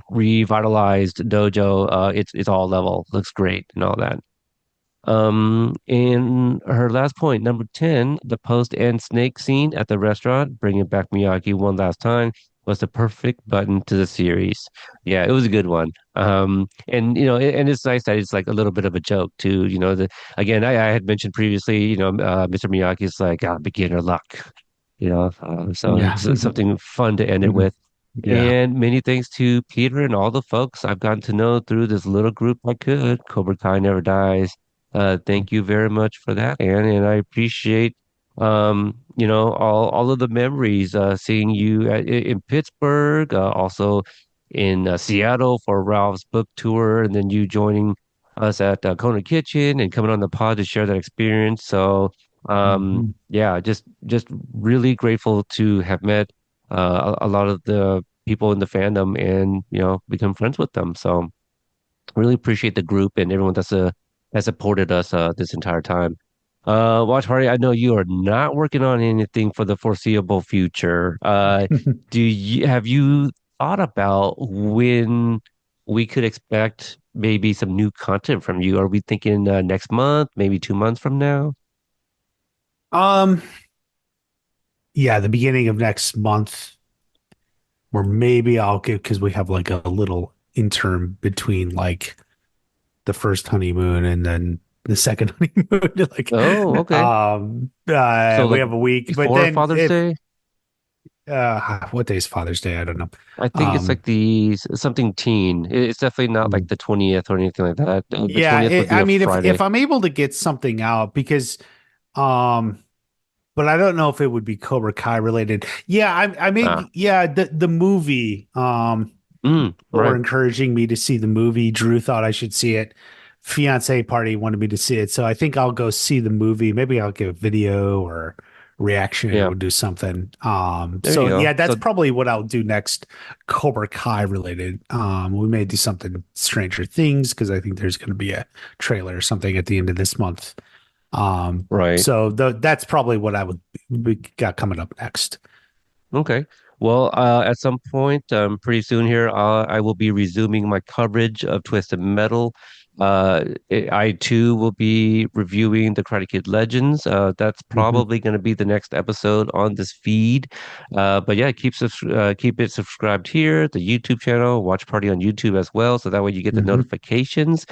revitalized dojo, it's all level, looks great and all that. And her last point, number 10, the post-end snake scene at the restaurant, bringing back Miyagi one last time, was the perfect button to the series. Yeah, it was a good one. And and it's nice that it's like a little bit of a joke too. Again, I had mentioned previously, Mr. Miyagi is like beginner luck, so, Yeah. something fun to end it Mhm. with. Yeah. And many thanks to Peter and all the folks I've gotten to know through this little group I could. Cobra Kai never dies. Thank you very much for that, Anne, and I appreciate all of the memories, seeing you in Pittsburgh, also in Seattle for Ralph's book tour, and then you joining us at Kona Kitchen and coming on the pod to share that experience. So, Mhm. yeah, just really grateful to have met a lot of the people in the fandom and become friends with them. So, really appreciate the group and everyone has supported us this entire time. Watch Party, I know you are not working on anything for the foreseeable future. Do you have you thought about when we could expect maybe some new content from you? Are we thinking next month, maybe 2 months from now? Um, yeah, the beginning of next month, or maybe I'll get because we have like a little interim between like the first honeymoon and then the second honeymoon. Like, Oh, okay. So we like have a week, but before then Father's if Day? what day is Father's Day? I don't know. I think it's Um, like the something teen. It's definitely not like the 20th or anything like that. The yeah, 20th would be I a mean, if Friday. I'm able to get something out because um but I don't know if it would be Cobra Kai related. Yeah, I Ah, mean, yeah, the movie. People were right. encouraging me to see the movie. Drew thought I should see it. Fiance party wanted me to see it, so I think I'll go see the movie. Maybe I'll give a video or reaction Yeah, or do something. there you So go. yeah, that's So, probably what I'll do next. Cobra Kai related. We may do something Stranger Things because I think there's going to be a trailer or something at the end of this month. right. So that's probably what I would we got coming up next. Okay. Well, at some point, pretty soon here, I will be resuming my coverage of Twisted Metal. I too will be reviewing the Karate Kid Legends. That's Hmm. probably going to be the next episode on this feed. But yeah, keep it subscribed here, the YouTube channel, Watch Party on YouTube as well, so that way you get the Hmm. notifications.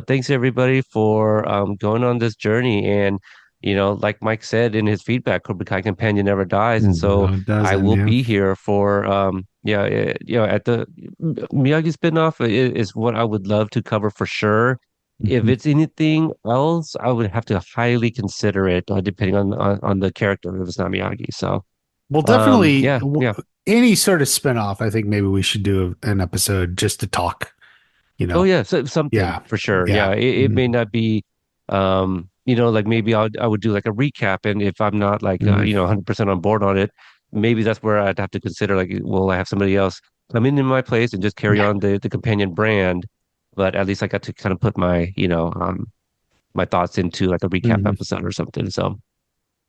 Thanks everybody for going on this journey and. Like Mike said in his feedback, Cobra Kai Companion never dies, and so No, it I doesn't. will Yeah. be here for at the Miyagi spinoff is what I would love to cover for sure. If Hmm. it's anything else, I would have to highly consider it, depending on the character if it's not Miyagi. So, Well, definitely yeah, yeah. any sort of spinoff. I think maybe we should do an episode just to talk. You Oh know. yeah, so something Yeah. for sure. Yeah. Yeah, it may Hmm. not be like maybe I would do like a recap and if I'm not like Hmm. 100% on board on it, maybe that's where I'd have to consider like will I have somebody else come in my place and just carry Yeah. on the companion brand, but at least I got to kind of put my, my thoughts into like a recap Hmm. episode or something. So,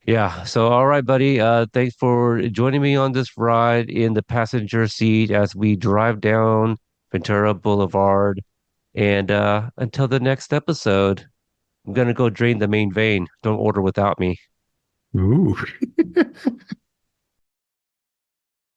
yeah. So all right, buddy. Thanks for joining me on this ride in the passenger seat as we drive down Ventura Boulevard. And until the next episode, I'm gonna go drain the main vein. Don't order without me. Ooh.